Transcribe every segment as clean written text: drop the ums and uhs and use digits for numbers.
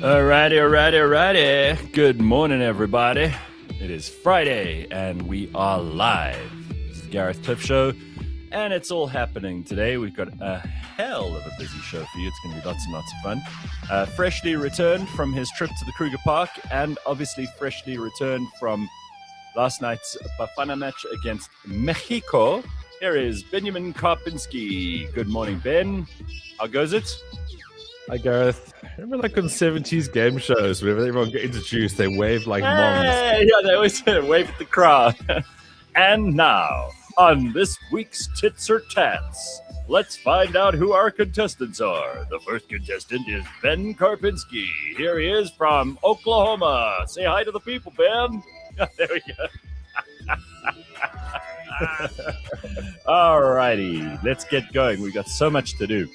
Alrighty. Good morning, everybody. It is Friday, and we are live. This is Gareth Cliff Show, and it's all happening today. We've got a hell of a busy show for you. It's going to be lots and lots of fun. Freshly returned from his trip to the Kruger Park, and obviously freshly returned from last night's Bafana match against Mexico. Here is Benjamin Karpinski. Good morning, Ben. How goes it? Hi, Gareth. Remember like on 70s game shows, whenever everyone get introduced, they wave like moms. Yeah, they always wave at the crowd. And now, on this week's Tits or Tats, let's find out who our contestants are. The first contestant is Ben Karpinski. Here he is from Oklahoma. Say hi to the people, Ben. There we go. All righty, let's get going. We got so much to do.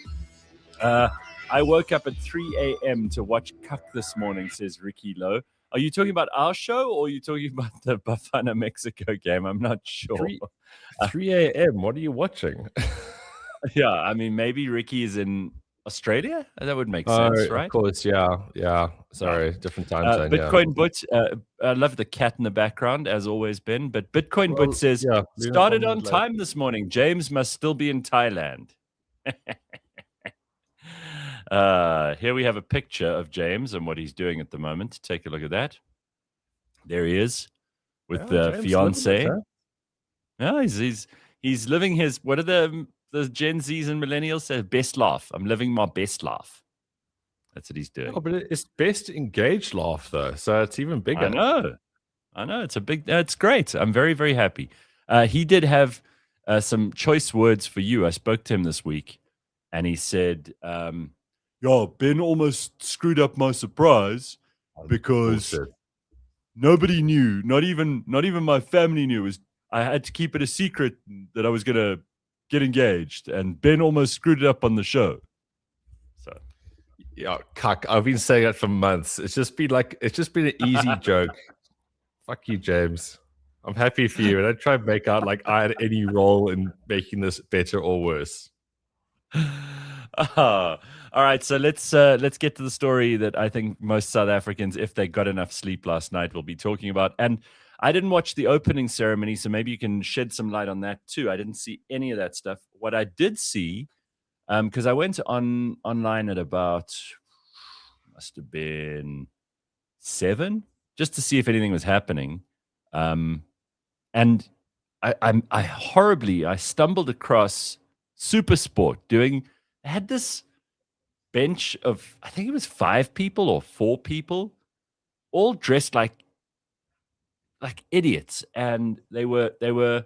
I woke up at 3 a.m. to watch Cuck this morning, says Ricky Lowe. Are you talking about our show or are you talking about the Bafana Mexico game? I'm not sure. 3 a.m. What are you watching? Yeah, I mean, maybe Ricky is in Australia? That would make sense, right? Of course, yeah. Sorry, different time zone. Bitcoin Boot, I love the cat in the background, as always, Ben. But Bitcoin Boot says, started on time this morning. James must still be in Thailand. Here we have a picture of James and what he's doing at the moment. Take a look at that. There he is with the fiance. Yeah, he's living his, what are the Gen Zs and millennials say? Best life. I'm living my best life. That's what he's doing. Oh, but it's best engaged laugh though, so it's even bigger. I know. It's great. I'm very, very happy. He did have some choice words for you. I spoke to him this week, and he said, "Yeah, Ben almost screwed up my surprise because nobody knew, not even my family knew. I had to keep it a secret that I was gonna get engaged, and Ben almost screwed it up on the show." So, yeah, cuck. I've been saying it for months. It's just been an easy joke. Fuck you, James. I'm happy for you, and I try and make out like I had any role in making this better or worse. All right, so let's get to the story that I think most South Africans, if they got enough sleep last night, will be talking about. And I didn't watch the opening ceremony, so maybe you can shed some light on that too. I didn't see any of that stuff. What I did see, because I went online at about, must have been 7, just to see if anything was happening. And I stumbled across SuperSport they had this bench of, I think it was 5 people or 4 people, all dressed like idiots, and they were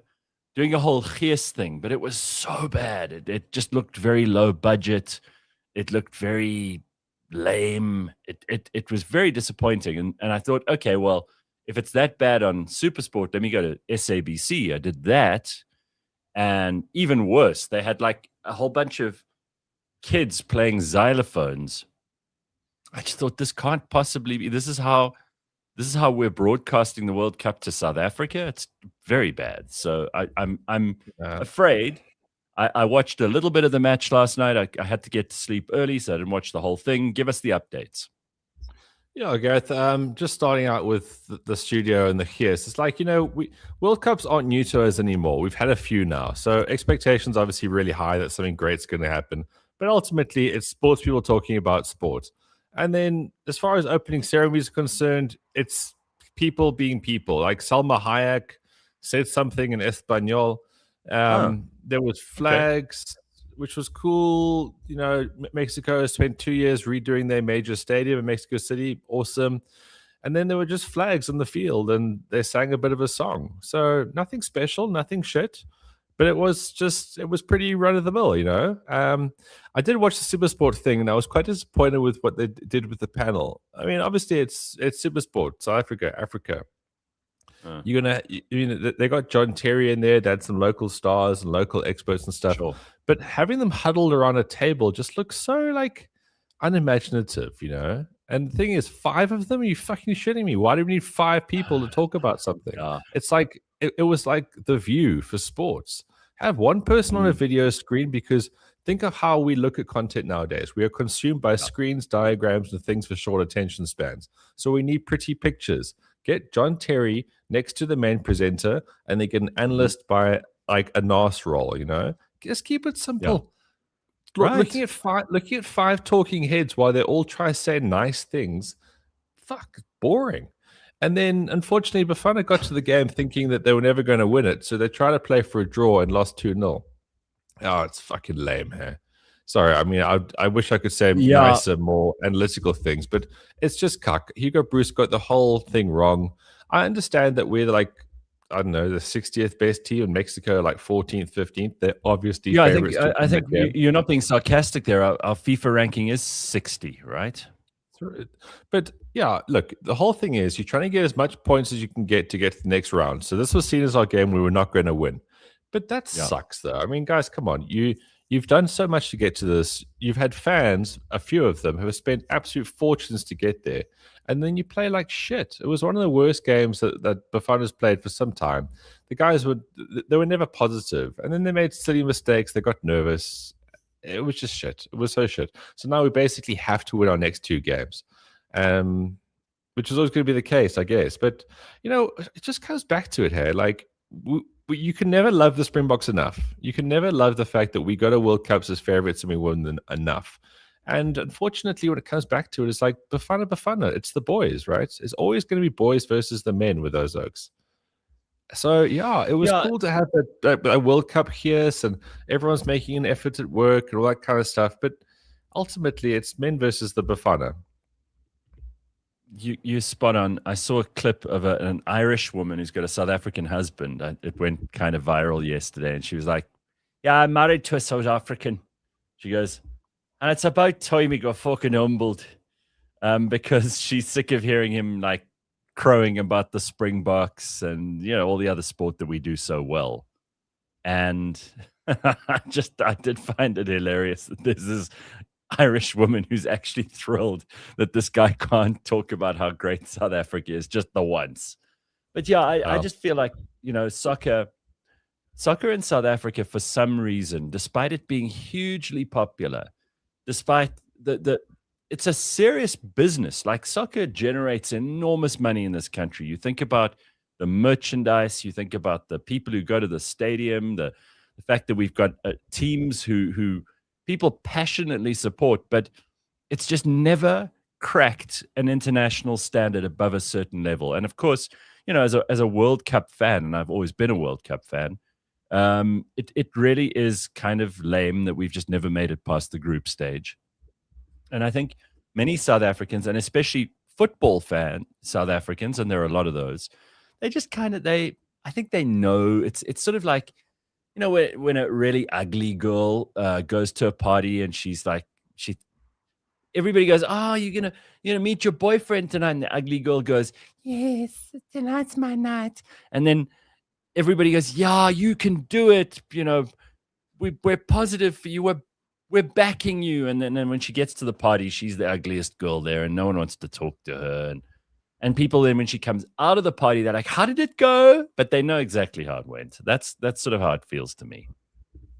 doing a whole gees thing, but it was so bad. It just looked very low budget. It looked very lame. It was very disappointing, and I thought, okay, well, if it's that bad on SuperSport, let me go to SABC. I did that, and even worse, they had like a whole bunch of kids playing xylophones. I just thought, this can't possibly be. This is how we're broadcasting the World Cup to South Africa. It's very bad. So I'm afraid. I watched a little bit of the match last night. I had to get to sleep early, so I didn't watch the whole thing. Give us the updates. Yeah, Gareth, just starting out with the studio and the gees. It's like, World Cups aren't new to us anymore. We've had a few now. So expectations obviously really high that something great's going to happen. But ultimately, it's sports people talking about sport. And then as far as opening ceremonies are concerned, it's people being people. Like Salma Hayek said something in Espanol. There was flags, which was cool. Mexico spent 2 years redoing their major stadium in Mexico City. Awesome. And then there were just flags on the field, and they sang a bit of a song. So nothing special, nothing shit. But it was pretty run-of-the-mill, I did watch the SuperSport thing, and I was quite disappointed with what they did with the panel. I mean, obviously, it's SuperSport, South Africa. They got John Terry in there, they had some local stars and local experts and stuff. Sure. But having them huddled around a table just looks so, like, unimaginative, And the thing is, 5 of them? Are you fucking shitting me? Why do we need 5 people to talk about something? Yeah. It's like, it was like The View for sports. Have one person on a video screen, because Think of how we look at content nowadays. We are consumed by screens, diagrams, and things for short attention spans. So we need pretty pictures. Get John Terry next to the main presenter, and they get an analyst by like a NAS role. Just keep it Yeah. simple. Right. Looking at five talking heads while they all try to say nice things. Fuck, boring. And then, unfortunately, Bafana got to the game thinking that they were never going to win it, so they tried to play for a draw and lost 2-0. Oh, it's fucking lame, hey. Sorry, I mean, I wish I could say nicer, more analytical things, but it's just cuck. Hugo Bruce got the whole thing wrong. I understand that we're like, I don't know, the 60th best team in Mexico, like 14th, 15th. They're obviously favorites. I think you're not being sarcastic there. Our FIFA ranking is 60, right? But yeah, look, the whole thing is you're trying to get as much points as you can get to the next round. So this was seen as our game we were not going to win. But that sucks, though. I mean, guys, come on. You've done so much to get to this. You've had fans, a few of them, who have spent absolute fortunes to get there. And then you play like shit. It was one of the worst games that Bafana's played for some time. The guys they were never positive. And then they made silly mistakes. They got nervous. It was just shit. It was so shit. So now we basically have to win our next two games, which is always going to be the case, I guess. But, it just comes back to it here. Like, you can never love the Springboks enough. You can never love the fact that we go to World Cups as favorites and we won them enough. And unfortunately, when it comes back to it, it's like Bafana. It's the boys, right? It's always going to be boys versus the men with those Oaks. So, yeah, it was cool to have a World Cup here, and everyone's making an effort at work and all that kind of stuff. But ultimately, it's men versus the Bafana. You're spot on. I saw a clip of an Irish woman who's got a South African husband. It went kind of viral yesterday, and she was like, "Yeah, I'm married to a South African." She goes, "And it's about time he got fucking humbled," because she's sick of hearing him like crowing about the Springboks and all the other sport that we do so well. And I did find it hilarious that there's this Irish woman who's actually thrilled that this guy can't talk about how great South Africa is just the once. But yeah, I just feel like, soccer in South Africa, for some reason, despite it being hugely popular, despite it's a serious business. Like, soccer generates enormous money in this country. You think about the merchandise, you think about the people who go to the stadium, the fact that we've got teams who people passionately support, but it's just never cracked an international standard above a certain level. And of course, as a World Cup fan, and I've always been a World Cup fan, it really is kind of lame that we've just never made it past the group stage. And I think many South Africans, and especially football fan South Africans, and there are a lot of those, they just I think they know it's sort of like, when a really ugly girl goes to a party and she's like, everybody goes, "Oh, you're gonna meet your boyfriend tonight," and the ugly girl goes, "Yes, tonight's my night," and then everybody goes, "Yeah, you can do it. We're positive for you. We're backing you." And then when she gets to the party, she's the ugliest girl there, and no one wants to talk to her. And people then, when she comes out of the party, they're like, "How did it go?" But they know exactly how it went. That's sort of how it feels to me.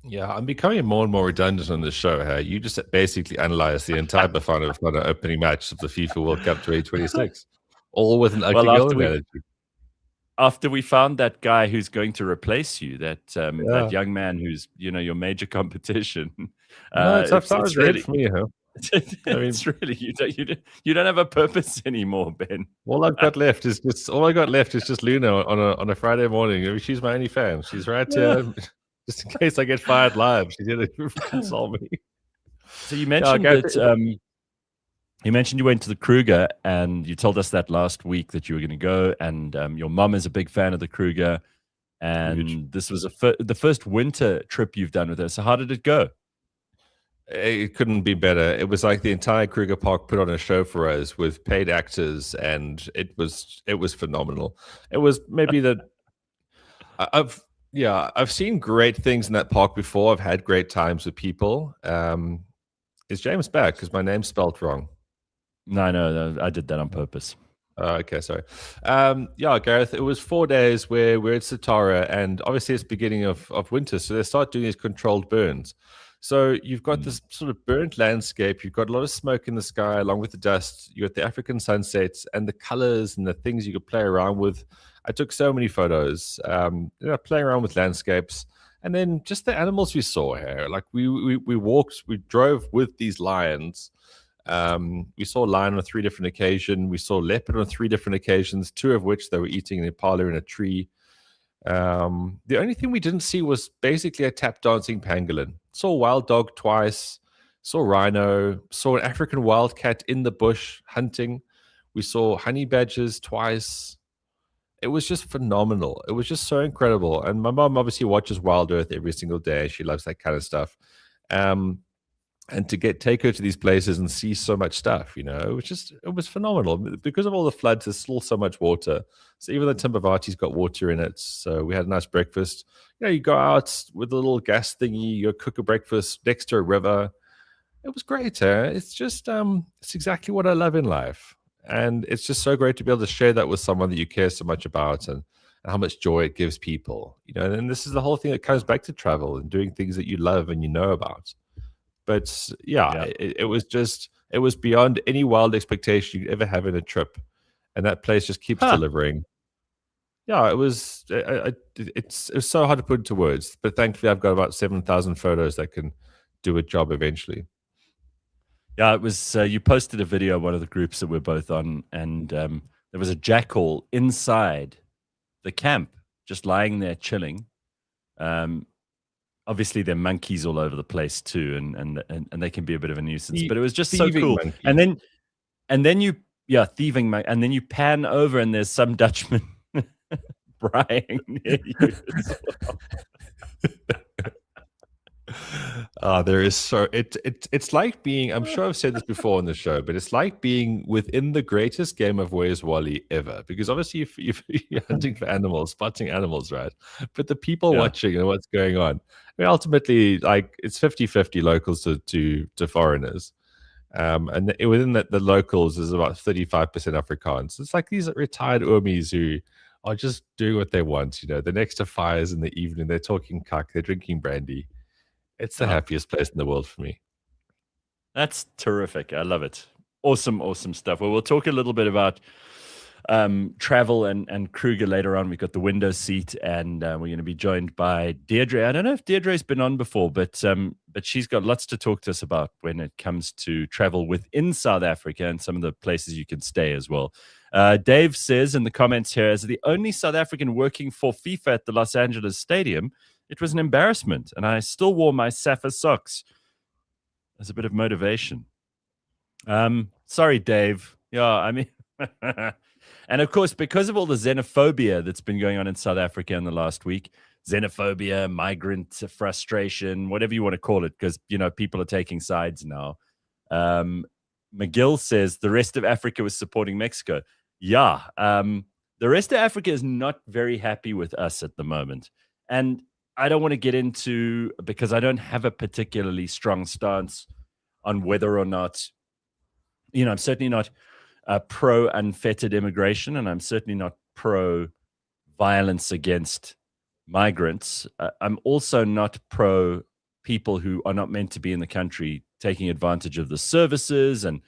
Yeah, I'm becoming more and more redundant on this show. Hey, you just basically analyzed the entire Bafana opening match of the FIFA World Cup 2026, all with an ugly girl analogy. After we found that guy who's going to replace you, that young man who's your major competition. No, it's really for me, huh? It's really you don't have a purpose anymore, Ben. All I got left is just Luna on a Friday morning. I mean, she's my only fan. She's right here, just in case I get fired live. She's here to console me. So you mentioned that you mentioned you went to the Kruger, and you told us that last week that you were going to go, and your mum is a big fan of the Kruger, and this was the first winter trip you've done with her. So how did it go? It couldn't be better. It was like the entire Kruger Park put on a show for us with paid actors, and it was phenomenal. It was maybe I've seen great things in that park before. I've had great times with people. Is James back? Because my name's spelled wrong. No, I did that on purpose. Okay, sorry. Gareth, it was 4 days where we're at Satara, and obviously it's beginning of winter, so they start doing these controlled burns. So you've got Mm. this sort of burnt landscape. You've got a lot of smoke in the sky, along with the dust. You got the African sunsets and the colors and the things you could play around with. I took so many photos, playing around with landscapes, and then just the animals we saw here. Like we walked, we drove with these lions. We saw lion on 3 different occasions. We saw leopard on 3 different occasions, 2 of which they were eating an impala in a tree. The only thing we didn't see was basically a tap dancing pangolin. Saw wild dog twice, saw rhino, saw an African wildcat in the bush hunting. We saw honey badgers twice. It was just phenomenal. It was just so incredible. And my mom obviously watches Wild Earth every single day. She loves that kind of stuff. Um, and to take her to these places and see so much stuff, it was phenomenal. Because of all the floods, there's still so much water. So even the Timbavati's got water in it. So we had a nice breakfast. You go out with a little gas thingy, you cook a breakfast next to a river. It was great. It's just it's exactly what I love in life. And it's just so great to be able to share that with someone that you care so much about, and how much joy it gives people. And this is the whole thing that comes back to travel and doing things that you love and you know about. But yeah, Yeah. it was beyond any wild expectation you'd ever have in a trip, and that place just keeps Huh. delivering. Yeah, it was. It's so hard to put into words, but thankfully I've got about 7,000 photos that can do a job eventually. Yeah, it was. You posted a video, one of the groups that we're both on, and there was a jackal inside the camp, just lying there chilling. Um, Obviously, there are monkeys all over the place too, and they can be a bit of a nuisance. But it was just so Thieving cool. monkey. And then you, yeah, thieving, and then you pan over, and there's some Dutchman Brian near you as well. There is it's like being, I'm sure I've said this before on the show, but it's like being within the greatest game of Where's Wally ever, because obviously you're hunting for animals, spotting animals, right? But the people Yeah. watching and what's going on, I mean, ultimately, like, it's 50-50 locals to foreigners. And within the locals is about 35% Afrikaans. It's like these retired Urmies who are just doing what they want. They're next to fires in the evening, they're talking cuck, they're drinking brandy. It's the Yeah. happiest place in the world for me. That's terrific. I love it. Awesome, awesome stuff. Well, we'll talk a little bit about travel and Kruger later on. We've got the window seat, and we're going to be joined by Deirdre. I don't know if Deirdre's been on before, but she's got lots to talk to us about when it comes to travel within South Africa and some of the places you can stay as well. Dave says in the comments here, as the only South African working for FIFA at the Los Angeles Stadium, it was an embarrassment, and I still wore my Safa socks as a bit of motivation. Sorry, Dave. Yeah, I mean, and of course, because of all the xenophobia that's been going on in South Africa in the last week, xenophobia, migrant frustration, whatever you want to call it, because, people are taking sides now. McGill says the rest of Africa was supporting Mexico. Yeah, the rest of Africa is not very happy with us at the moment. And I don't want to get into, because I don't have a particularly strong stance on whether or not, I'm certainly not pro unfettered immigration, and I'm certainly not pro violence against migrants. I'm also not pro people who are not meant to be in the country taking advantage of the services and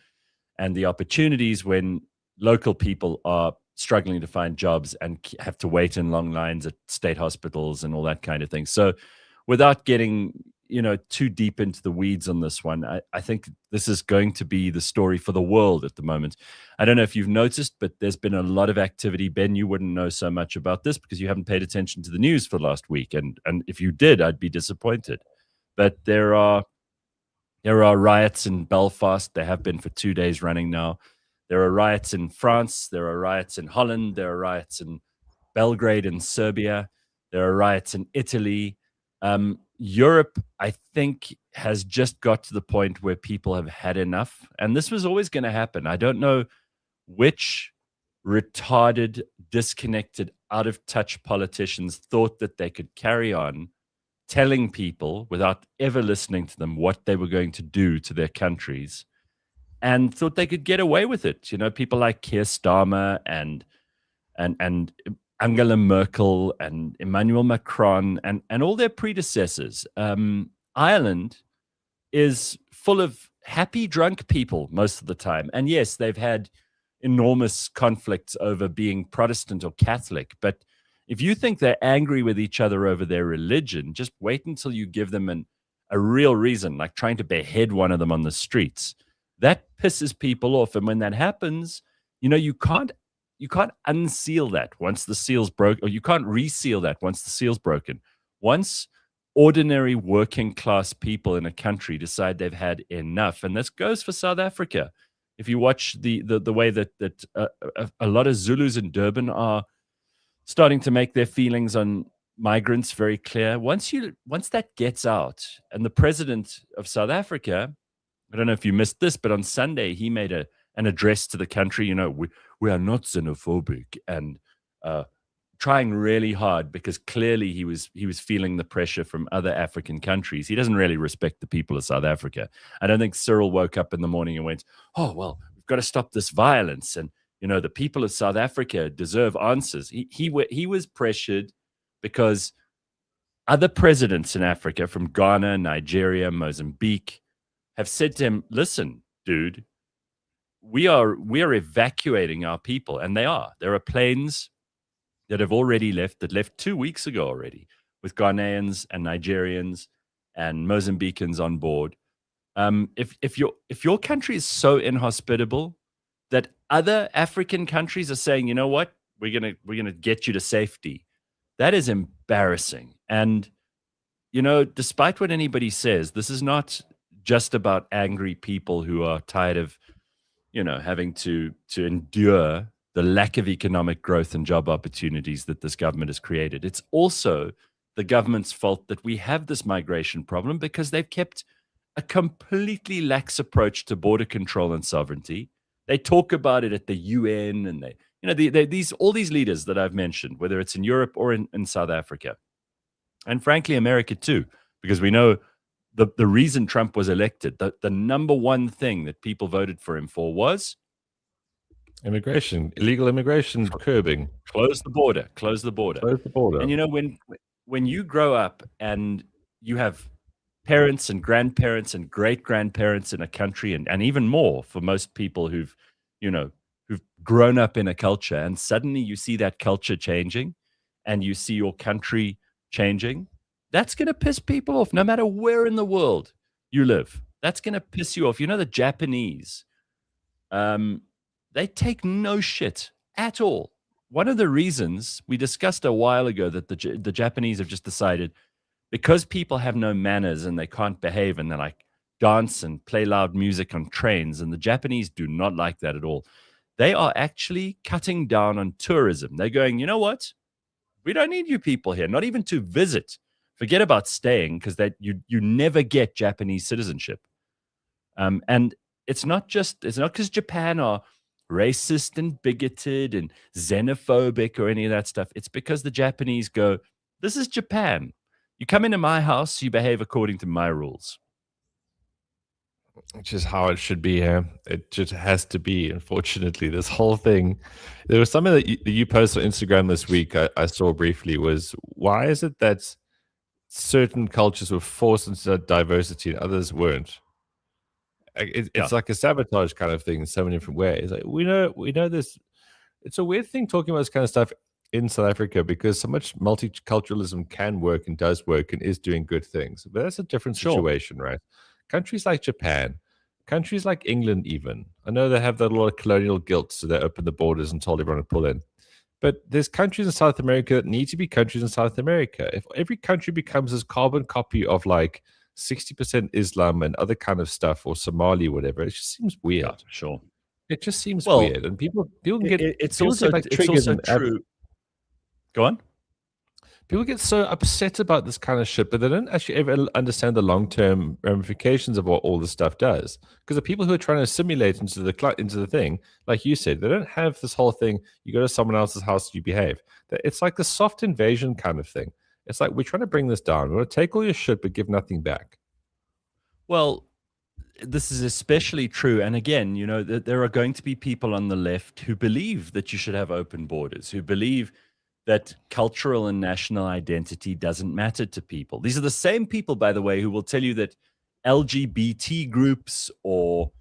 the opportunities when local people are struggling to find jobs and have to wait in long lines at state hospitals and all that kind of thing. So without getting, too deep into the weeds on this one, I think this is going to be the story for the world at the moment. I don't know if you've noticed, but there's been a lot of activity. Ben, you wouldn't know so much about this because you haven't paid attention to the news for the last week. And if you did, I'd be disappointed. But there are riots in Belfast. There have been for 2 days running now. There are riots in France. There are riots in Holland. There are riots in Belgrade in Serbia. There are riots in Italy. Europe, I think, has just got to the point where people have had enough. And this was always going to happen. I don't know which retarded, disconnected, out of touch politicians thought that they could carry on telling people without ever listening to them what they were going to do to their countries, and thought they could get away with it. People like Keir Starmer and Angela Merkel and Emmanuel Macron and all their predecessors. Ireland is full of happy drunk people most of the time. And yes, they've had enormous conflicts over being Protestant or Catholic. But if you think they're angry with each other over their religion, just wait until you give them a real reason, like trying to behead one of them on the streets. That pisses people off. And when that happens, you can't unseal that once the seal's broke, or you can't reseal that once the seal's broken. Once ordinary working class people in a country decide they've had enough, and this goes for South Africa. If you watch the way that a lot of Zulus in Durban are starting to make their feelings on migrants very clear, once that gets out, and the president of South Africa, I don't know if you missed this, but on Sunday he made an address to the country. We are not xenophobic, and trying really hard, because clearly he was feeling the pressure from other African countries. He doesn't really respect the people of South Africa. I don't think Cyril woke up in the morning and went, "Oh well, we've got to stop this violence," and the people of South Africa deserve answers. He was pressured because other presidents in Africa, from Ghana, Nigeria, Mozambique, have said to him, "Listen, dude, we are evacuating our people," and they are. There are planes that have already left, that left 2 weeks ago already, with Ghanaians and Nigerians and Mozambicans on board. If your country is so inhospitable that other African countries are saying, "You know what, we're gonna get you to safety," that is embarrassing. And despite what anybody says, this is not just about angry people who are tired of having to endure the lack of economic growth and job opportunities that this government has created. It's also the government's fault that we have this migration problem, because they've kept a completely lax approach to border control and sovereignty. They talk about it at the UN, and all these leaders that I've mentioned, whether it's in Europe or in South Africa, and frankly America too, because we know the reason Trump was elected, the number one thing that people voted for him for was illegal immigration curbing. Close the border. Close the border. Close the border. And when you grow up and you have parents and grandparents and great grandparents in a country, and even more for most people who've grown up in a culture, and suddenly you see that culture changing, and you see your country changing, that's going to piss people off, no matter where in the world you live. That's going to piss you off. The Japanese, they take no shit at all. One of the reasons we discussed a while ago that the Japanese have just decided, because people have no manners and they can't behave, and they like dance and play loud music on trains, and the Japanese do not like that at all. They are actually cutting down on tourism. They're going, "You know what? We don't need you people here, not even to visit. Forget about staying, because you never get Japanese citizenship." And it's not because Japan are racist and bigoted and xenophobic or any of that stuff. It's because the Japanese go, "This is Japan. You come into my house, you behave according to my rules." Which is how it should be here. It just has to be, unfortunately. This whole thing. There was something that you posted on Instagram this week, I saw briefly, was, why is it that certain cultures were forced into diversity and others weren't? It's like a sabotage kind of thing in so many different ways. Like, we know this. It's a weird thing talking about this kind of stuff in South Africa, because so much multiculturalism can work and does work and is doing good things. But that's a different situation, right? Countries like Japan, countries like England, even. I know they have that lot of colonial guilt, so they open the borders and told everyone to pull in. But there's countries in South America that need to be countries in South America. If every country becomes this carbon copy of like 60% Islam and other kind of stuff, or Somali, whatever, it just seems weird. Yeah, sure. It just seems weird, and people can get. It's also true. Go on. People get so upset about this kind of shit, but they don't actually ever understand the long-term ramifications of what all this stuff does. Because the people who are trying to assimilate into the thing, like you said, they don't have this whole thing. You go to someone else's house, you behave. It's like the soft invasion kind of thing. It's like, we're trying to bring this down. We want to take all your shit, but give nothing back. Well, this is especially true. And again, there are going to be people on the left who believe that you should have open borders, who believe that cultural and national identity doesn't matter to people. These are the same people, by the way, who will tell you that LGBT groups or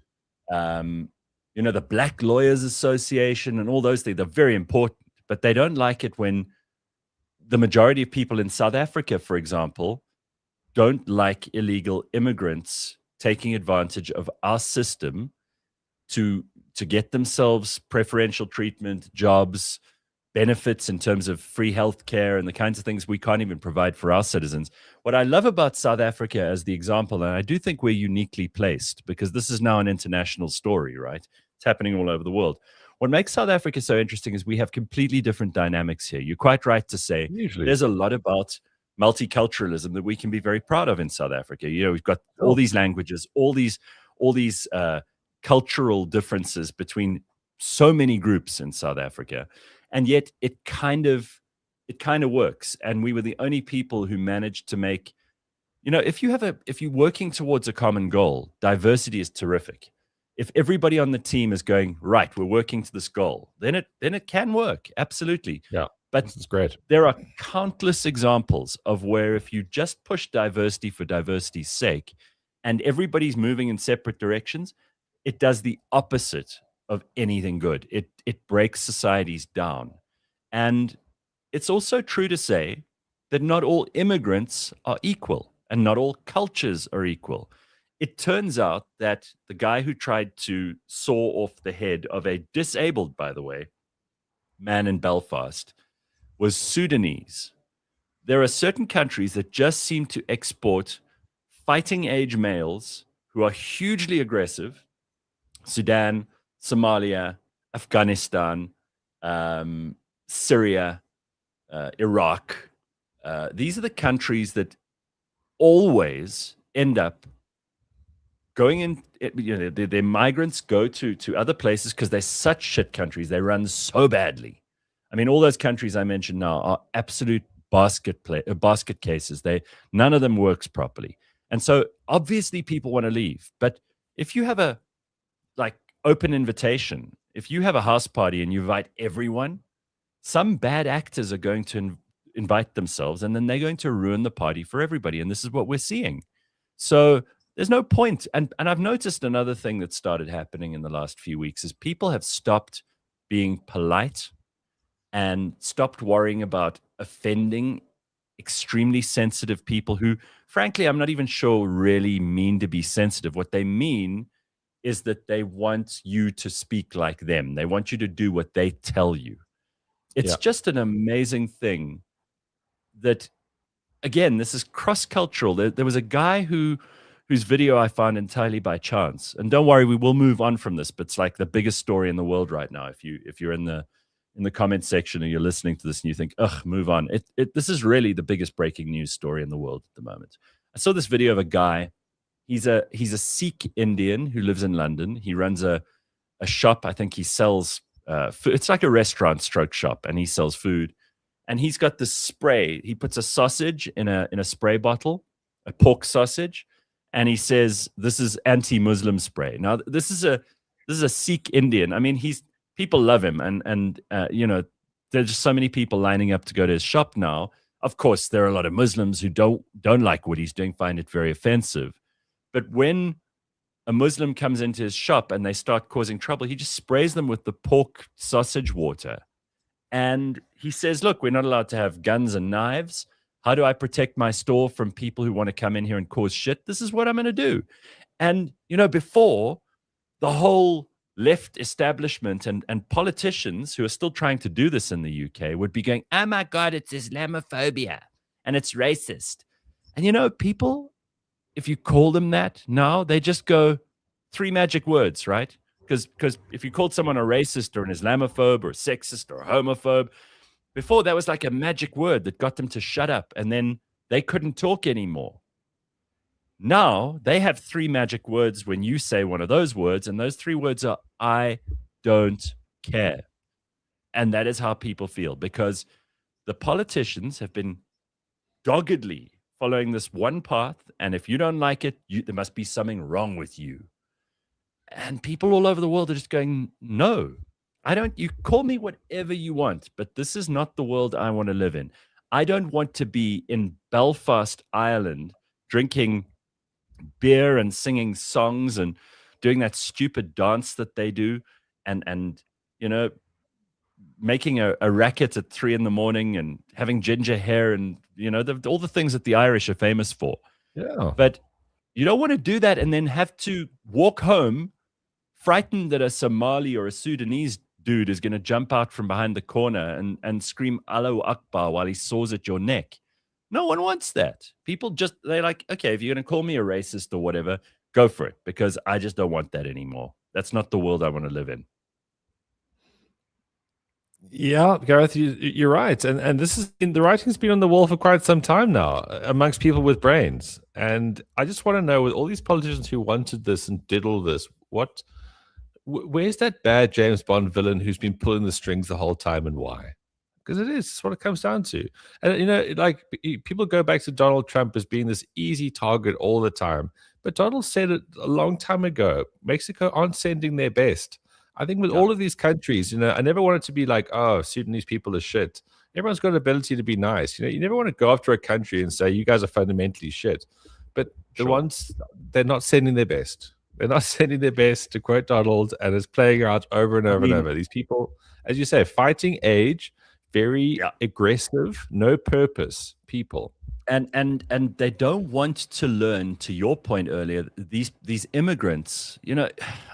um, the Black Lawyers Association and all those things. They're very important, but they don't like it when the majority of people in South Africa, for example, don't like illegal immigrants taking advantage of our system to get themselves preferential treatment, jobs, benefits in terms of free healthcare and the kinds of things we can't even provide for our citizens. What I love about South Africa as the example, and I do think we're uniquely placed because this is now an international story, right? It's happening all over the world. What makes South Africa so interesting is we have completely different dynamics here. You're quite right to say Usually. there's a lot about multiculturalism that we can be very proud of in South Africa. We've got all Oh, these languages, all these cultural differences between so many groups in South Africa, and yet it kind of works. And we were the only people who managed to make, if you're working towards a common goal, diversity is terrific. If everybody on the team is going right, we're working to this goal, then it can work absolutely. yeah. But This is great. there are countless examples of where if you just push diversity for diversity's sake and everybody's moving in separate directions, it does the opposite of anything good. It breaks societies down. And it's also true to say that not all immigrants are equal and not all cultures are equal. It turns out that the guy who tried to saw off the head of a disabled, by the way, man in Belfast was Sudanese. There are certain countries that just seem to export fighting age males who are hugely aggressive. Sudan, Somalia, Afghanistan, Syria, Iraq. These are the countries that always end up going in. Their migrants go to other places because they're such shit countries. They run so badly. I mean, all those countries I mentioned now are absolute basket cases. None of them works properly, and so obviously people want to leave. But if you have a like open invitation, if you have a house party and you invite everyone, some bad actors are going to invite themselves, and then they're going to ruin the party for everybody. And this is what we're seeing. So there's no point. And I've noticed another thing that started happening in the last few weeks is people have stopped being polite and stopped worrying about offending extremely sensitive people who, frankly, I'm not even sure really mean to be sensitive. What they mean is that they want you to speak like them. They want you to do what they tell you. It's Yeah. just an amazing thing that, again, this is cross-cultural. There was a guy whose video I found entirely by chance. And don't worry, we will move on from this, but it's like the biggest story in the world right now. If you're in the comment section and you're listening to this and you think, ugh, move on. This is really the biggest breaking news story in the world at the moment. I saw this video of a guy. He's a Sikh Indian who lives in London. He runs a shop. I think he sells food. It's like a restaurant stroke shop, and he sells food. And he's got this spray. He puts a sausage in a spray bottle, a pork sausage, and he says, "This is anti-Muslim spray." Now, this is a Sikh Indian. I mean, people love him, and there's just so many people lining up to go to his shop now. Of course, there are a lot of Muslims who don't like what he's doing, find it very offensive. But when a Muslim comes into his shop and they start causing trouble, he just sprays them with the pork sausage water. And he says, look, we're not allowed to have guns and knives. How do I protect my store from people who want to come in here and cause shit? This is what I'm going to do. And, before, the whole left establishment and politicians who are still trying to do this in the UK would be going, oh my God, it's Islamophobia and it's racist. And, people, if you call them that now, they just go three magic words, right? Because if you called someone a racist or an Islamophobe or a sexist or a homophobe, before that was like a magic word that got them to shut up, and then they couldn't talk anymore. Now they have three magic words when you say one of those words, and those three words are I don't care. And that is how people feel, because the politicians have been doggedly following this one path, and if you don't like it, there must be something wrong with you. And people all over the world are just going, no, I don't. You call me whatever you want, but this is not the world I want to live in. I don't want to be in Belfast, Ireland, drinking beer and singing songs and doing that stupid dance that they do, and you know, making a racket at 3 in the morning and having ginger hair and all the things that the Irish are famous for. Yeah. But you don't want to do that and then have to walk home frightened that a Somali or a Sudanese dude is going to jump out from behind the corner and scream Allahu Akbar while he saws at your neck. No one wants that. People just, they're like, okay, if you're going to call me a racist or whatever, go for it, because I just don't want that anymore. That's not the world I want to live in. Yeah, Gareth, you're right, and this is the writing's been on the wall for quite some time now amongst people with brains. And I just want to know, with all these politicians who wanted this and did all this, where's that bad James Bond villain who's been pulling the strings the whole time, and why? Because it's what it comes down to. And like people go back to Donald Trump as being this easy target all the time, but Donald said it a long time ago. Mexico aren't sending their best. I think with all of these countries, I never want it to be like, oh, Sudanese people are shit. Everyone's got an ability to be nice. You never want to go after a country and say, you guys are fundamentally shit. But the ones, they're not sending their best. They're not sending their best, to quote Donald, and it's playing out over and over and over. These people, as you say, fighting age, very aggressive, no purpose people. And they don't want to learn, to your point earlier, these immigrants.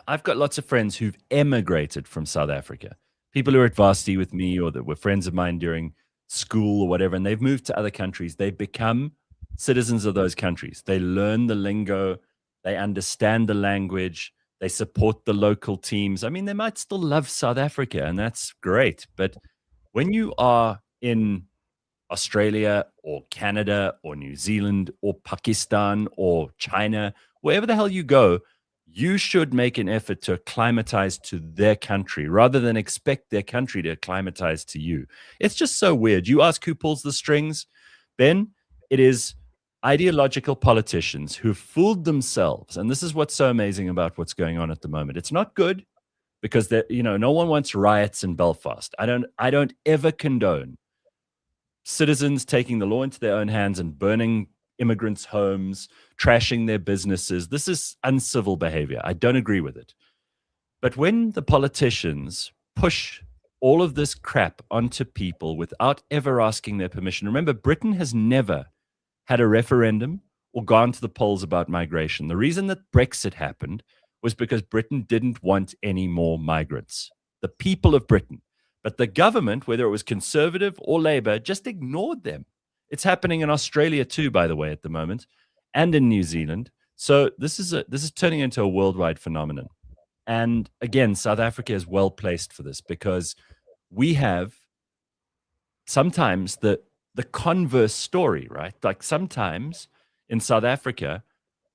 I've got lots of friends who've emigrated from South Africa, people who are at varsity with me or that were friends of mine during school or whatever, and they've moved to other countries. They become citizens of those countries. They learn the lingo, they understand the language, they support the local teams. I mean, they might still love South Africa, and that's great, but when you are in Australia or Canada or New Zealand or Pakistan or China, wherever the hell you go, you should make an effort to acclimatize to their country rather than expect their country to acclimatize to you. It's just so weird. You ask who pulls the strings, Ben, it is ideological politicians who fooled themselves. And this is what's so amazing about what's going on at the moment. It's not good because no one wants riots in Belfast. I don't ever condone citizens taking the law into their own hands and burning immigrants' homes, trashing their businesses. This is uncivil behavior. I don't agree with it. But when the politicians push all of this crap onto people without ever asking their permission, remember, Britain has never had a referendum or gone to the polls about migration. The reason that Brexit happened was because Britain didn't want any more migrants. The people of Britain. But the government, whether it was Conservative or Labour, just ignored them. It's happening in Australia too, by the way, at the moment, and in New Zealand. So this is turning into a worldwide phenomenon. And again, South Africa is well placed for this because we have sometimes the converse story, right? Like sometimes in South Africa,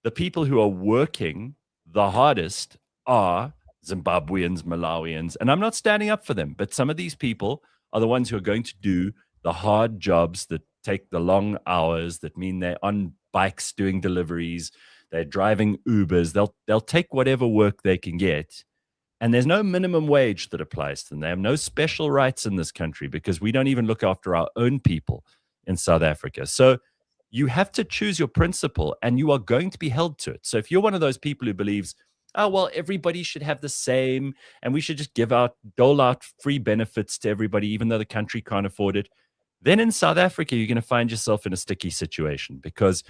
the people who are working the hardest are Zimbabweans, Malawians, and I'm not standing up for them, but some of these people are the ones who are going to do the hard jobs that take the long hours, that mean they're on bikes doing deliveries, they're driving Ubers, they'll take whatever work they can get. And there's no minimum wage that applies to them. They have no special rights in this country because we don't even look after our own people in South Africa. So you have to choose your principle and you are going to be held to it. So if you're one of those people who believes, oh, well, everybody should have the same and we should just dole out free benefits to everybody, even though the country can't afford it, then in South Africa, you're going to find yourself in a sticky situation because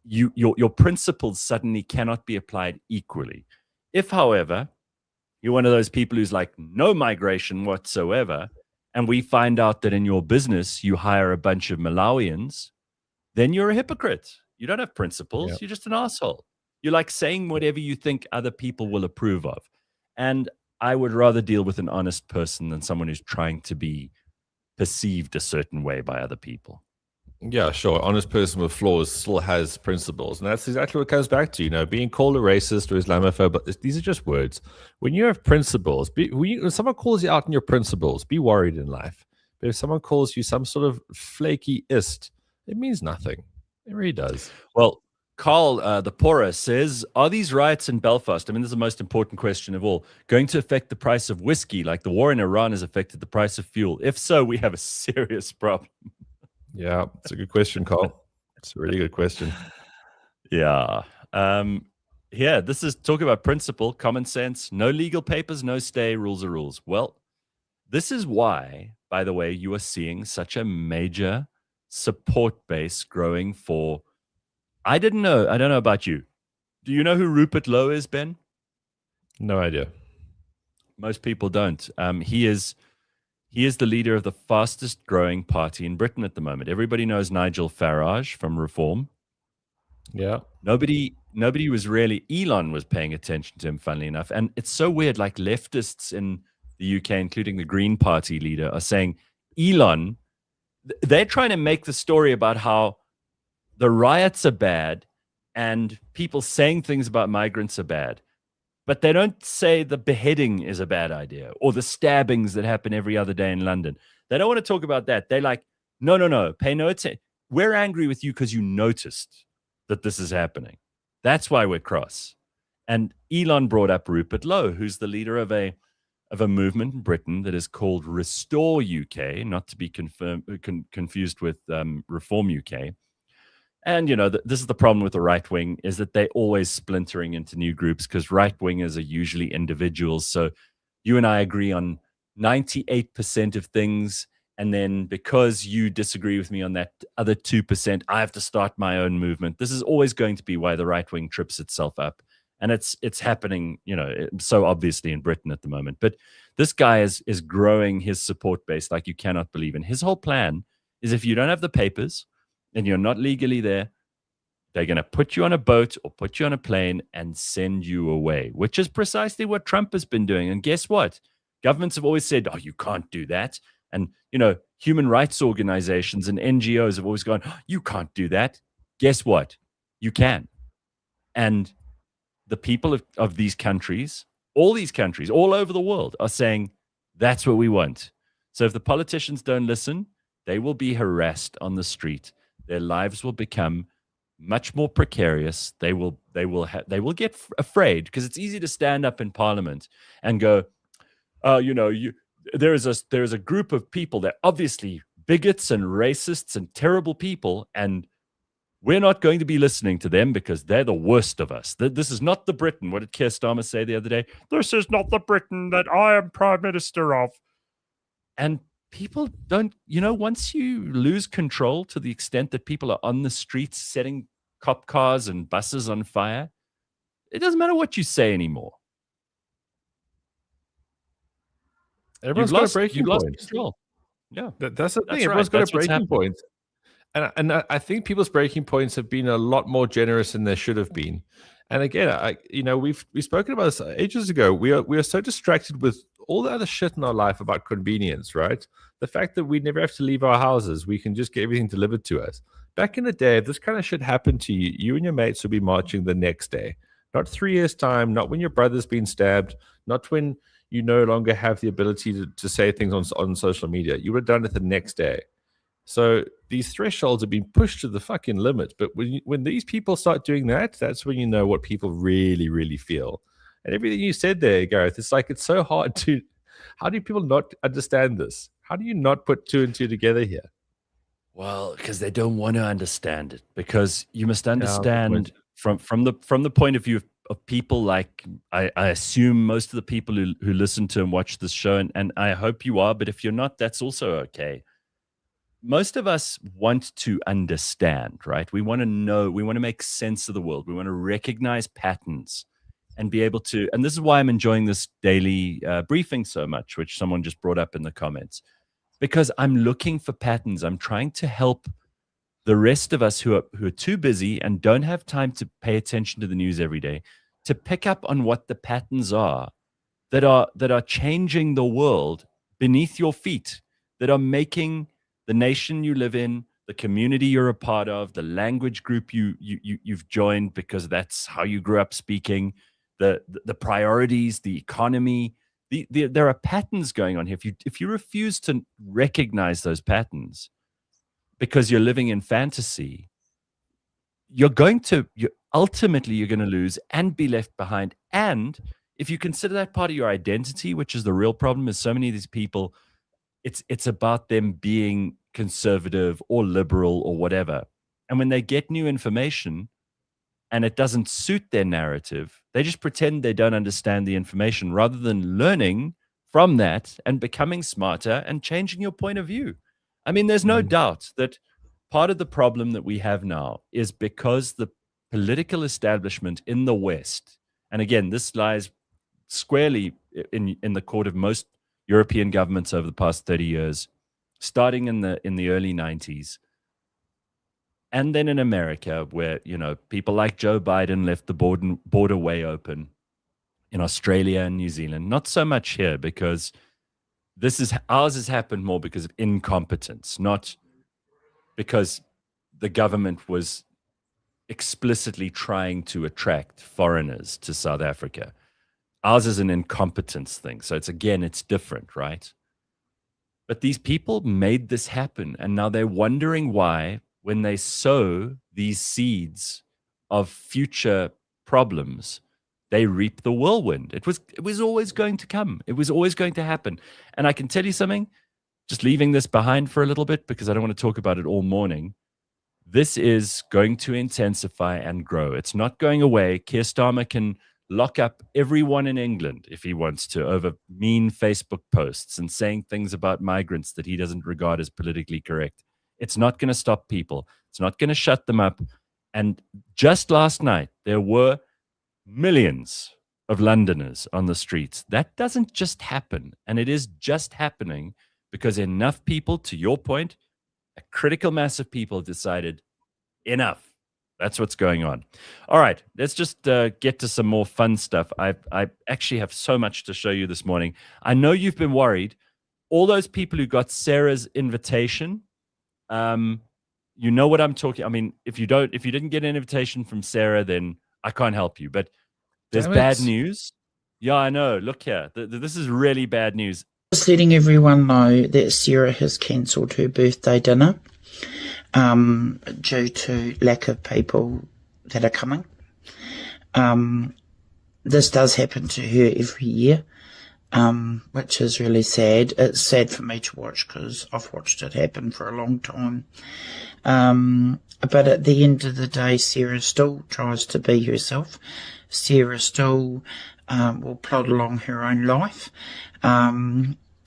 your principles suddenly cannot be applied equally. If, however, you're one of those people who's like no migration whatsoever, and we find out that in your business you hire a bunch of Malawians, then you're a hypocrite. You don't have principles. Yep. You're just an asshole. You're like saying whatever you think other people will approve of. And I would rather deal with an honest person than someone who's trying to be perceived a certain way by other people. Yeah, sure. Honest person with flaws still has principles. And that's exactly what it comes back to, being called a racist or Islamophobe. These are just words. When you have principles, when someone calls you out on your principles, be worried in life. But if someone calls you some sort of flaky-ist, it means nothing. It really does. Well, Carl, the Pora says, are these riots in Belfast, I mean, this is the most important question of all, going to affect the price of whiskey like the war in Iran has affected the price of fuel? If so, we have a serious problem. Yeah, it's a good question, Carl. It's a really good question. Yeah. Um, yeah, this is talk about principle, common sense, no legal papers, no stay, rules are rules. Well, this is why, by the way, you are seeing such a major support base growing for. I didn't know. I don't know about you. Do you know who Rupert Lowe is, Ben? No idea. Most people don't. He is the leader of the fastest growing party in Britain at the moment. Everybody knows Nigel Farage from Reform. Yeah. Nobody was really. Elon was paying attention to him, funnily enough. And it's so weird. Like leftists in the UK, including the Green Party leader, are saying Elon. They're trying to make the story about how the riots are bad and people saying things about migrants are bad. But they don't say the beheading is a bad idea or the stabbings that happen every other day in London. They don't want to talk about that. They're like, no, no, no, pay no attention. We're angry with you because you noticed that this is happening. That's why we're cross. And Elon brought up Rupert Lowe, who's the leader of a movement in Britain that is called Restore UK, not to be confused with Reform UK. And this is the problem with the right wing, is that they're always splintering into new groups because right wingers are usually individuals. So you and I agree on 98% of things, and then because you disagree with me on that other 2%, I have to start my own movement. This is always going to be why the right wing trips itself up, and it's happening, so obviously in Britain at the moment. But this guy is growing his support base like you cannot believe. And his whole plan is, if you don't have the papers and you're not legally there, they're going to put you on a boat or put you on a plane and send you away, which is precisely what Trump has been doing. And guess what? Governments have always said, oh, you can't do that. And, human rights organizations and NGOs have always gone, oh, you can't do that. Guess what? You can. And the people of these countries, all these countries, all over the world, are saying, that's what we want. So if the politicians don't listen, they will be harassed on the street. Their lives will become much more precarious. They will get afraid, because it's easy to stand up in Parliament and go, there is a group of people that are obviously bigots and racists and terrible people, and we're not going to be listening to them because they're the worst of us. This is not the Britain. What did Keir Starmer say the other day? This is not the Britain that I am Prime Minister of. And people don't, once you lose control to the extent that people are on the streets setting cop cars and buses on fire, it doesn't matter what you say anymore. Everyone's got a breaking point. Control. Yeah, that's the thing. Everyone's got a breaking point. And I think people's breaking points have been a lot more generous than they should have been. And again, we've spoken about this ages ago. We are so distracted with all the other shit in our life about convenience, right? The fact that we never have to leave our houses, we can just get everything delivered to us. Back in the day, if this kind of shit happened to you, you and your mates would be marching the next day. Not 3 years' time, not when your brother's been stabbed, not when you no longer have the ability to say things on social media. You would have done it the next day. So these thresholds are being pushed to the fucking limit. But when these people start doing that, that's when you know what people really, really feel. And everything you said there, Gareth, it's like it's so hard to... How do people not understand this? How do you not put two and two together here? Well, because they don't want to understand it. Because you must understand from the point of view of people like, I assume most of the people who listen to and watch this show, and I hope you are, but if you're not, that's also okay. Most of us want to understand, right? We want to know, we want to make sense of the world. We want to recognize patterns and be able to, and this is why I'm enjoying this daily briefing so much, which someone just brought up in the comments, because I'm looking for patterns. I'm trying to help the rest of us who are too busy and don't have time to pay attention to the news every day, to pick up on what the patterns are that are changing the world beneath your feet, that are making the nation you live in, the community you're a part of, the language group you've joined because that's how you grew up speaking, the priorities, the economy. There are patterns going on here. If you refuse to recognize those patterns because you're living in fantasy, ultimately you're going to lose and be left behind. And if you consider that part of your identity, which is the real problem, is so many of these people, it's about them being conservative or liberal or whatever. And when they get new information and it doesn't suit their narrative, they just pretend they don't understand the information rather than learning from that and becoming smarter and changing your point of view. I mean, there's no doubt that part of the problem that we have now is because the political establishment in the West, and again, this lies squarely in the court of most European governments over the past 30 years, starting in the early 90s, and then in America, where people like Joe Biden left the border way open, in Australia and New Zealand. Not so much here, because ours has happened more because of incompetence, not because the government was explicitly trying to attract foreigners to South Africa. Ours is an incompetence thing. So it's different, right? But these people made this happen. And now they're wondering why, when they sow these seeds of future problems, they reap the whirlwind. It was always going to come. It was always going to happen. And I can tell you something, just leaving this behind for a little bit, because I don't want to talk about it all morning. This is going to intensify and grow. It's not going away. Keir Starmer can lock up everyone in England if he wants to, over mean Facebook posts and saying things about migrants that he doesn't regard as politically correct. It's not going to stop people. It's not going to shut them up. And just last night, there were millions of Londoners on the streets. That doesn't just happen. And it is just happening because enough people, to your point, a critical mass of people decided enough. That's what's going on. All right, let's just get to some more fun stuff. I actually have so much to show you this morning. I know you've been worried. All those people who got Sarah's invitation, you know what I'm talking. I mean, if you didn't get an invitation from Sarah, then I can't help you. But there's bad news. Yeah, I know. Look here. This is really bad news. Just letting everyone know that Sarah has cancelled her birthday dinner due to lack of people that are coming. This does happen to her every year, which is really sad. It's sad for me to watch because I've watched it happen for a long time. But at the end of the day, Sarah still tries to be herself. Sarah still will plod along her own life.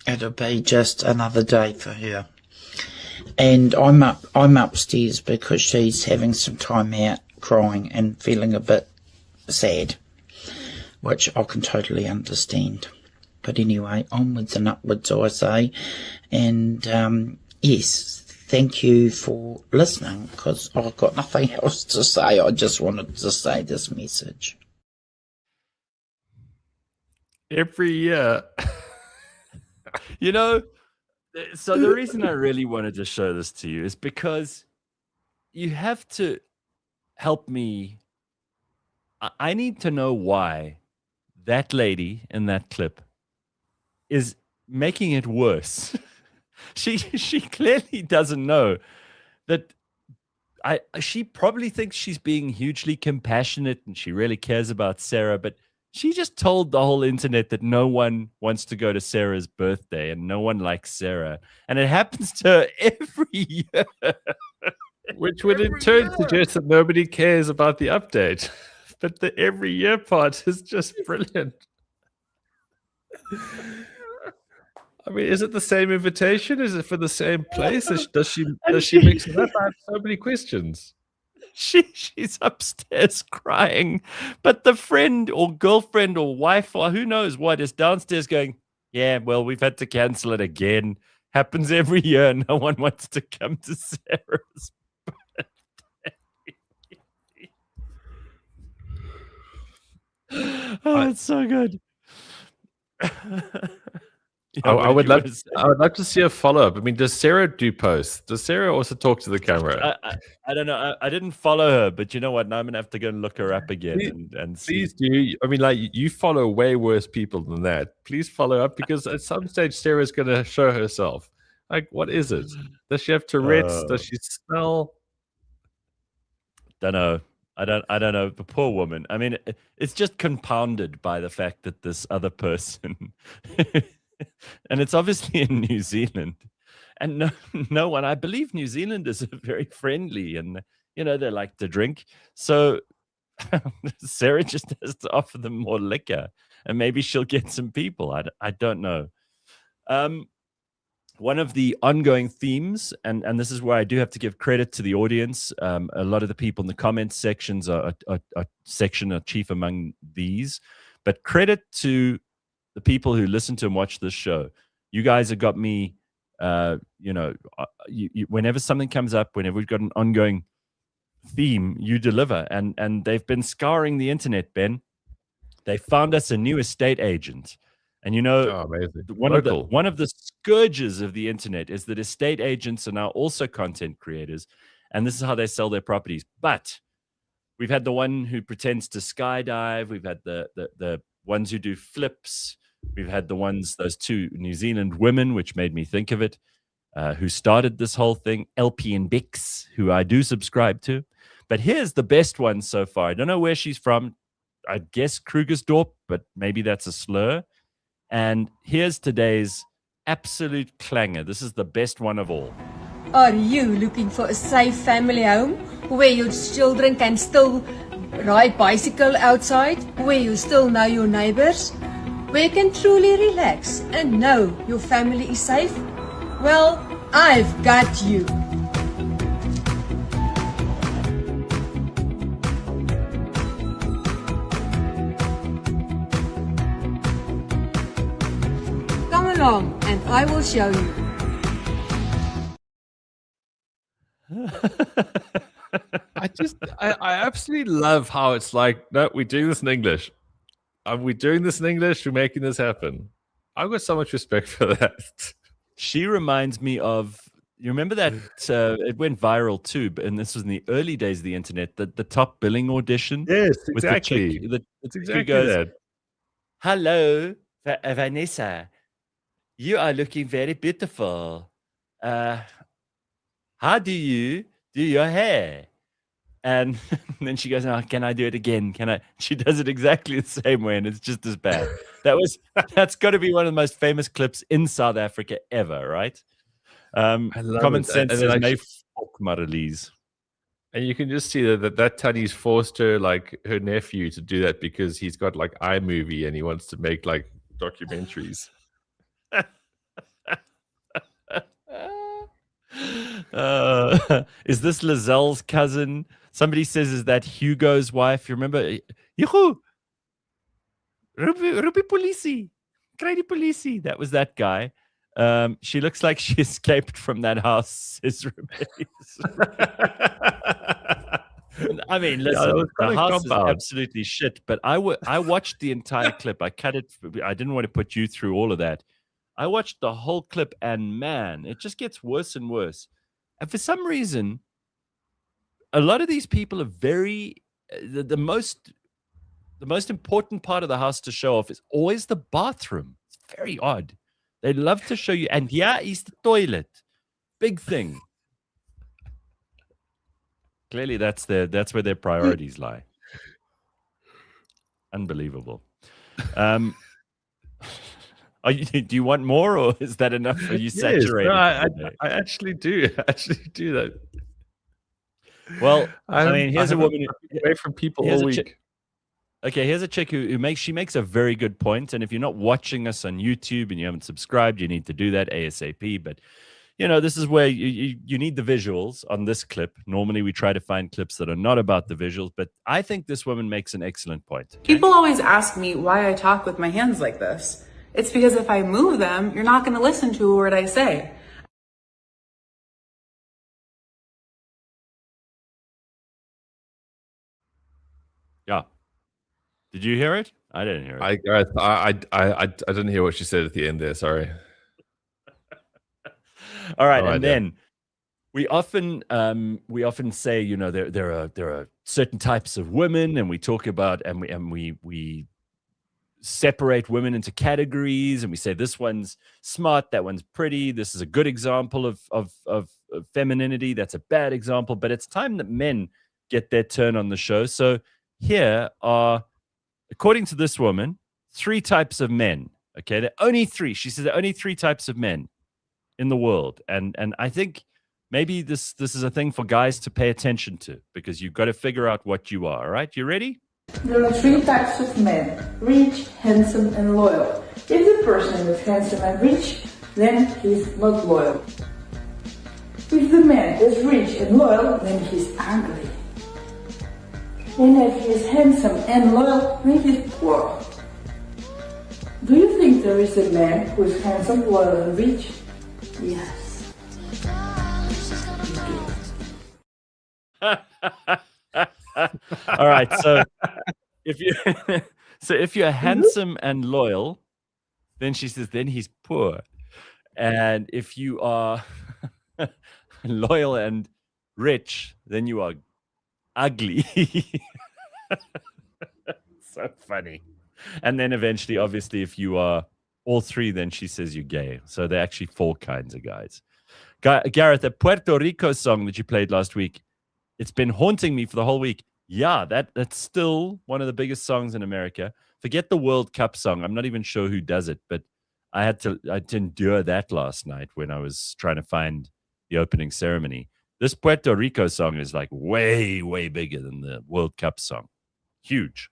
It'll be just another day for her. And I'm upstairs because she's having some time out crying and feeling a bit sad, which I can totally understand. But anyway, onwards and upwards, I say. And yes, thank you for listening, because I've got nothing else to say. I just wanted to say this message. Every year. So the reason I really wanted to show this to you is because you have to help me. I need to know why that lady in that clip is making it worse. She clearly doesn't know that. She probably thinks she's being hugely compassionate and she really cares about Sarah, but she just told the whole internet that no one wants to go to Sarah's birthday and no one likes Sarah. And it happens to her every year. Which would in turn suggest that nobody cares about the update. But the every year part is just brilliant. I mean, is it the same invitation? Is it for the same place? Does she mix it up? I have so many questions. She's upstairs crying, but the friend or girlfriend or wife or who knows what is downstairs going, yeah, well, we've had to cancel it again. Happens every year. No one wants to come to Sarah's birthday. Oh, it's so good. I would love to see a follow-up. I mean, does Sarah do posts? Does Sarah also talk to the camera? I don't know. I didn't follow her, but you know what? Now I'm gonna have to go and look her up again and see. Please do. I mean, like, you follow way worse people than that. Please follow up, because at some stage Sarah's gonna show herself. Like, what is it? Does she have Tourette's? Does she smell? Don't know. I don't know. The poor woman. I mean, it's just compounded by the fact that this other person and it's obviously in New Zealand, and no one. I believe New Zealanders are very friendly, and they like to drink. So Sarah just has to offer them more liquor, and maybe she'll get some people. I don't know. One of the ongoing themes, and this is where I do have to give credit to the audience. A lot of the people in the comments sections are chief among these, but credit to the people who listen to and watch this show. You guys have got me. Whenever something comes up, whenever we've got an ongoing theme, you deliver, and they've been scouring the internet, Ben. They found us a new estate agent. And amazing. one of the scourges of the internet is that estate agents are now also content creators, and this is how they sell their properties. But we've had the one who pretends to skydive. We've had the ones who do flips. We've had those two New Zealand women, which made me think of it, who started this whole thing, LP and Bix, who I do subscribe to. But here's the best one so far. I don't know where she's from. I guess Krugersdorp, but maybe that's a slur. And here's today's absolute clanger. This is the best one of all. Are you looking for a safe family home where your children can still ride bicycle outside, where you still know your neighbors, where you can truly relax and know your family is safe? Well, I've got you. Along, and I will show you. I absolutely love how it's like, no, we're doing this in English. Are we doing this in English? We're making this happen. I've got so much respect for that. She reminds me of, you remember that it went viral too, and this was in the early days of the internet, the top billing audition. Yes, with exactly. The It's chick exactly who goes, that. "Hello, Vanessa. You are looking very beautiful. How do you do your hair?" And then she goes, "Oh, can I do it again? Can I?" She does it exactly the same way, and it's just as bad. That's got to be one of the most famous clips in South Africa ever, right? I love Common it. sense And is then, "May folk Marlies." and you can just see that Tanny's forced her, like her nephew, to do that because he's got like iMovie and he wants to make like documentaries. Is this Lazelle's cousin? Somebody says, is that Hugo's wife? You remember? Hugo, Ruby Polisi, Crazy Polisi. That was that guy. She looks like she escaped from that house, says Ruby. I mean, listen, the house is absolutely shit, but I watched the entire clip. I cut it. I didn't want to put you through all of that. I watched the whole clip, and man, it just gets worse and worse. And for some reason, a lot of these people are very the most important part of the house to show off is always the bathroom. It's very odd. They love to show you, and yeah, is the toilet. Big thing. Clearly, that's where their priorities lie. Unbelievable. Do you want more, or is that enough? Are you saturated? No, I actually do. I actually do that. Well, I mean, here's a woman away from people all week. Okay, here's a chick who makes a very good point. And if you're not watching us on YouTube and you haven't subscribed, you need to do that ASAP. But this is where you need the visuals on this clip. Normally, we try to find clips that are not about the visuals, but I think this woman makes an excellent point. Okay? People always ask me why I talk with my hands like this. It's because if I move them, you're not going to listen to a word I say. Yeah. Did you hear it? I didn't hear it. I didn't hear what she said at the end there. Sorry. All right, and then we often say, there are certain types of women, and we talk about and we separate women into categories, and we say this one's smart, that one's pretty, this is a good example of femininity, that's a bad example. But it's time that men get their turn on the show. So here are, according to this woman, 3 types of men. Okay, there are only 3. She says there are only 3 types of men in the world, and I think maybe this is a thing for guys to pay attention to, because you've got to figure out what you are. All right, you ready? There are three types of men: rich, handsome, and loyal. If the person is handsome and rich, then he's not loyal. If the man is rich and loyal, then he's ugly. And if he is handsome and loyal, then he's poor. Do you think there is a man who is handsome, loyal, and rich? Yes. All right, so if you if you're handsome and loyal, then she says then he's poor. And if you are loyal and rich, then you are ugly. So funny. And then eventually, obviously, if you are all three, then she says you're gay. So there are actually four kinds of guys. Gareth, the Puerto Rico song that you played last week, it's been haunting me for the whole week. Yeah, that's still one of the biggest songs in America. Forget the World Cup song. I'm not even sure who does it, but I had to endure that last night when I was trying to find the opening ceremony. This Puerto Rico song is like way, way bigger than the World Cup song. Huge.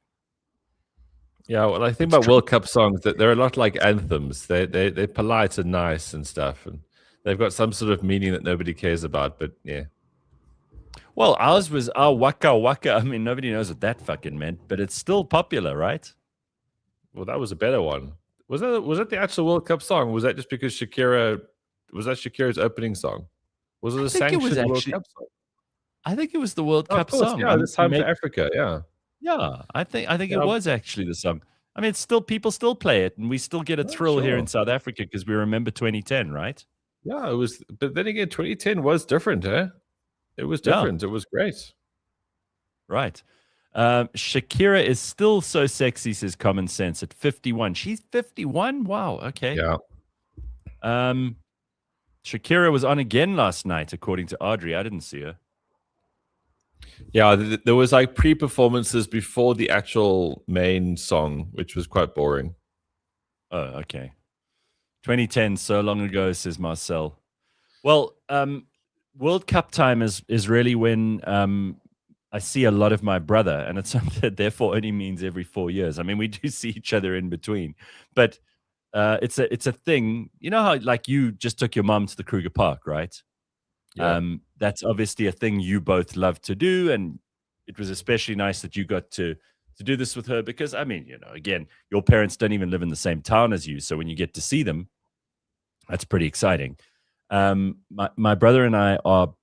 Yeah, well, I think about World Cup songs that they're a lot like anthems. They're polite and nice and stuff, and they've got some sort of meaning that nobody cares about. But yeah, well, ours was our Waka Waka. I mean, nobody knows what that fucking meant, but it's still popular, right? well, that was a better one. Was that the actual World Cup song? Was that just because Shakira? Was that Shakira's opening song? Was it a think it was sanctioned World actually- Cup song? I think it was the World Oh, Cup of course, song. yeah, this time Maybe- for Africa, yeah. Yeah, I think Yeah. it was actually the song. I mean, it's still people still play it, and we still get a Oh, thrill here in sure. South Africa because we remember 2010, right? Yeah, it was. But then again, 2010 was different, eh? It was Yeah. different. It was great. Right. Shakira is still so sexy, says Common Sense, at 51. She's 51? Wow, okay. Yeah. Shakira was on again last night, according to Audrey. I didn't see her. Yeah, there was like pre-performances before the actual main song, which was quite boring. Oh, okay. 2010, so long ago, says Marcel. Well, World Cup time is really when I see a lot of my brother, and it's something that therefore only means every 4 years. I mean, we do see each other in between, but it's a thing. You know how like you just took your mom to the Kruger Park, right? Yeah. That's obviously a thing you both love to do, and it was especially nice that you got to do this with her because, I mean, you know, again, your parents don't even live in the same town as you, so when you get to see them, that's pretty exciting. My brother and I are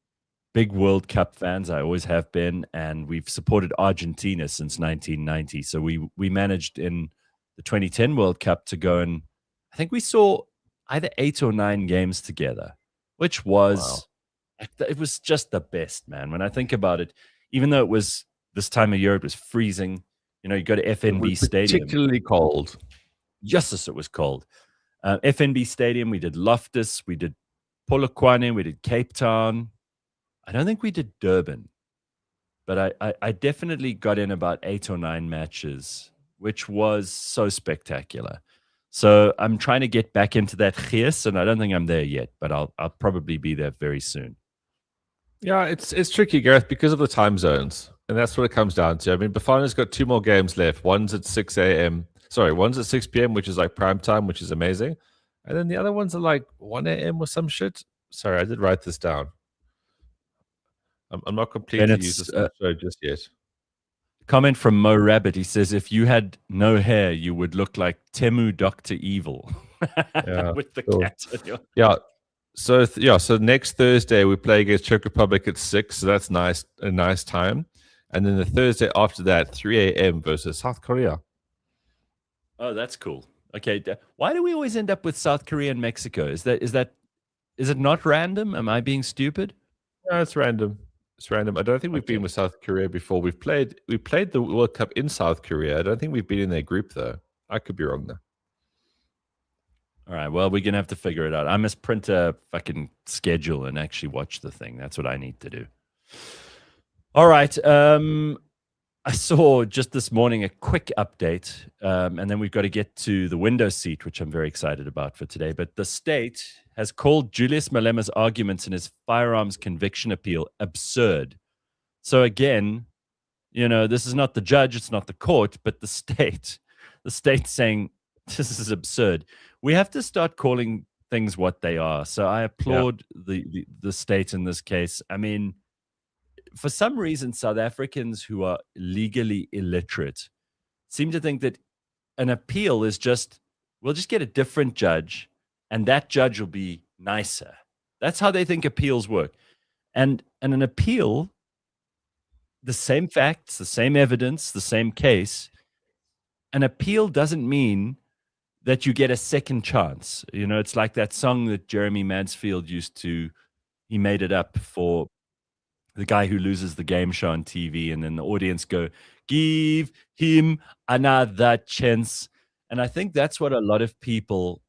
big World Cup fans. I always have been, and we've supported Argentina since 1990. So we managed in the 2010 World Cup to go, and I think we saw either 8 or 9 games together, which was it was just the best, man. When I think about it, even though it was this time of year, it was freezing. You know, you go to It FNB was Stadium. particularly cold. Yes, it was cold. FNB Stadium, we did Loftus, we did Polokwane, we did Cape Town. I don't think we did Durban, but I definitely got in about 8 or 9 matches, which was so spectacular. So I'm trying to get back into that gees, and I don't think I'm there yet, but I'll probably be there very soon. Yeah, it's tricky, Gareth, because of the time zones, and that's what it comes down to. I mean, Bafana's got 2 more games left. One's at 6 a.m. Sorry, one's at 6 p.m., which is like prime time, which is amazing, and then the other ones are like 1 a.m. or some shit. Sorry, I did write this down. I'm not complete to use this show just yet. Comment from Mo Rabbit. He says, if you had no hair, you would look like Temu Dr. Evil. Yeah, with the cool. cat on your... Yeah. So so next Thursday we play against Czech Republic at 6, so that's nice, a nice time. And then the Thursday after that, 3 a.m. versus South Korea. Oh, that's cool. Okay, why do we always end up with South Korea and Mexico? Is it not random? Am I being stupid? No, it's random. It's random. I don't think we've been with South Korea before. We played the World Cup in South Korea. I don't think we've been in their group though. I could be wrong though. All right, well, we're gonna have to figure it out. I must print a fucking schedule and actually watch the thing. That's what I need to do. All right. I saw just this morning a quick update, and then we've got to get to the window seat, which I'm very excited about for today. But the state has called Julius Malema's arguments in his firearms conviction appeal absurd. So again, this is not the judge, it's not the court, but the state. The state saying this is absurd. We have to start calling things what they are. So I applaud the state in this case. I mean, for some reason, South Africans who are legally illiterate seem to think that an appeal is we'll just get a different judge and that judge will be nicer. That's how they think appeals work. And an appeal, the same facts, the same evidence, the same case, an appeal doesn't mean that you get a second chance. It's like that song that Jeremy Mansfield he made it up for the guy who loses the game show on TV, and then the audience go, give him another chance. And I think that's what a lot of people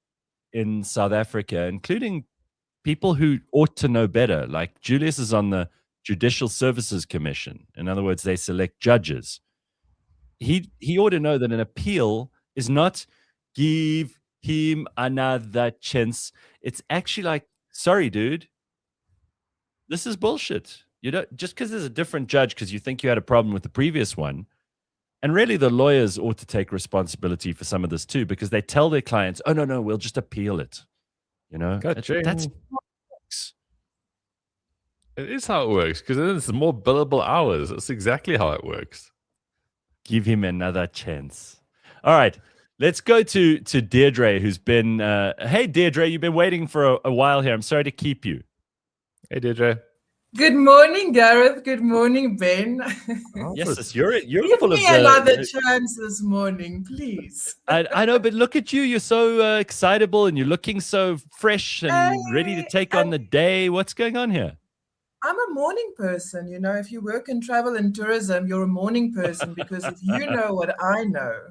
in South Africa, including people who ought to know better, like Julius is on the Judicial Services Commission. In other words, they select judges. He ought to know that an appeal is not give him another chance. It's actually like, sorry, dude, this is bullshit. Just because there's a different judge because you think you had a problem with the previous one. And really, the lawyers ought to take responsibility for some of this too, because they tell their clients, oh, no, we'll just appeal it. That's how it works. It is how it works, because then it's more billable hours. That's exactly how it works. Give him another chance. All right, let's go to Deirdre, who's been, hey, Deirdre, you've been waiting for a while here. I'm sorry to keep you. Hey, Deirdre. Good morning, Gareth. Good morning, Ben. Yes, you're Give full of me another chance this morning, please. I know, but look at you. You're so excitable and you're looking so fresh and ready to take on the day. What's going on here? I'm a morning person. If you work in travel and tourism, you're a morning person, because if you know what I know,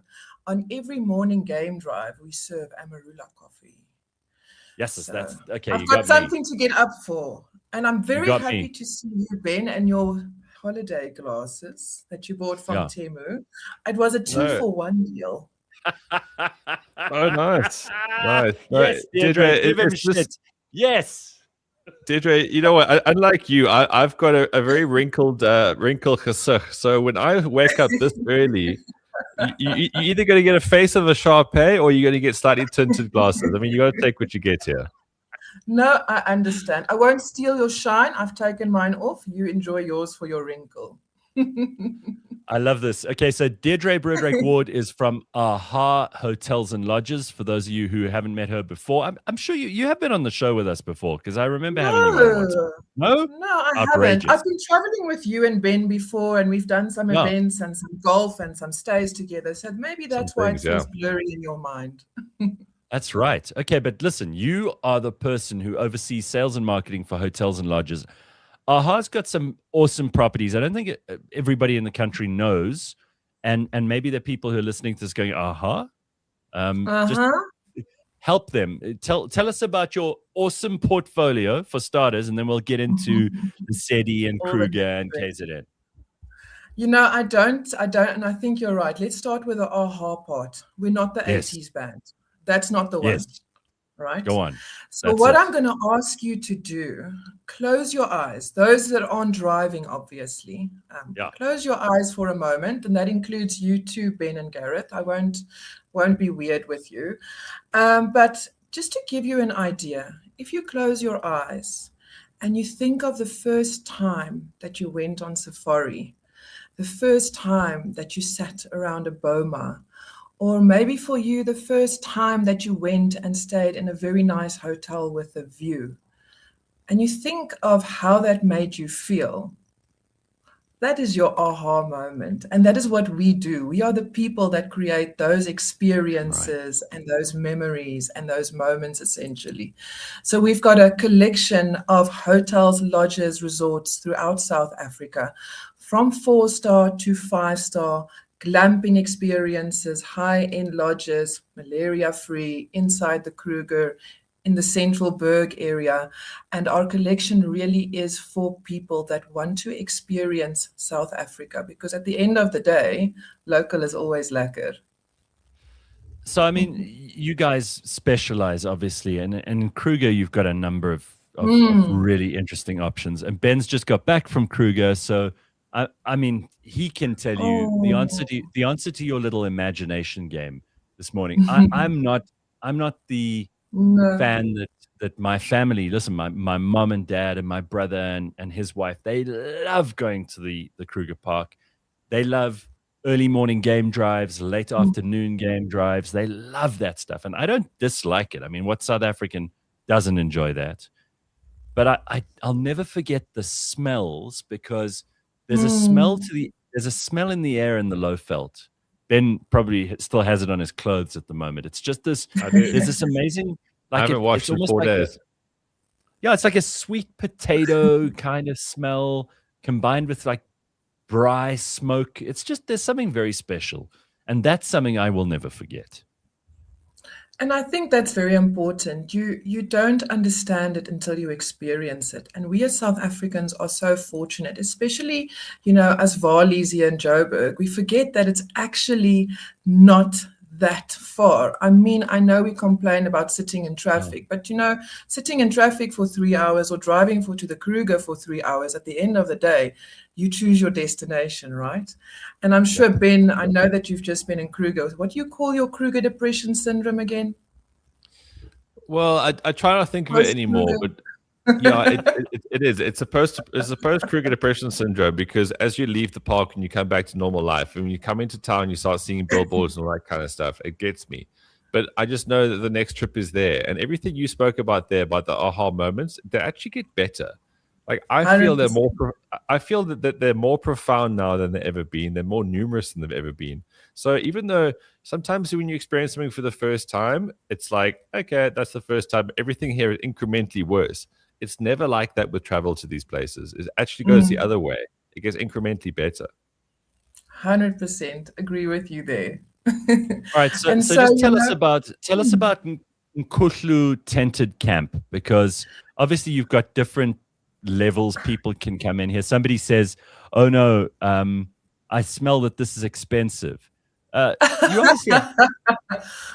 on every morning game drive, we serve Amarula coffee. Yes, that's okay. I've got something to get up for. And I'm very happy to see you, Ben, and your holiday glasses that you bought from Temu. It was a 2-for-1 deal. Oh, nice. Nice. Yes, Deirdre, give him shit. Yes. Deirdre, you know what? Unlike you, I've got a very wrinkled gezicht. So when I wake up this early, you're either going to get a face of a Sharpay or you're going to get slightly tinted glasses. I mean, you got to take what you get here. No, I understand. I won't steal your shine. I've taken mine off. You enjoy yours for your wrinkle. I love this. Okay, so Deirdre Broderick Ward is from AHA Hotels and Lodges. For those of you who haven't met her before, I'm sure you have been on the show with us before, because I remember having you on once. No, I haven't. I've been traveling with you and Ben before, and we've done some events and some golf and some stays together. So maybe that's why it feels blurry in your mind. That's right. Okay, but listen, you are the person who oversees sales and marketing for hotels and lodges. AHA's got some awesome properties. I don't think everybody in the country knows, and maybe there are people who are listening to this going, AHA? Just help them. Tell us about your awesome portfolio for starters, and then we'll get into the SETI and Kruger and KZN. I don't, and I think you're right. Let's start with the AHA part. We're not the 80s band. That's not the one, right? Go on. So what I'm going to ask you to do, close your eyes. Those that aren't driving, obviously, close your eyes for a moment, and that includes you too, Ben and Gareth. I won't be weird with you, but just to give you an idea, if you close your eyes and you think of the first time that you went on safari, the first time that you sat around a boma, or maybe for you, the first time that you went and stayed in a very nice hotel with a view, and you think of how that made you feel, that is your AHA moment. And that is what we do. We are the people that create those experiences and those memories and those moments, essentially. So we've got a collection of hotels, lodges, resorts throughout South Africa, from 4-star to 5-star, glamping experiences, high-end lodges, malaria-free, inside the Kruger, in the Central Berg area. And our collection really is for people that want to experience South Africa, because at the end of the day, local is always lekker. So, I mean, you guys specialize, obviously, and in Kruger, you've got a number of really interesting options. And Ben's just got back from Kruger, so I mean, he can tell you the answer to your little imagination game this morning. I'm not the fan that my family, listen, my mom and dad and my brother and his wife, they love going to the Kruger Park. They love early morning game drives, late afternoon game drives. They love that stuff. And I don't dislike it. I mean, what South African doesn't enjoy that? But I'll never forget the smells, because there's a smell there's a smell in the air in the Lowveld. Ben probably still has it on his clothes at the moment. It's just this, there's this amazing, like I haven't washed in 4 days. It's like a sweet potato kind of smell combined with like dry smoke. It's just, there's something very special. And that's something I will never forget. And I think that's very important. You don't understand it until you experience it. And we as South Africans are so fortunate, especially, as Wali's here in Joburg, we forget that it's actually not that far. I mean, I know we complain about sitting in traffic, but sitting in traffic for 3 hours or driving to the Kruger for 3 hours, at the end of the day, you choose your destination, right? And I'm sure, Ben, I know that you've just been in Kruger. What do you call your Kruger depression syndrome again? Well, I try not to think of it anymore, but it is. It's a post-Kruger depression syndrome, because as you leave the park and you come back to normal life, and when you come into town, you start seeing billboards and all that kind of stuff. It gets me. But I just know that the next trip is there. And everything you spoke about there, about the aha moments, they actually get better. Like, I feel they're more. I feel that they're more profound now than they've ever been. They're more numerous than they've ever been. So even though sometimes when you experience something for the first time, it's like, okay, that's the first time. Everything here is incrementally worse. It's never like that with travel to these places. It actually goes the other way. It gets incrementally better. 100% agree with you there. All right, so just tell us about Nkuhlu Tented Camp, because obviously you've got different levels people can come in here. Somebody says, "Oh no, I smell that this is expensive." You obviously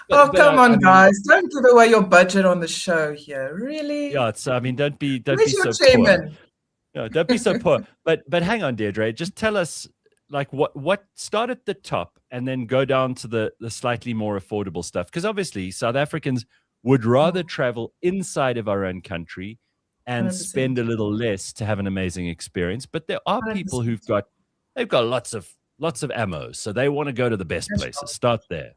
come on, guys! Don't give away your budget on the show here, really. Yeah, it's. I mean, don't be so chairman? Poor. No, don't be so poor. But hang on, Deirdre. Just tell us, like, what start at the top and then go down to the slightly more affordable stuff, because obviously South Africans would rather travel inside of our own country and 100%. Spend a little less to have an amazing experience. But there are 100%. People they've got lots of ammo, so they want to go to the best places. Right. Start there.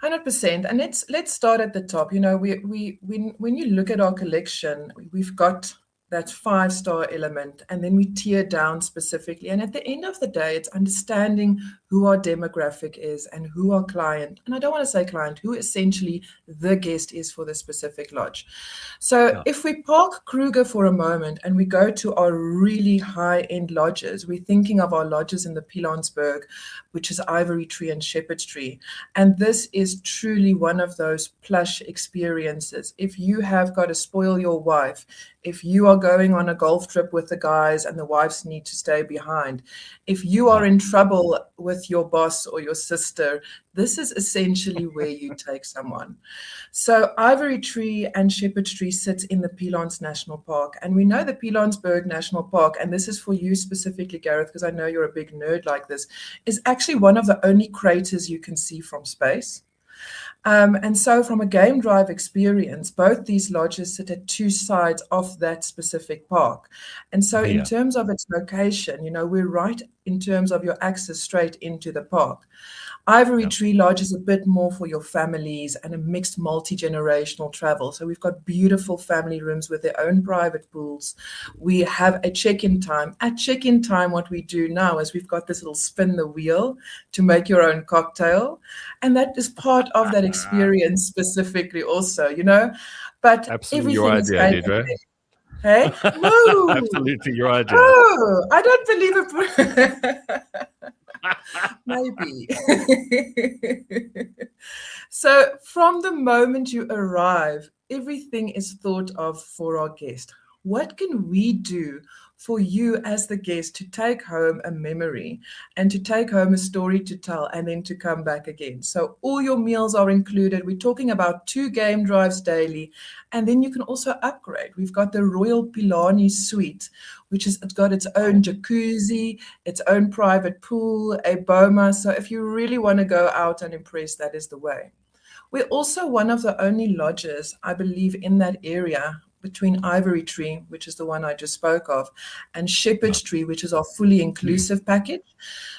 100%. And let's start at the top. When you look at our collection, we've got that 5-star element, and then we tear down specifically. And at the end of the day, it's understanding who our demographic is and who our client, and I don't want to say client, who essentially the guest is for the specific lodge. So if we park Kruger for a moment and we go to our really high-end lodges, we're thinking of our lodges in the Pilanesberg, which is Ivory Tree and Shepherd's Tree. And this is truly one of those plush experiences. If you have got to spoil your wife, if you are going on a golf trip with the guys and the wives need to stay behind, if you are in trouble with your boss or your sister, this is essentially where you take someone. So Ivory Tree and Shepherd's Tree sits in the Pilans National Park. And we know the Pilanesberg National Park, and this is for you specifically, Gareth, because I know you're a big nerd like this, is actually one of the only craters you can see from space. And so from a game drive experience, both these lodges sit at 2 sides of that specific park. And so in terms of its location, we're right in terms of your access straight into the park. Ivory Tree Lodge is a bit more for your families and a mixed multi-generational travel. So we've got beautiful family rooms with their own private pools. We have a check-in time. At check-in time, what we do now is we've got this little spin the wheel to make your own cocktail. And that is part of that experience specifically also, But absolutely your idea, Deirdre. Hey? No. Absolutely your idea. Oh, I don't believe it. Maybe. So from the moment you arrive, everything is thought of for our guest. What can we do for you as the guest to take home a memory and to take home a story to tell and then to come back again? So all your meals are included. We're talking about 2 game drives daily. And then you can also upgrade. We've got the Royal Pilani Suite, which is, it's got its own jacuzzi, its own private pool, a boma. So if you really want to go out and impress, that is the way. We're also one of the only lodges, I believe, in that area between Ivory Tree, which is the one I just spoke of, and Shepherd's Tree, which is our fully inclusive package.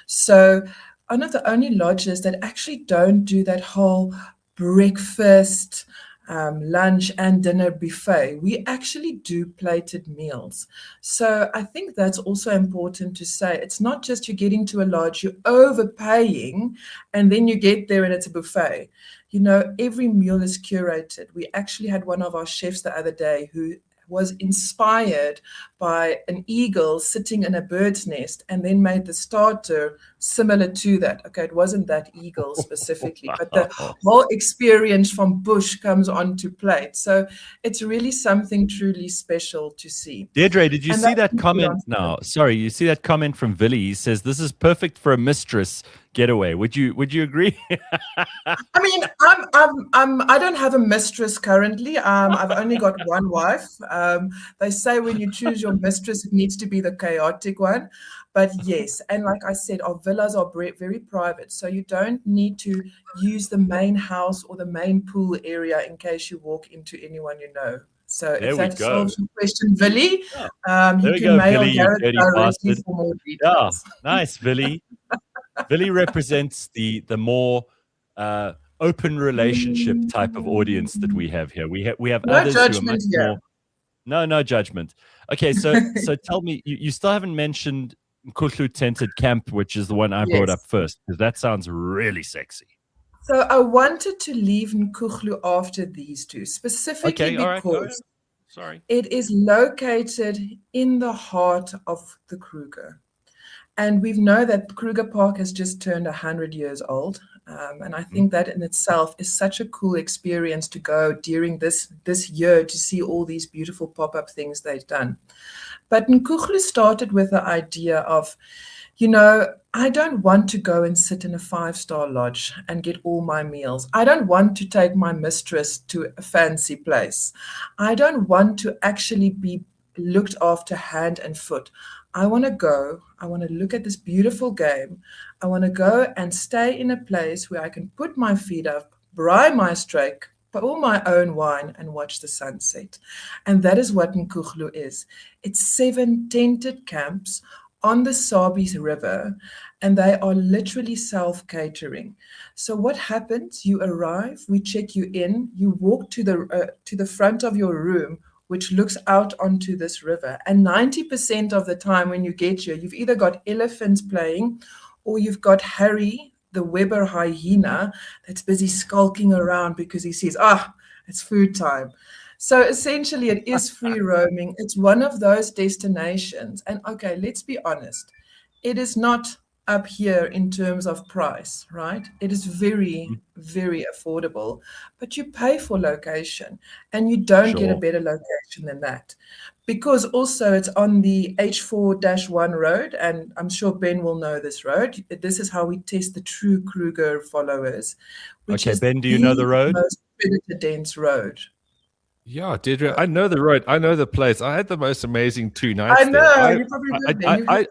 So one of the only lodges that actually don't do that whole breakfast, lunch and dinner buffet. We actually do plated meals. So I think that's also important to say. It's not just you're getting to a lodge, you're overpaying, and then you get there and it's a buffet. You know, every meal is curated. We actually had one of our chefs the other day who was inspired by an eagle sitting in a bird's nest and then made the starter similar to that. Okay, it wasn't that eagle specifically, but the whole experience from bush comes onto plate. So it's really something truly special to see. Deirdre, did you see that comment now? Sorry, you see that comment from Billy? He says, this is perfect for a mistress getaway. Would you agree? I mean, I don't have a mistress currently. I've only got one wife. They say when you choose your mistress, it needs to be the chaotic one. But yes, and like I said, our villas are very private. So you don't need to use the main house or the main pool area in case you walk into anyone you know. So there if that solves your question, Billy, you can mail Gareth directly for more details. Yeah, nice, Billy. Billy represents the more open relationship type of audience that we have here. We have no others judgment who are much here. more. No judgment. Okay, so tell me, you still haven't mentioned Nkuklu Tented Camp, which is the one I brought up first, because that sounds really sexy. So I wanted to leave Nkuklu after these two, specifically because it is located in the heart of the Kruger. And we know that Kruger Park has just turned 100 years old. And I think that in itself is such a cool experience to go during this year to see all these beautiful pop-up things they've done. But Nkuklu started with the idea of, you know, I don't want to go and sit in a 5-star lodge and get all my meals. I don't want to take my mistress to a fancy place. I don't want to actually be looked after hand and foot. I want to go, I want to look at this beautiful game. I want to go and stay in a place where I can put my feet up, braai my steak, pour my own wine and watch the sunset. And that is what Nkuklu is. It's 7 tented camps on the Sabi River, and they are literally self-catering. So what happens? You arrive, we check you in, you walk to the front of your room, which looks out onto this river. And 90% of the time when you get here, you've either got elephants playing or you've got Harry, the Weber hyena, that's busy skulking around because he says, it's food time. So essentially it is free roaming. It's one of those destinations. And okay, let's be honest. It is not up here in terms of price, right? It is very, very affordable, but you pay for location and you don't get a better location than that. Because also it's on the H4-1 road, and I'm sure Ben will know this road. This is how we test the true Kruger followers. Okay, Ben, do you know the road? Most predator-dense road. Yeah, Deirdre, I know the road. I know the place. I had the most amazing 2 nights. I know. You probably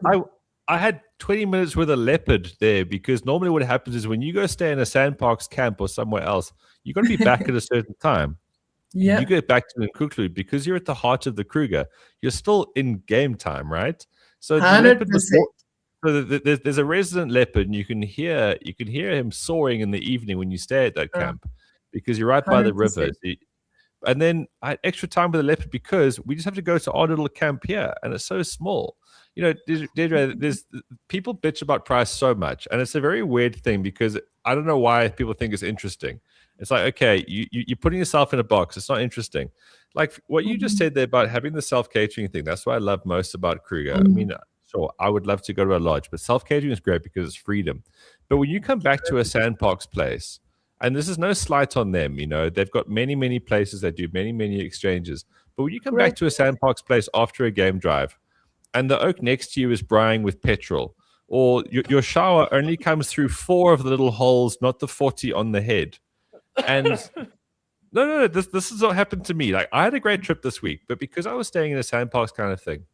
did. I had 20 minutes with a leopard there, because normally what happens is when you go stay in a Sandparks camp or somewhere else, you're going to be back at a certain time. Yeah. You get back to Nkuklu because you're at the heart of the Kruger. You're still in game time, right? So 100%. There's a resident leopard, and you can hear him soaring in the evening when you stay at that camp, because you're right by the river. And then I had extra time with the leopard because we just have to go to our little camp here, and it's so small. You know, Deirdre, there's people bitch about price so much, and it's a very weird thing because I don't know why people think it's interesting. It's like, okay, you're putting yourself in a box. It's not interesting. Like what you just said there about having the self-catering thing, that's what I love most about Kruger. I mean, sure, I would love to go to a lodge, but self-catering is great because it's freedom. But when you come back to a Sandparks place, and this is no slight on them, they've got many, many places that do many, many exchanges. But when you come back to a Sandparks place after a game drive, and the oak next to you is brimming with petrol, or your shower only comes through 4 of the little holes, not the 40 on the head. And no, this is what happened to me. Like, I had a great trip this week, but because I was staying in a Sandparks kind of thing,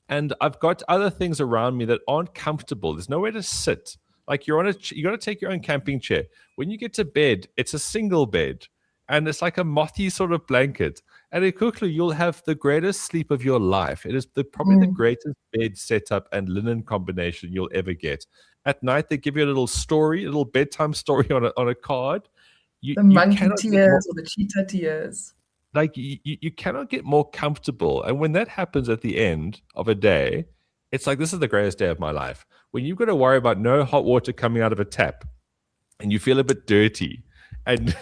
and I've got other things around me that aren't comfortable. There's nowhere to sit. Like, you got to take your own camping chair. When you get to bed, it's a single bed, and it's like a mothy sort of blanket. And in Kuklu, you'll have the greatest sleep of your life. It is probably the greatest bed setup and linen combination you'll ever get. At night, they give you a little bedtime story on a card. The monkey tears or the cheetah tears. Like, you cannot get more comfortable. And when that happens at the end of a day, it's like, this is the greatest day of my life. When you've got to worry about no hot water coming out of a tap and you feel a bit dirty, and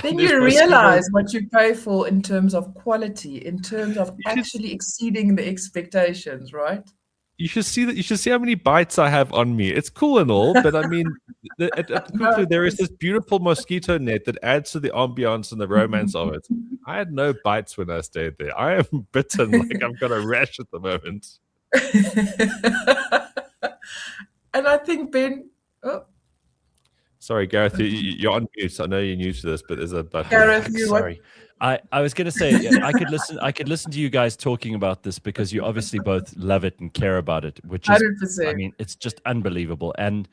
then you realize what you pay for in terms of quality, in terms of actually exceeding the expectations, right? You should see how many bites I have on me. It's cool and all, but I mean, at Kuklu, there is this beautiful mosquito net that adds to the ambiance and the romance of it. I had no bites when I stayed there. I am bitten, like I've got a rash at the moment. And I think, Ben, sorry, Gareth, you're on mute. I know you're new to this, but there's a button. Gareth, sorry. I was going to say, I could listen to you guys talking about this because you obviously both love it and care about it, which is, 100%. I mean, it's just unbelievable. And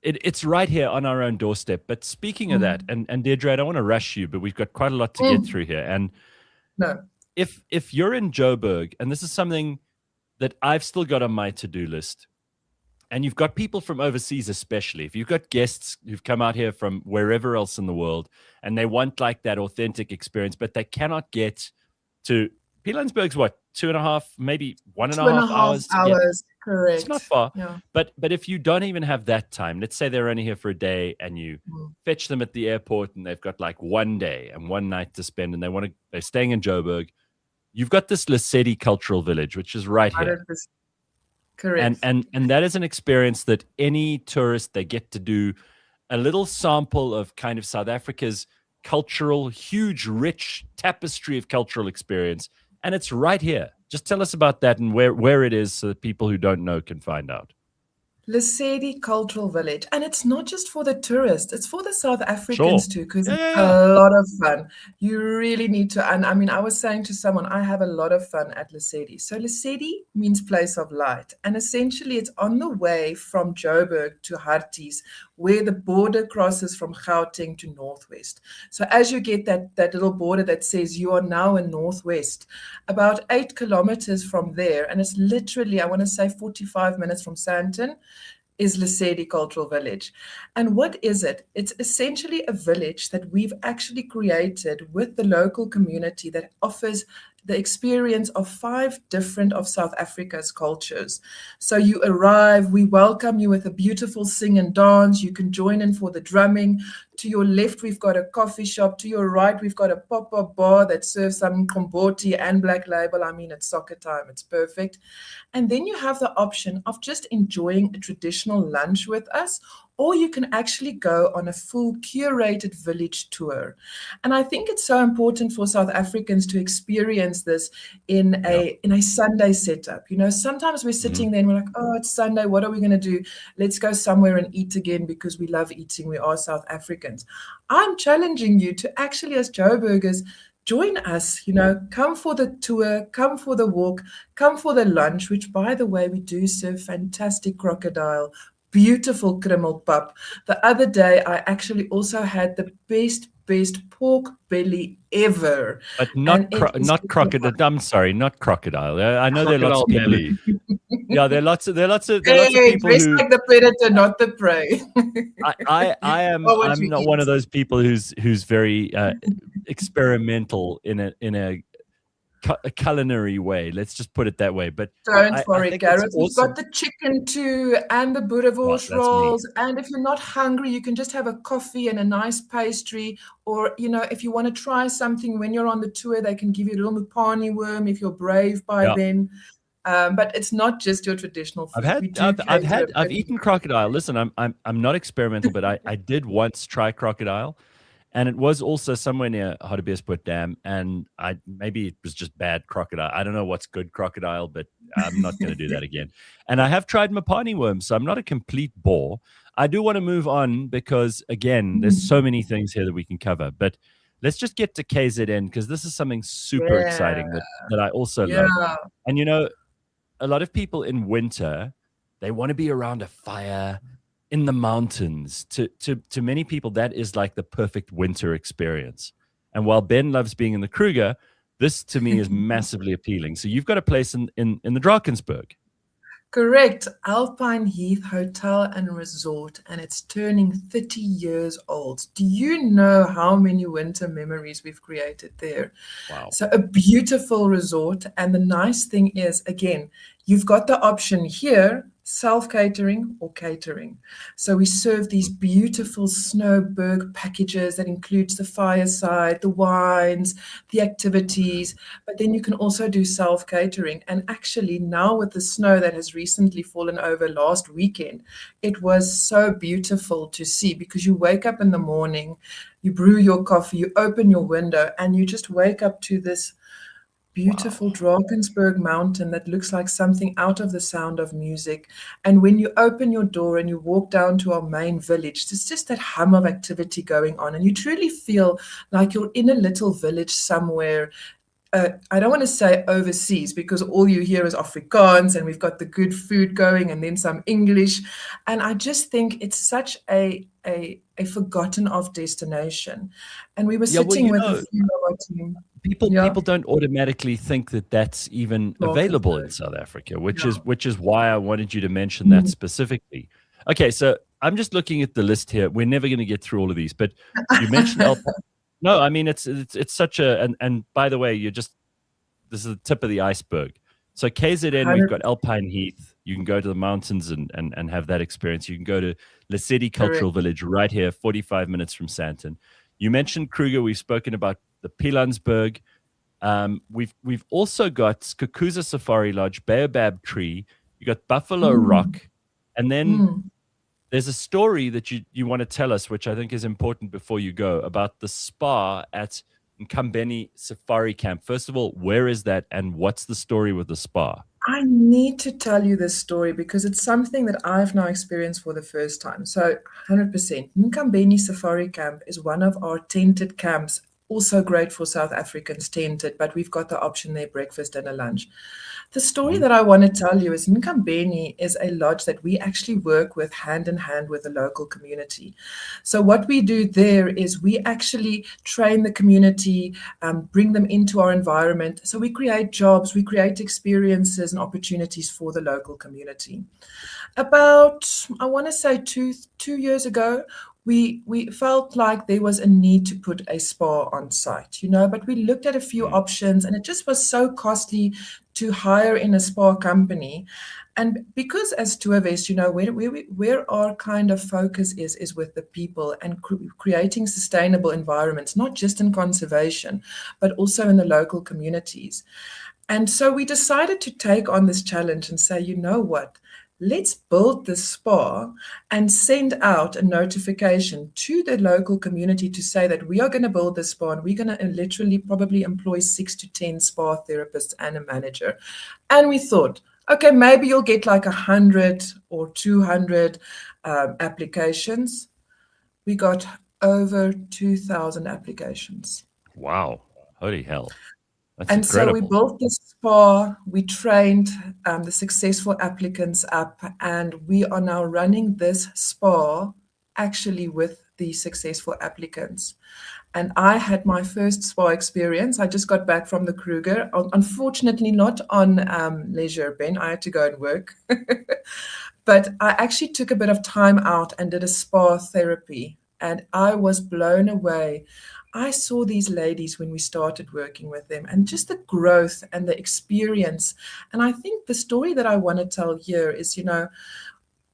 it's right here on our own doorstep. But speaking of that, and Deirdre, I don't want to rush you, but we've got quite a lot to get through here. And if you're in Joburg, and this is something that I've still got on my to-do list, and you've got people from overseas, especially if you've got guests who've come out here from wherever else in the world, and they want like that authentic experience, but they cannot get to Pilanesberg's, what, 2.5, maybe 1.5 hours? Correct. It's not far. Yeah. But if you don't even have that time, let's say they're only here for a day, and you fetch them at the airport, and they've got like 1 day and 1 night to spend, and they're staying in Joburg. You've got this Lesedi Cultural Village, which is right here. 100%. Correct. And that is an experience that any tourist, they get to do a little sample of kind of South Africa's cultural, huge, rich tapestry of cultural experience. And it's right here. Just tell us about that and where it is so that people who don't know can find out. Lesedi Cultural Village. And it's not just for the tourists, it's for the South Africans too, because it's a lot of fun. You really need to, and I mean, I was saying to someone, I have a lot of fun at Lesedi. So Lesedi means place of light. And essentially it's on the way from Joburg to Harties, where the border crosses from Gauteng to Northwest. So as you get that little border that says you are now in Northwest, about 8 kilometers from there, and it's literally, I want to say 45 minutes from Sandton, is Lesedi Cultural Village. And what is it? It's essentially a village that we've actually created with the local community that offers the experience of 5 different of South Africa's cultures. So you arrive, we welcome you with a beautiful sing and dance. You can join in for the drumming. To your left, we've got a coffee shop. To your right, we've got a pop-up bar that serves some Komboti and Black Label. I mean, it's soccer time. It's perfect. And then you have the option of just enjoying a traditional lunch with us, or you can actually go on a full curated village tour. And I think it's so important for South Africans to experience this in a Sunday setup. You know, sometimes we're sitting there and we're like, oh, it's Sunday. What are we going to do? Let's go somewhere and eat again because we love eating. We are South Africans. I'm challenging you to actually, as Joburgers, join us, you know, come for the tour, come for the walk, come for the lunch, which, by the way, we do serve fantastic crocodile, beautiful krummelpap. The other day, I actually also had the best pork belly ever. But not crocodile. I'm sorry, not crocodile. I know there are lots of people. Yeah, there are lots of people who like the predator, not the prey. I'm not one of those people who's very experimental in a culinary way. Let's just put it that way. But don't worry, Gareth. We've got the chicken too, and the boerewors rolls. And if you're not hungry, you can just have a coffee and a nice pastry. Or, you know, if you want to try something when you're on the tour, they can give you a little mupani worm if you're brave by then. But it's not just your traditional food. I've eaten crocodile. Listen, I'm not experimental, but I did once try crocodile, and it was also somewhere near Hartbeespoort Dam, and maybe it was just bad crocodile. I don't know what's good crocodile, but I'm not going to do that again. And I have tried Mapani worms, so I'm not a complete bore. I do want to move on because, again, there's so many things here that we can cover. But let's just get to KZN, because this is something super exciting that I also love. And, a lot of people in winter, they want to be around a fire in the mountains. To many people, that is like the perfect winter experience. And while Ben loves being in the Kruger, this to me is massively appealing. So you've got a place in the Drakensberg. Correct. Alpine Heath Hotel and Resort, and it's turning 30 years old. Do you know how many winter memories we've created there? Wow. So a beautiful resort. And the nice thing is, again, you've got the option here, self-catering or catering. So we serve these beautiful Snowberg packages that includes the fireside, the wines, the activities, but then you can also do self-catering. And actually now with the snow that has recently fallen over last weekend, it was so beautiful to see, because you wake up in the morning, you brew your coffee, you open your window, and you just wake up to this beautiful Drakensberg mountain that looks like something out of The Sound of Music. And when you open your door and you walk down to our main village, there's just that hum of activity going on, and you truly feel like you're in a little village somewhere. I don't want to say overseas, because all you hear is Afrikaans, and we've got the good food going, and then some English. And I just think it's such a forgotten of destination. And we were sitting with a few of our team. People don't automatically think that that's even available in South Africa, which is why I wanted you to mention that specifically. Okay, so I'm just looking at the list here. We're never going to get through all of these, but you mentioned No, I mean it's such a and by the way, this is the tip of the iceberg. So KZN, we've got Alpine Heath. You can go to the mountains and have that experience. You can go to Lesedi Cultural Village right here, 45 minutes from Sandton. You mentioned Kruger. We've spoken about the Pilansberg. We've also got Skukuza Safari Lodge, Baobab Tree. You got Buffalo Rock, and then there's a story that you want to tell us, which I think is important before you go, about the spa at Nkambeni Safari Camp. First of all, where is that, and what's the story with the spa? I need to tell you this story because it's something that I've now experienced for the first time. So 100%. Nkambeni Safari Camp is one of our tented camps, also great for South Africans, tented, but we've got the option there, breakfast and a lunch. The story that I want to tell you is Nkambeni is a lodge that we actually work with hand in hand with the local community. So what we do there is we actually train the community, bring them into our environment. So we create jobs, we create experiences and opportunities for the local community. About, I want to say two years ago, we felt like there was a need to put a spa on site, but we looked at a few options, and it just was so costly to hire in a spa company. And because as Tourvest, where our kind of focus is with the people and creating sustainable environments, not just in conservation, but also in the local communities. And so we decided to take on this challenge and say, you know what? Let's build the spa and send out a notification to the local community to say that we are going to build the spa, and we're going to literally probably employ 6 to 10 spa therapists and a manager. And we thought, okay, maybe you'll get like 100 or 200 applications. We got over 2,000 applications. Wow. Holy hell. That's and incredible. So we built this spa, we trained the successful applicants up, and we are now running this spa actually with the successful applicants. And I had my first spa experience. I just got back from the Kruger, unfortunately not on leisure, Ben. I had to go and work. But I actually took a bit of time out and did a spa therapy, and I was blown away. I saw these ladies when we started working with them, and just the growth and the experience. And I think the story that I want to tell here is,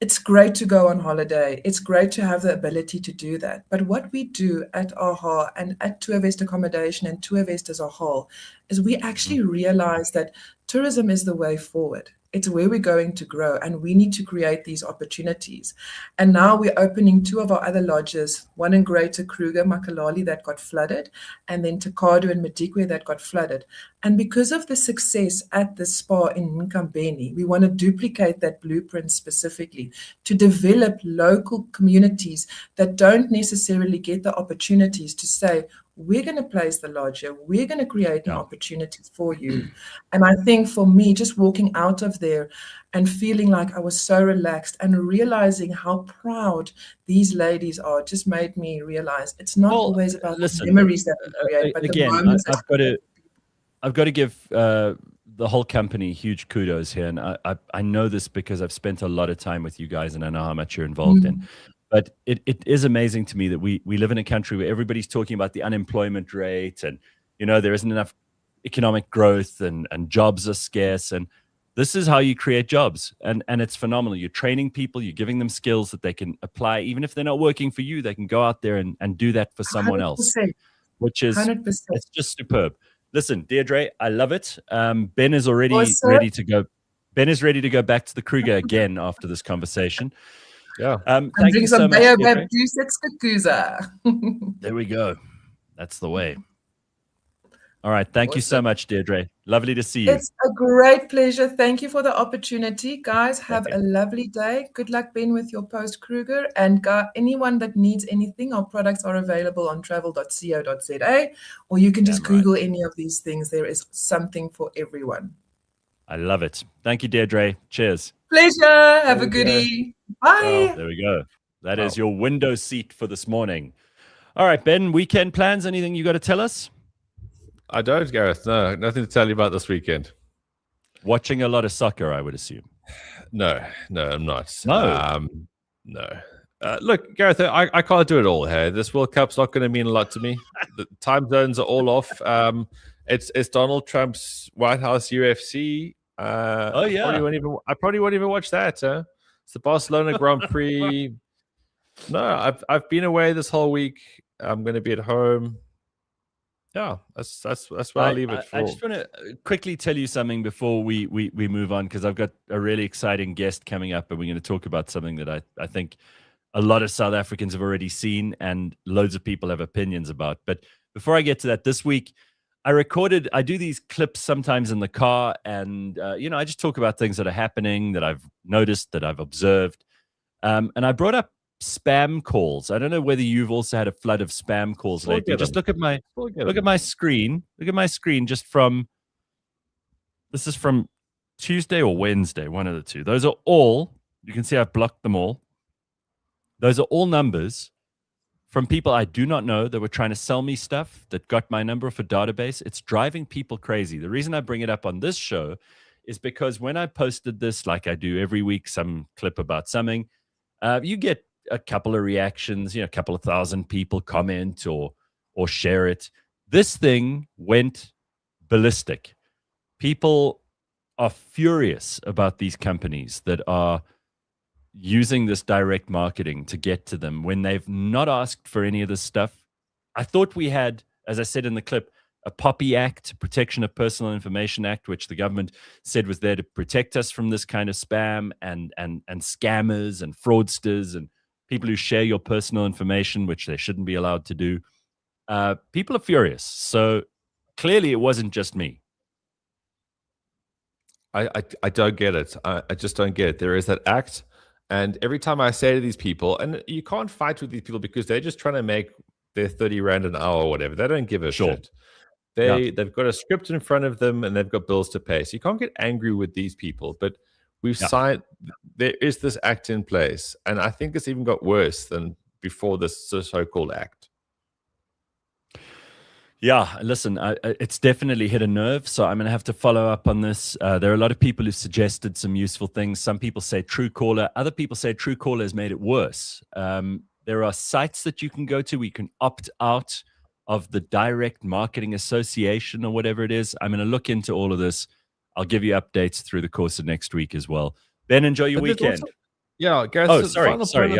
it's great to go on holiday. It's great to have the ability to do that. But what we do at AHA and at Tourvest Accommodation and Tourvest as a whole is we actually realize that tourism is the way forward. It's where we're going to grow, and we need to create these opportunities. And now we're opening 2 of our other lodges, one in Greater Kruger, Makalali, that got flooded, and then Takadu and Madikwe that got flooded. And because of the success at the spa in Nkambeni, we want to duplicate that blueprint specifically to develop local communities that don't necessarily get the opportunities to say, we're going to place the lodge here, we're going to create an opportunity for you. And I think for me, just walking out of there and feeling like I was so relaxed and realizing how proud these ladies are just made me realize it's not always about the memories that we create, but again, the moments. I've got to give the whole company huge kudos here. And I know this because I've spent a lot of time with you guys and I know how much you're involved in. But it is amazing to me that we live in a country where everybody's talking about the unemployment rate and, there isn't enough economic growth and jobs are scarce. And this is how you create jobs. And it's phenomenal. You're training people, you're giving them skills that they can apply. Even if they're not working for you, they can go out there and do that for someone 100%. else, which is 100%. It's just superb. Listen, Deirdre, I love it. Ben is already ready to go. Ben is ready to go back to the Kruger again after this conversation. Yeah. Thank you so much. There we go. That's the way. All right. Thank you so much, Deirdre. Lovely to see you. It's a great pleasure. Thank you for the opportunity. Guys, have a lovely day. Good luck, Ben, with your post-Kruger. And anyone that needs anything, our products are available on travel.co.za, or you can just Google any of these things. There is something for everyone. I love it. Thank you, Deirdre. Cheers. Pleasure. Have a goodie. Bye. Oh, there we go. That is your window seat for this morning. All right, Ben, weekend plans? Anything you got to tell us? I don't, Gareth. No, nothing to tell you about this weekend. Watching a lot of soccer, I would assume. No, I'm not. No. No. Look, Gareth, I can't do it all here. This World Cup's not going to mean a lot to me. The time zones are all off. It's Donald Trump's White House UFC. Oh yeah. I probably won't even watch that. It's the Barcelona Grand Prix. No, I've been away this whole week. I'm going to be at home. Yeah, that's where I'll leave it for. I just want to quickly tell you something before we move on, because I've got a really exciting guest coming up, and we're going to talk about something that I think a lot of South Africans have already seen and loads of people have opinions about. But before I get to that, this week I do these clips sometimes in the car, and I just talk about things that are happening, that I've noticed, that I've observed, and I brought up spam calls. I don't know whether you've also had a flood of spam calls lately. Just look at my screen. Look at my screen. This is from Tuesday or Wednesday, one of the two. Those are all, you can see I've blocked them all. Those are all numbers from people I do not know that were trying to sell me stuff, that got my number off a database. It's driving people crazy. The reason I bring it up on this show is because when I posted this, like I do every week, some clip about something, you get a couple of reactions, a couple of thousand people comment or share it. This thing went ballistic. People are furious about these companies that are using this direct marketing to get to them when they've not asked for any of this stuff. I thought we had, as I said in the clip, a POPI Act, Protection of Personal Information Act, which the government said was there to protect us from this kind of spam and scammers and fraudsters and people who share your personal information, which they shouldn't be allowed to do. People are furious. So clearly it wasn't just me. I don't get it. I just don't get it. There is that act. And every time I say to these people, and you can't fight with these people because they're just trying to make their 30 Rand an hour or whatever. They don't give a shit. They've got a script in front of them and they've got bills to pay. So you can't get angry with these people. But we've signed, there is this act in place. And I think it's even got worse than before this so-called act. Yeah, listen, it's definitely hit a nerve, so I'm going to have to follow up on this. There are a lot of people who've suggested some useful things. Some people say Truecaller. Other people say Truecaller has made it worse. There are sites that you can go to where you can opt out of the Direct Marketing Association or whatever it is. I'm going to look into all of this. I'll give you updates through the course of next week as well. Ben, enjoy your weekend. Also, Gareth. Oh, sorry.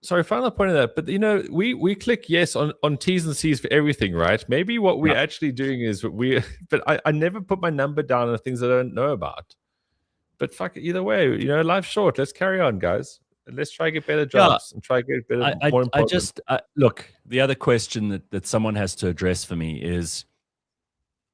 sorry, final point of that. But we click yes on T's and C's for everything, right? Maybe what we're actually doing is but I never put my number down on things I don't know about. But fuck it, either way, life's short. Let's carry on, guys. Let's try to get better jobs and try to get better. More important. Look. The other question that someone has to address for me is,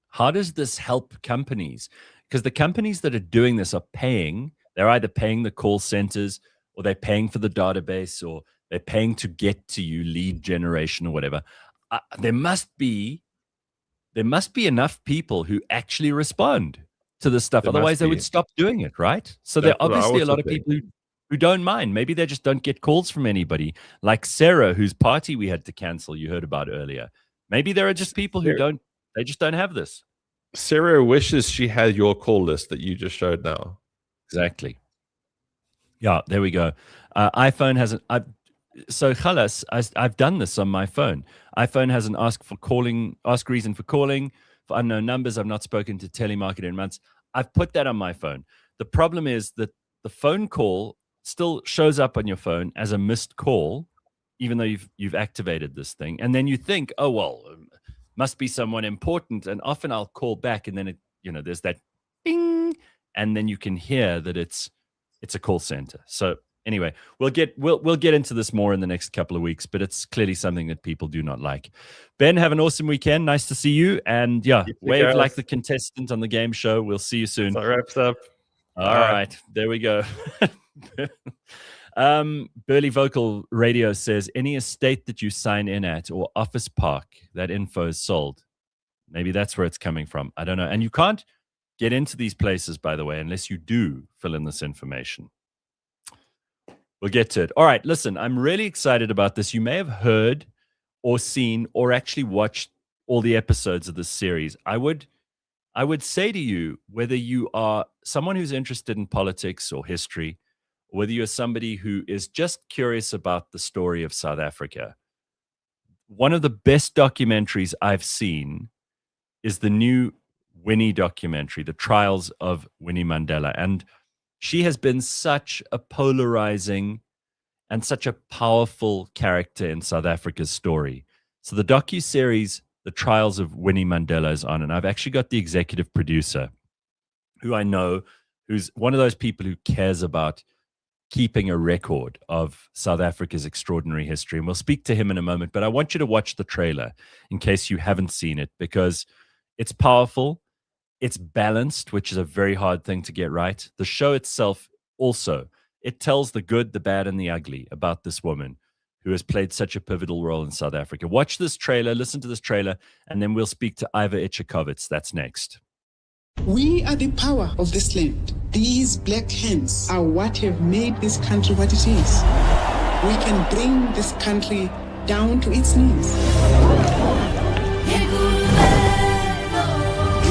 how does this help companies? Because the companies that are doing this are paying. They're either paying the call centers, or they're paying for the database, or they're paying to get to you, lead generation or whatever. There must be enough people who actually respond to this stuff. Otherwise, they would stop doing it, right? So there are obviously a lot of people who don't mind. Maybe they just don't get calls from anybody. Like Sarah, whose party we had to cancel, you heard about earlier. Maybe there are just people who they just don't have this. Sarah wishes she had your call list that you just showed now. Exactly. Yeah, there we go. iPhone hasn't. So Khalas, I've done this on my phone. iPhone has an ask reason for calling for unknown numbers. I've not spoken to telemarketer in months. I've put that on my phone. The problem is that the phone call still shows up on your phone as a missed call, even though you've activated this thing. And then you think, oh well, must be someone important. And often I'll call back, and then there's that ding, and then you can hear that it's a call center. So anyway, we'll get into this more in the next couple of weeks, but it's clearly something that people do not like. Ben, have an awesome weekend. Nice to see you. And wave like the contestant on the game show. We'll see you soon. That wraps up. All right. There we go. Burley Vocal Radio says, any estate that you sign in at or office park, that info is sold. Maybe that's where it's coming from. I don't know. And you can't get into these places, by the way, unless you do fill in this information. We'll get to it. All right, listen, I'm really excited about this. You may have heard or seen or actually watched all the episodes of this series. I would say to you, whether you are someone who's interested in politics or history, or whether you're somebody who is just curious about the story of South Africa, one of the best documentaries I've seen is the new Winnie documentary, The Trials of Winnie Mandela. And she has been such a polarizing and such a powerful character in South Africa's story. So the docuseries, The Trials of Winnie Mandela, is on, and I've actually got the executive producer, who I know, who's one of those people who cares about keeping a record of South Africa's extraordinary history. And we'll speak to him in a moment, but I want you to watch the trailer in case you haven't seen it, because it's powerful. It's balanced, which is a very hard thing to get right. The show itself also, it tells the good, the bad, and the ugly about this woman who has played such a pivotal role in South Africa. Watch this trailer, listen to this trailer, and then we'll speak to Iva Ichikowitz. That's next. We are the power of this land. These black hands are what have made this country what it is. We can bring this country down to its knees.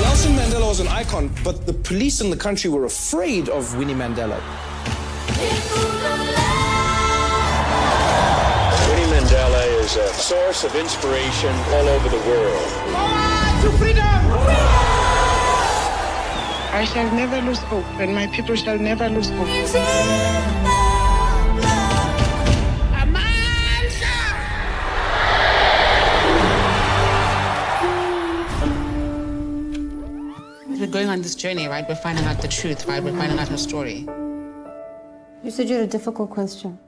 Nelson Mandela was an icon, but the police in the country were afraid of Winnie Mandela. Winnie Mandela is a source of inspiration all over the world. To freedom! I shall never lose hope, and my people shall never lose hope. We're going on this journey, right? We're finding out the truth, right? We're finding out her story. You said you had a difficult question.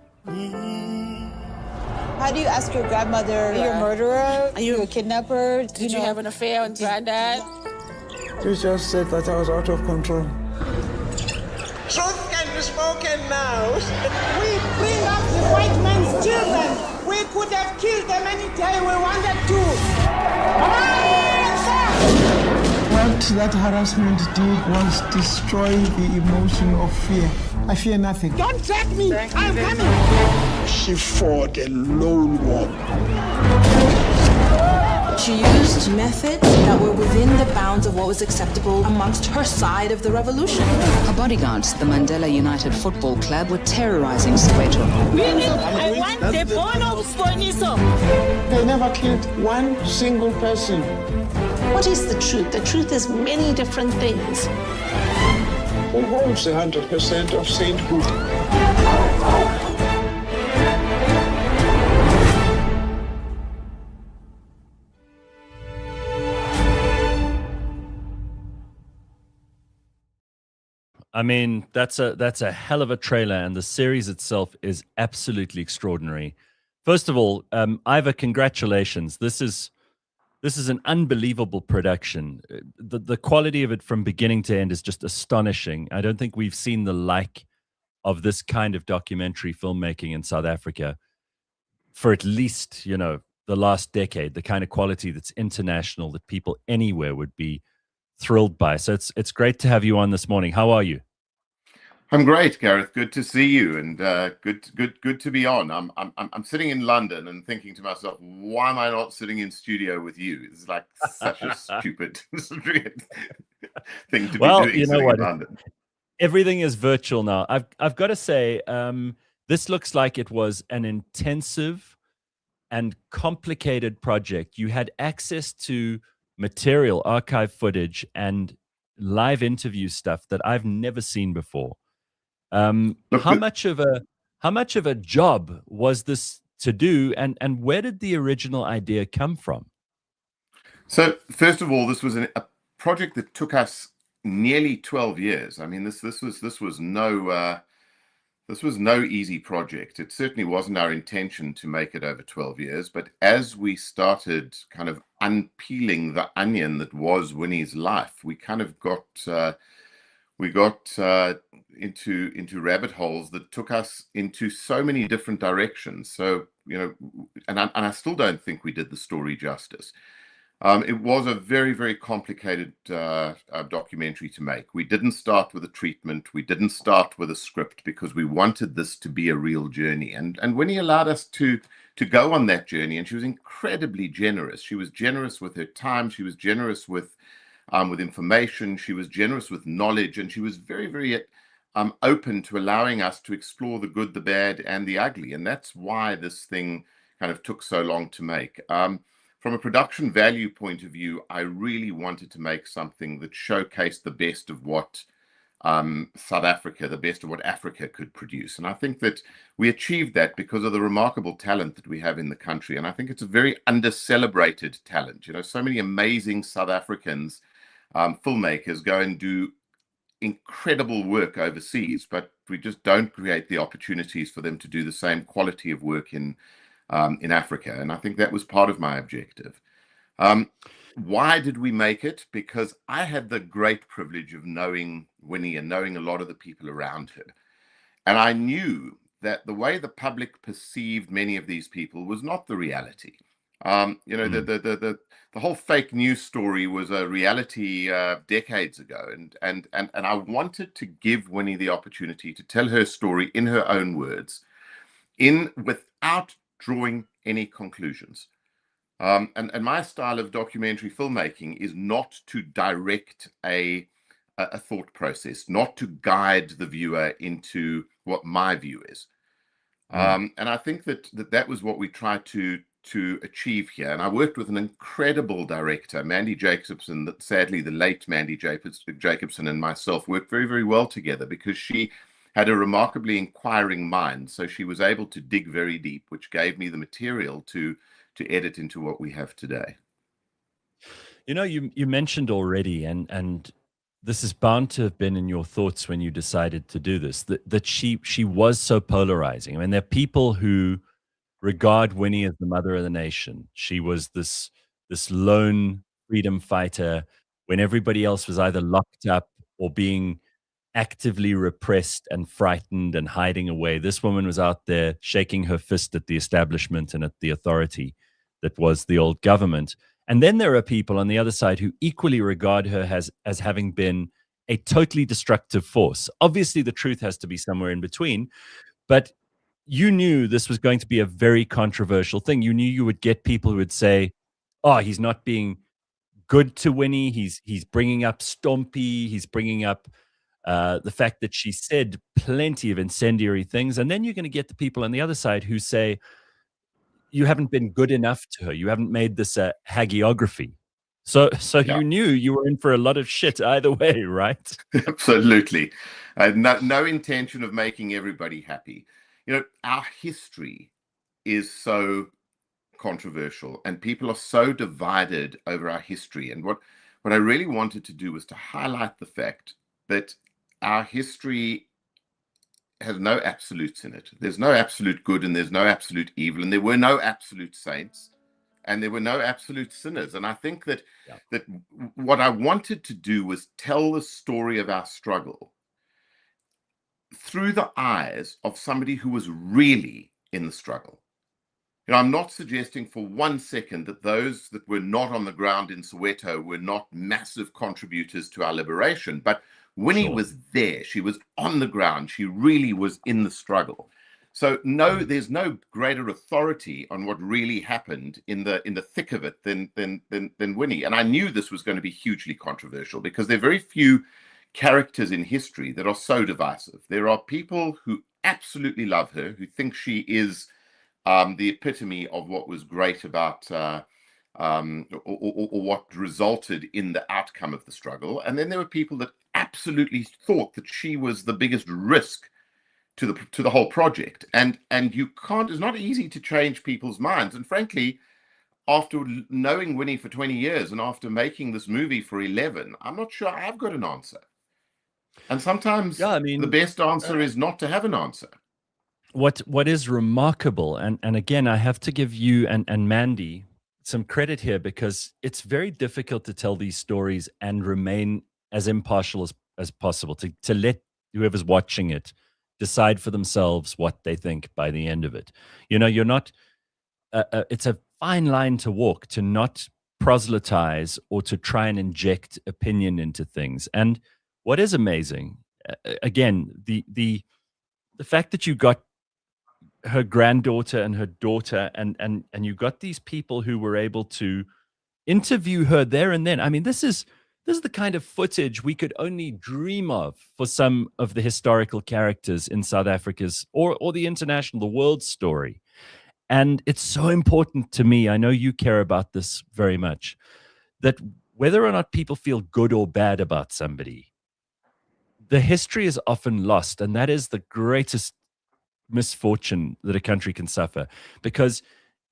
How do you ask your grandmother, are you a murderer? Are you a kidnapper? Did you have an affair with granddad? You just said that I was out of control. Truth can be spoken now. We bring up the white man's children. We could have killed them any day we wanted to. What that harassment did was destroy the emotion of fear. I fear nothing. Don't drag me. I'm coming. She fought a lone wolf. She used methods that were within the bounds of what was acceptable amongst her side of the revolution. Her bodyguards, the Mandela United Football Club, were terrorizing Soweto. I want the bone of Sponiso. They never killed one single person. What is the truth? The truth is many different things. Who holds the 100% of sainthood? I mean, that's a hell of a trailer, and the series itself is absolutely extraordinary. First of all, Ivor, congratulations. This is an unbelievable production. The quality of it from beginning to end is just astonishing. I don't think we've seen the like of this kind of documentary filmmaking in South Africa for at least, the last decade, the kind of quality that's international, that people anywhere would be thrilled by. So it's great to have you on this morning. How are you? I'm great, Gareth. Good to see you, and good to be on. I'm sitting in London and thinking to myself, why am I not sitting in studio with you? It's like such a stupid thing to be doing. You know sitting what? in London. Everything is virtual now. I've got to say, this looks like it was an intensive and complicated project. You had access to material, archive footage, and live interview stuff that I've never seen before. How much of a job was this to do, and where did the original idea come from? So first of all, this was a project that took us nearly 12 years. I mean, this was no easy project. It certainly wasn't our intention to make it over 12 years, but as we started kind of unpeeling the onion that was Winnie's life, we kind of got into rabbit holes that took us into so many different directions. So, and I still don't think we did the story justice. It was a very, very complicated documentary to make. We didn't start with a treatment. We didn't start with a script because we wanted this to be a real journey. And Winnie allowed us to go on that journey, and she was incredibly generous. She was generous with her time. She was generous with information. She was generous with knowledge, and she was very, very open to allowing us to explore the good, the bad, and the ugly. And that's why this thing kind of took so long to make. From a production value point of view, I really wanted to make something that showcased the best of what South Africa, the best of what Africa could produce. And I think that we achieved that because of the remarkable talent that we have in the country. And I think it's a very under-celebrated talent. So many amazing South Africans, filmmakers, go and do incredible work overseas, but we just don't create the opportunities for them to do the same quality of work in Africa. And I think that was part of my objective. Why did we make it? Because I had the great privilege of knowing Winnie and knowing a lot of the people around her. And I knew that the way the public perceived many of these people was not the reality. The whole fake news story was a reality decades ago. And I wanted to give Winnie the opportunity to tell her story in her own words, without drawing any conclusions. And my style of documentary filmmaking is not to direct a thought process, not to guide the viewer into what my view is. And I think that was what we tried to achieve here. And I worked with an incredible director, Mandy Jacobson. That sadly, the late Mandy Jacobson and myself worked very, very well together because she had a remarkably inquiring mind. So she was able to dig very deep, which gave me the material to edit into what we have today. You mentioned already, and this is bound to have been in your thoughts when you decided to do this, that she was so polarizing. I mean, there are people who regard Winnie as the mother of the nation. She was this lone freedom fighter when everybody else was either locked up or being actively repressed and frightened and hiding away. This woman was out there shaking her fist at the establishment and at the authority that was the old government. And then there are people on the other side who equally regard her as having been a totally destructive force. Obviously, the truth has to be somewhere in between, but you knew this was going to be a very controversial thing. You knew you would get people who would say, oh, he's not being good to Winnie. He's bringing up Stompie. He's bringing up the fact that she said plenty of incendiary things. And then you're going to get the people on the other side who say, you haven't been good enough to her. You haven't made this a hagiography. So yeah. You knew you were in for a lot of shit either way, right? Absolutely. No intention of making everybody happy. Our history is so controversial and people are so divided over our history. And what I really wanted to do was to highlight the fact that our history has no absolutes in it. There's no absolute good and there's no absolute evil, and there were no absolute saints and there were no absolute sinners. And I think that that what I wanted to do was tell the story of our struggle through the eyes of somebody who was really in the struggle. You know, I'm not suggesting for 1 second that those that were not on the ground in Soweto were not massive contributors to our liberation, but Winnie was there. She was on the ground. She really was in the struggle. So no, there's no greater authority on what really happened in the thick of it than Winnie. And I knew this was going to be hugely controversial because there are very few characters in history that are so divisive. There are people who absolutely love her, who think she is the epitome of what was great about or what resulted in the outcome of the struggle. And then there were people that absolutely thought that she was the biggest risk to the whole project. And you can't, it's not easy to change people's minds. And frankly, after knowing Winnie for 20 years and after making this movie for 11, I'm not sure I've got an answer. And sometimes the best answer is not to have an answer. What is remarkable, and again, I have to give you and Mandy some credit here, because it's very difficult to tell these stories and remain as impartial as possible, to let whoever's watching it decide for themselves what they think by the end of it. You know, you're not, it's a fine line to walk, to not proselytize or to try and inject opinion into things. And what is amazing, again, the fact that you got her granddaughter and her daughter, and you got these people who were able to interview her there and then. I mean, this is the kind of footage we could only dream of for some of the historical characters in South Africa's or the international, the world story. And it's so important to me, I know you care about this very much, that whether or not people feel good or bad about somebody, the history is often lost, and that is the greatest misfortune that a country can suffer. Because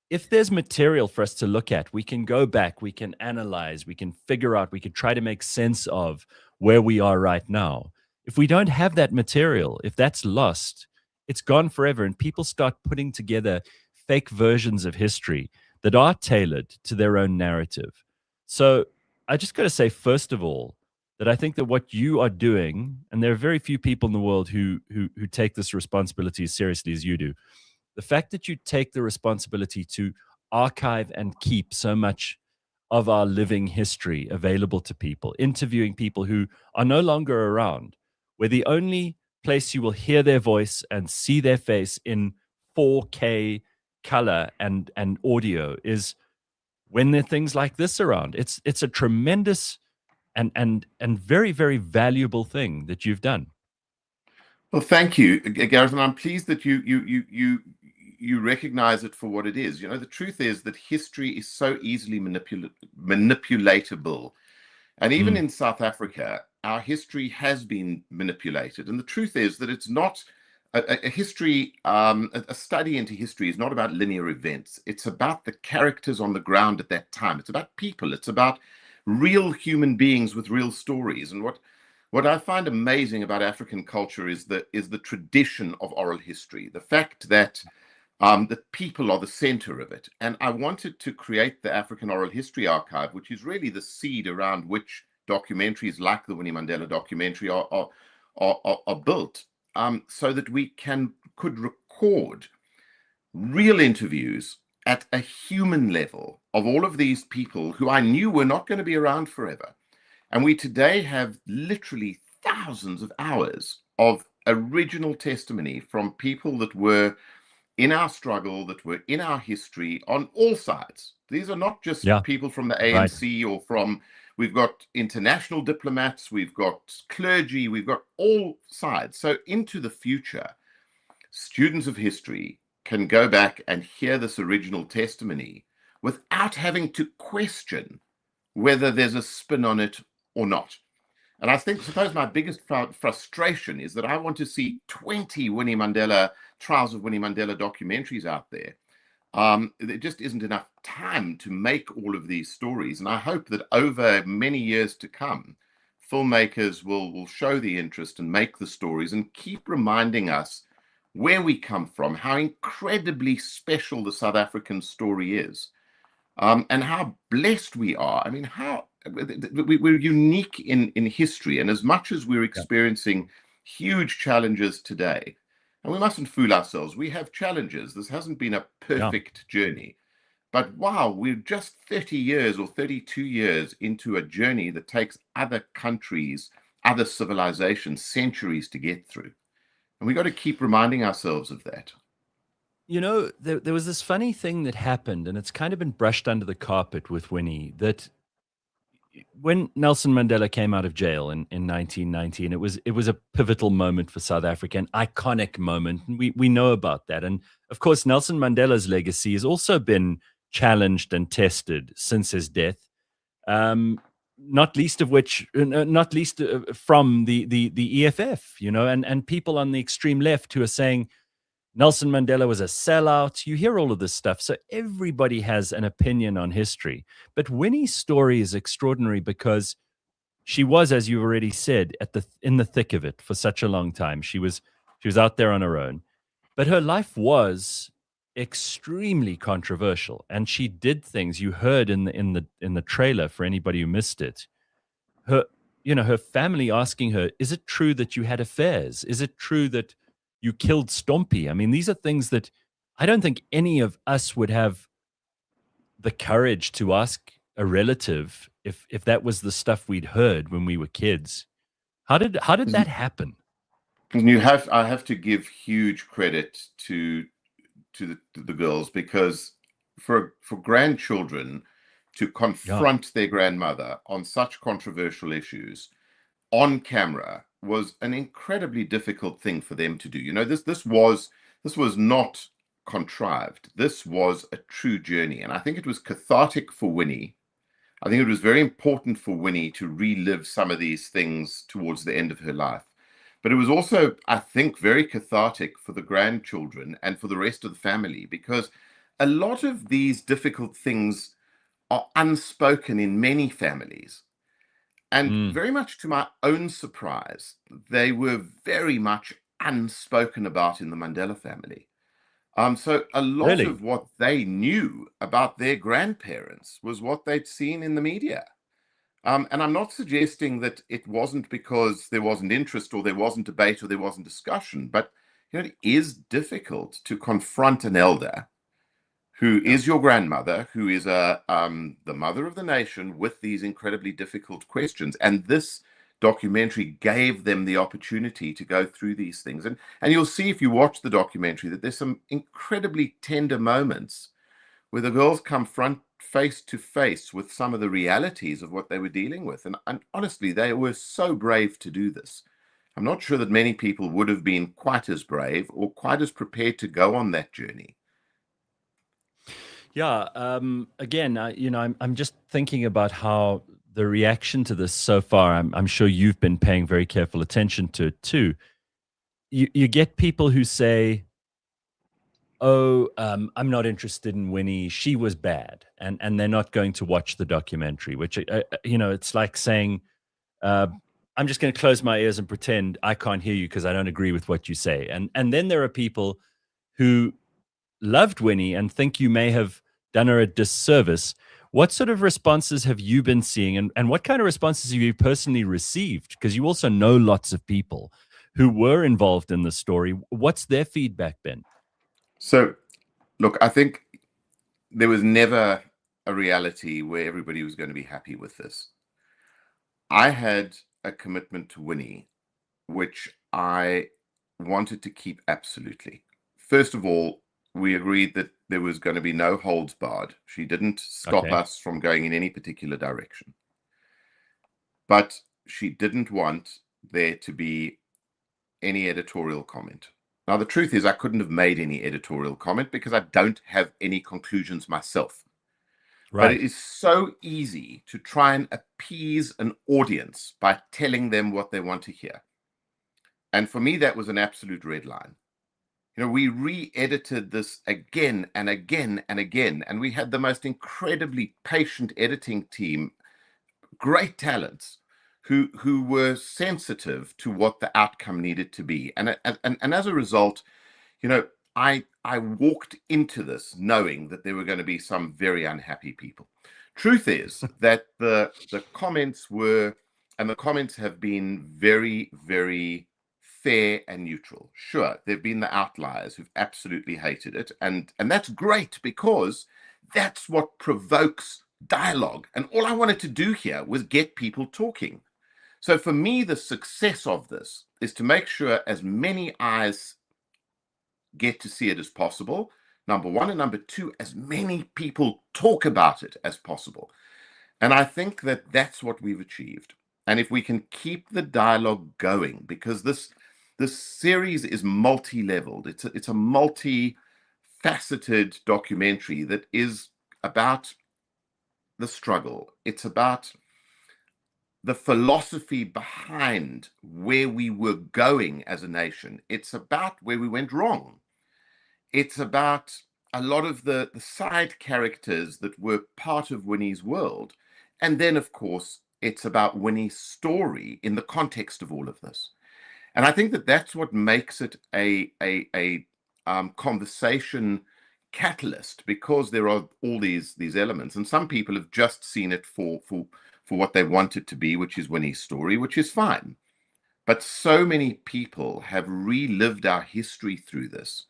if there's material for us to look at, we can go back, we can analyze, we can figure out, we can try to make sense of where we are right now. If we don't have that material, if that's lost, it's gone forever, and people start putting together fake versions of history that are tailored to their own narrative. So I just got to say, first of all, that I think that what you are doing, and there are very few people in the world who take this responsibility as seriously as you do, the fact that you take the responsibility to archive and keep so much of our living history available to people, interviewing people who are no longer around, where the only place you will hear their voice and see their face in 4K color and audio is when there are things like this around. It's a tremendous and very, very valuable thing that you've done. Well, thank you, Gareth, and I'm pleased that you recognize it for what it is. You know, the truth is that history is so easily manipulatable. And even in South Africa, our history has been manipulated. And the truth is that it's not a history, a study into history is not about linear events. It's about the characters on the ground at that time. It's about people. It's about real human beings with real stories. And what I find amazing about African culture is the tradition of oral history, the fact that people are the center of it. And I wanted to create the African Oral History Archive, which is really the seed around which documentaries like the Winnie Mandela documentary are built, so that we could record real interviews at a human level of all of these people who I knew were not going to be around forever. And we today have literally thousands of hours of original testimony from people that were in our struggle, that were in our history on all sides. These are not just people from the ANC or from, we've got international diplomats, we've got clergy, we've got all sides. So into the future, students of history can go back and hear this original testimony without having to question whether there's a spin on it or not. And I suppose my biggest frustration is that I want to see 20 Winnie Mandela, Trials of Winnie Mandela documentaries out there. There just isn't enough time to make all of these stories. And I hope that over many years to come, filmmakers will show the interest and make the stories and keep reminding us where we come from, how incredibly special the South African story is, and how blessed we are. I mean, how we're unique in history, and as much as we're experiencing huge challenges today, and we mustn't fool ourselves, we have challenges. This hasn't been a perfect journey. But wow, we're just 30 years or 32 years into a journey that takes other countries, other civilizations, centuries to get through. And we got to keep reminding ourselves of that. You know, there was this funny thing that happened, and it's kind of been brushed under the carpet with Winnie, that when Nelson Mandela came out of jail in 1990, and it was a pivotal moment for South Africa, an iconic moment, and we know about that. And of course, Nelson Mandela's legacy has also been challenged and tested since his death. Not least of which, not least from the EFF, you know, and people on the extreme left who are saying Nelson Mandela was a sellout. You hear all of this stuff. So everybody has an opinion on history. But Winnie's story is extraordinary because she was, as you've already said, in the thick of it for such a long time. She was out there on her own. But her life was extremely controversial. And she did things you heard in the trailer for anybody who missed it. Her family asking her, is it true that you had affairs? Is it true that you killed Stompy? I mean, these are things that I don't think any of us would have the courage to ask a relative if that was the stuff we'd heard when we were kids. How did that happen? I have to give huge credit to the girls, because for grandchildren to confront their grandmother on such controversial issues on camera was an incredibly difficult thing for them to do. You know, this was not contrived. This was a true journey, and I think it was cathartic for Winnie. I think it was very important for Winnie to relive some of these things towards the end of her life. But it was also, I think, very cathartic for the grandchildren and for the rest of the family, because a lot of these difficult things are unspoken in many families. And very much to my own surprise, they were very much unspoken about in the Mandela family. So a lot of what they knew about their grandparents was what they'd seen in the media. And I'm not suggesting that it wasn't because there wasn't interest or there wasn't debate or there wasn't discussion, but it is difficult to confront an elder who is your grandmother, who is the mother of the nation, with these incredibly difficult questions. And this documentary gave them the opportunity to go through these things. And you'll see if you watch the documentary that there's some incredibly tender moments where the girls come face to face with some of the realities of what they were dealing with. And honestly, they were so brave to do this. I'm not sure that many people would have been quite as brave or quite as prepared to go on that journey. Yeah. Again, I'm just thinking about how the reaction to this so far. I'm sure you've been paying very careful attention to it too. You get people who say, "Oh, I'm not interested in Winnie. She was bad," and they're not going to watch the documentary. Which it's like saying, "I'm just going to close my ears and pretend I can't hear you because I don't agree with what you say." And then there are people who loved Winnie and think you may have done her a disservice. What sort of responses have you been seeing, and what kind of responses have you personally received? Because you also know lots of people who were involved in the story. What's their feedback been? So, look, I think there was never a reality where everybody was going to be happy with this. I had a commitment to Winnie, which I wanted to keep absolutely. First of all, we agreed that there was going to be no holds barred. She didn't stop us from going in any particular direction. But she didn't want there to be any editorial comment. Now, the truth is I couldn't have made any editorial comment because I don't have any conclusions myself. Right. But it is so easy to try and appease an audience by telling them what they want to hear. And for me, that was an absolute red line. We re-edited this again and again and again, and we had the most incredibly patient editing team, great talents, who were sensitive to what the outcome needed to be. And as a result, I walked into this knowing that there were going to be some very unhappy people. Truth is that the comments were, and the comments have been very, very fair and neutral. Sure, there have been the outliers who've absolutely hated it, and that's great, because that's what provokes dialogue. And all I wanted to do here was get people talking. So for me, the success of this is to make sure as many eyes get to see it as possible, number one, and number two, as many people talk about it as possible. And I think that that's what we've achieved. And if we can keep the dialogue going, because this series is multi-leveled, it's a multi-faceted documentary that is about the struggle. It's about the philosophy behind where we were going as a nation. It's about where we went wrong. It's about a lot of the side characters that were part of Winnie's world. And then, of course, it's about Winnie's story in the context of all of this. And I think that that's what makes it a conversation catalyst, because there are all these elements. And some people have just seen it for what they want it to be, which is Winnie's story, which is fine. But so many people have relived our history through this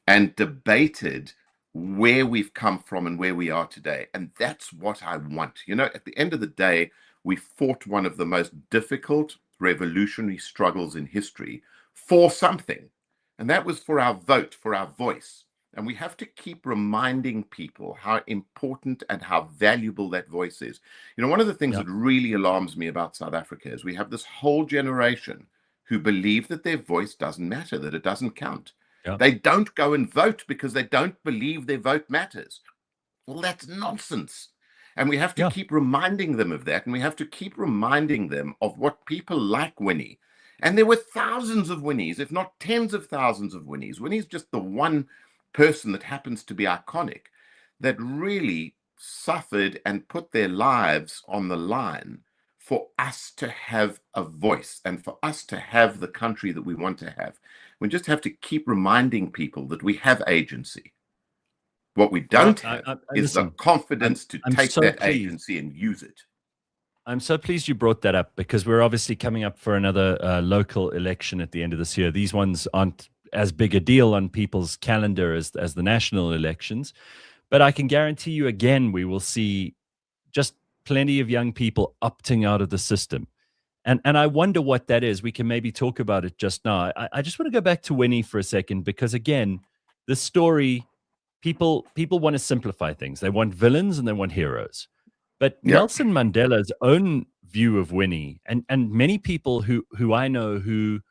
and debated where we've come from and where we are today. And that's what I want. At the end of the day, we fought one of the most difficult revolutionary struggles in history for something. And that was for our vote, for our voice. And we have to keep reminding people how important and how valuable that voice is. One of the things that really alarms me about South Africa is we have this whole generation who believe that their voice doesn't matter, that it doesn't count. They don't go and vote because they don't believe their vote matters. Well, that's nonsense. And we have to keep reminding them of that. And we have to keep reminding them of what people like Winnie. And there were thousands of Winnies, if not tens of thousands of Winnies. Winnie's just the one person that happens to be iconic, that really suffered and put their lives on the line for us to have a voice and for us to have the country that we want to have. We just have to keep reminding people that we have agency. What we don't have is the confidence to take that agency and use it. I'm so pleased you brought that up, because we're obviously coming up for another local election at the end of this year. These ones aren't as big a deal on people's calendar as the national elections. But I can guarantee you, again, we will see just plenty of young people opting out of the system. And I wonder what that is. We can maybe talk about it just now. I just want to go back to Winnie for a second, because, again, the story, people want to simplify things. They want villains and they want heroes. But Nelson Mandela's own view of Winnie, and many people who I know who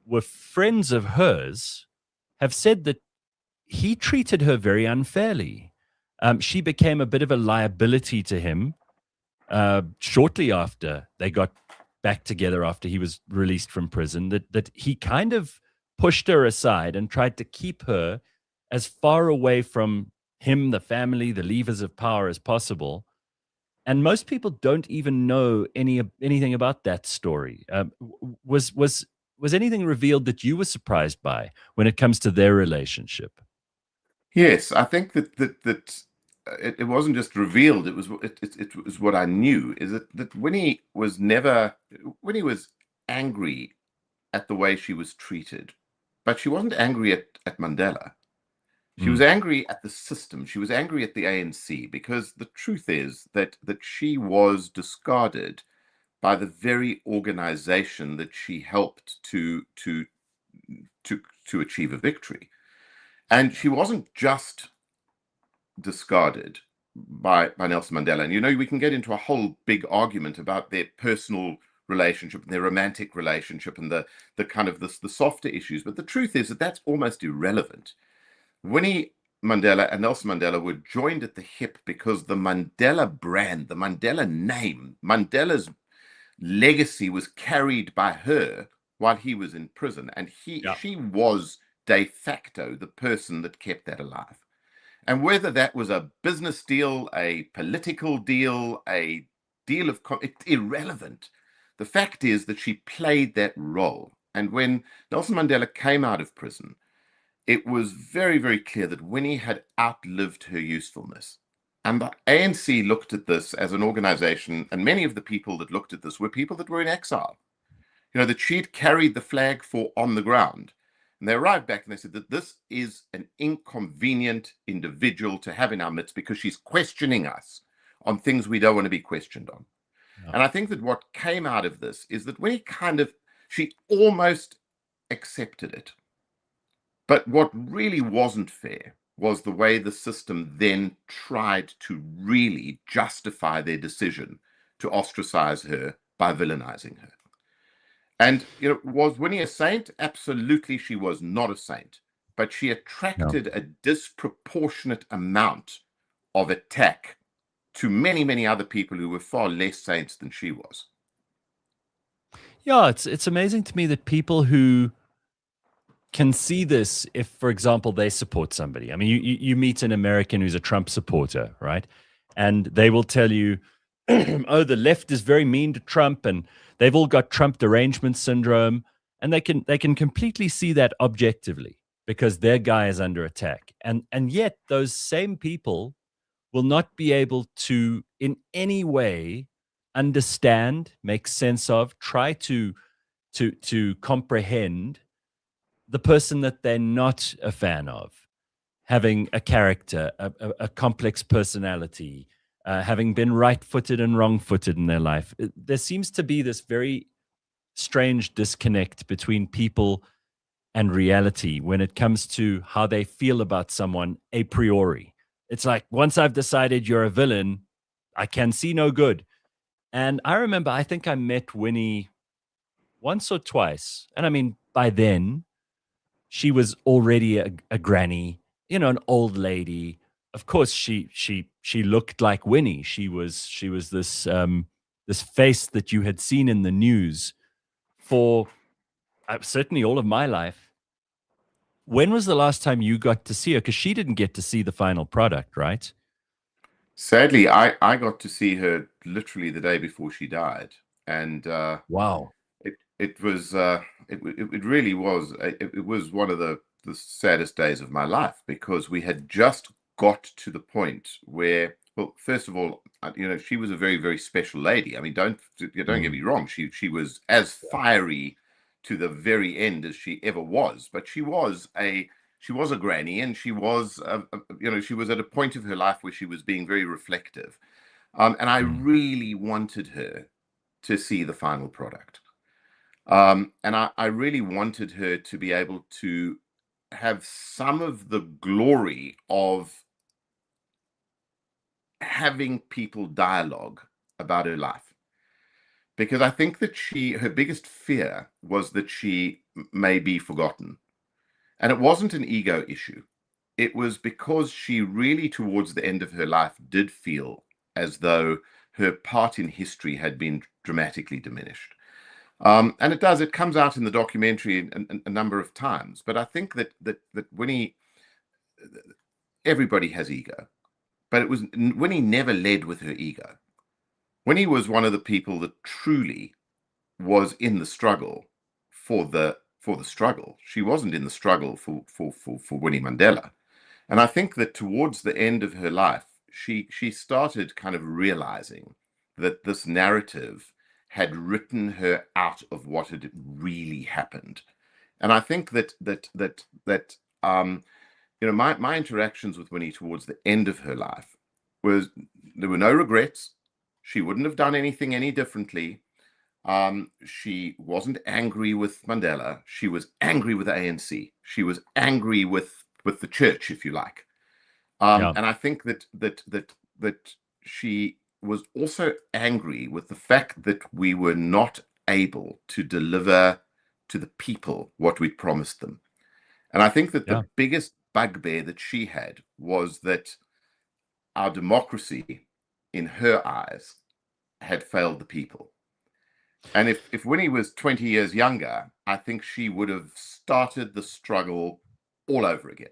were friends of hers, have said that he treated her very unfairly. She became a bit of a liability to him shortly after they got back together, after he was released from prison, that he kind of pushed her aside and tried to keep her as far away from him, the family, the levers of power as possible. And most people don't even know anything about that story. Was anything revealed that you were surprised by when it comes to their relationship? Yes, I think that it wasn't just revealed. It was what I knew. Is that Winnie was angry at the way she was treated, but she wasn't angry at Mandela. She was angry at the system. She was angry at the ANC, because the truth is that she was discarded by the very organization that she helped to achieve a victory. And she wasn't just discarded by Nelson Mandela. And we can get into a whole big argument about their personal relationship and their romantic relationship and the kind of the softer issues. But the truth is that that's almost irrelevant. Winnie Mandela and Nelson Mandela were joined at the hip because the Mandela brand, the Mandela name, Mandela's legacy was carried by her while he was in prison. And she was de facto the person that kept that alive. And whether that was a business deal, a political deal, a deal of it's irrelevant. The fact is that she played that role. And when Nelson Mandela came out of prison, it was very, very clear that Winnie had outlived her usefulness. And the ANC looked at this as an organization, and many of the people that looked at this were people that were in exile. You know, that she'd carried the flag for on the ground. And they arrived back and they said that this is an inconvenient individual to have in our midst because she's questioning us on things we don't want to be questioned on. No. And I think that what came out of this is that Winnie she almost accepted it. But what really wasn't fair was the way the system then tried to really justify their decision to ostracize her by villainizing her. And, you know, was Winnie a saint? Absolutely, she was not a saint. But she attracted a disproportionate amount of attack to many, many other people who were far less saints than she was. Yeah, it's amazing to me that people who can see this, if, for example, they support somebody. I mean, you meet an American who's a Trump supporter, right? And they will tell you, oh, the left is very mean to Trump, and they've all got Trump derangement syndrome, and they can completely see that objectively because their guy is under attack. And yet those same people will not be able to in any way understand, make sense of, try to comprehend the person that they're not a fan of, having a character, a complex personality, having been right-footed and wrong-footed in their life. There seems to be this very strange disconnect between people and reality when it comes to how they feel about someone a priori. It's like, once I've decided you're a villain, I can see no good. And I remember, I think I met Winnie once or twice. And I mean, by then, she was already a granny, you know, an old lady. Of course, she looked like Winnie. She was this this face that you had seen in the news for certainly all of my life. When was the last time you got to see her? Because she didn't get to see the final product, right? Sadly, I got to see her literally the day before she died, and wow, it was it really was it was one of the saddest days of my life, because we had just got to the point where, well, first of all, you know, she was a very, very special lady. I mean, don't get me wrong, she was as fiery to the very end as she ever was, but she was a granny, and she was you know, she was at a point of her life where she was being very reflective, and I really wanted her to see the final product. And I really wanted her to be able to have some of the glory of having people dialogue about her life. Because I think that her biggest fear was that she may be forgotten. And it wasn't an ego issue. It was because she really, towards the end of her life, did feel as though her part in history had been dramatically diminished. And it comes out in the documentary a number of times. But I think that Winnie, everybody has ego, but Winnie never led with her ego. Winnie was one of the people that truly was in the struggle for the struggle. She wasn't in the struggle for Winnie Mandela. And I think that towards the end of her life, she started kind of realizing that this narrative had written her out of what had really happened. And I think that you know, my interactions with Winnie towards the end of her life was, there were no regrets. She wouldn't have done anything any differently. She wasn't angry with Mandela. She was angry with the ANC. She was angry with the church, if you like. And I think that she was also angry with the fact that we were not able to deliver to the people what we'd promised them. And I think that the biggest bugbear that she had was that our democracy, in her eyes, had failed the people. And if Winnie was 20 years younger, I think she would have started the struggle all over again.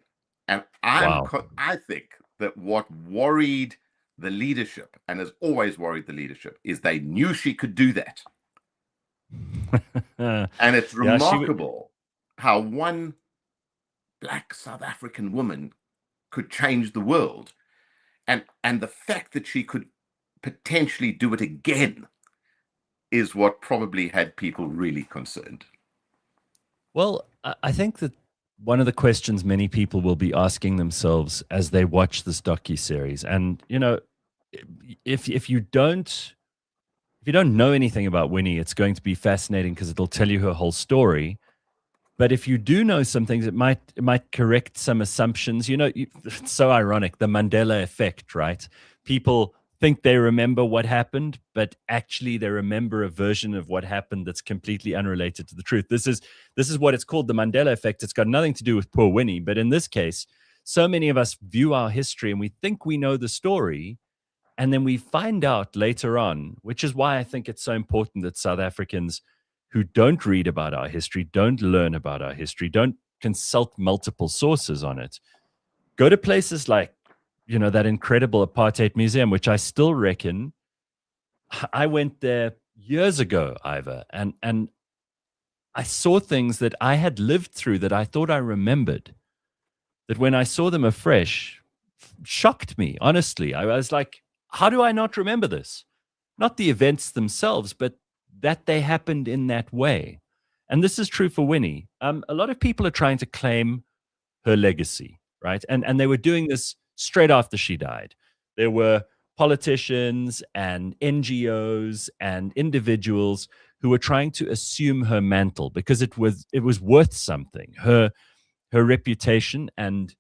And I think that what worried the leadership, and has always worried the leadership, is they knew she could do that. And it's Yeah, remarkable how one black South African woman could change the world. And the fact that she could potentially do it again is what probably had people really concerned. Well, I think that one of the questions many people will be asking themselves as they watch this docu-series, and if you don't know anything about Winnie, it's going to be fascinating because it'll tell you her whole story. But if you do know some things, it might correct some assumptions. It's so ironic, the Mandela effect, right? People think they remember what happened, but actually they remember a version of what happened that's completely unrelated to the truth. This is what it's called, the Mandela effect. It's got nothing to do with poor Winnie, but in this case, so many of us view our history and we think we know the story, and then we find out later on, which is why I think it's so important that South Africans who don't read about our history, don't learn about our history, don't consult multiple sources on it, go to places like, that incredible apartheid museum, which I still reckon, I went there years ago, Ivor, and I saw things that I had lived through that I thought I remembered, that when I saw them afresh, shocked me, honestly. I was like, how do I not remember this? Not the events themselves, but that they happened in that way. And this is true for Winnie. A lot of people are trying to claim her legacy, right? And they were doing this straight after she died. There were politicians and NGOs and individuals who were trying to assume her mantle because it was worth something. Her reputation and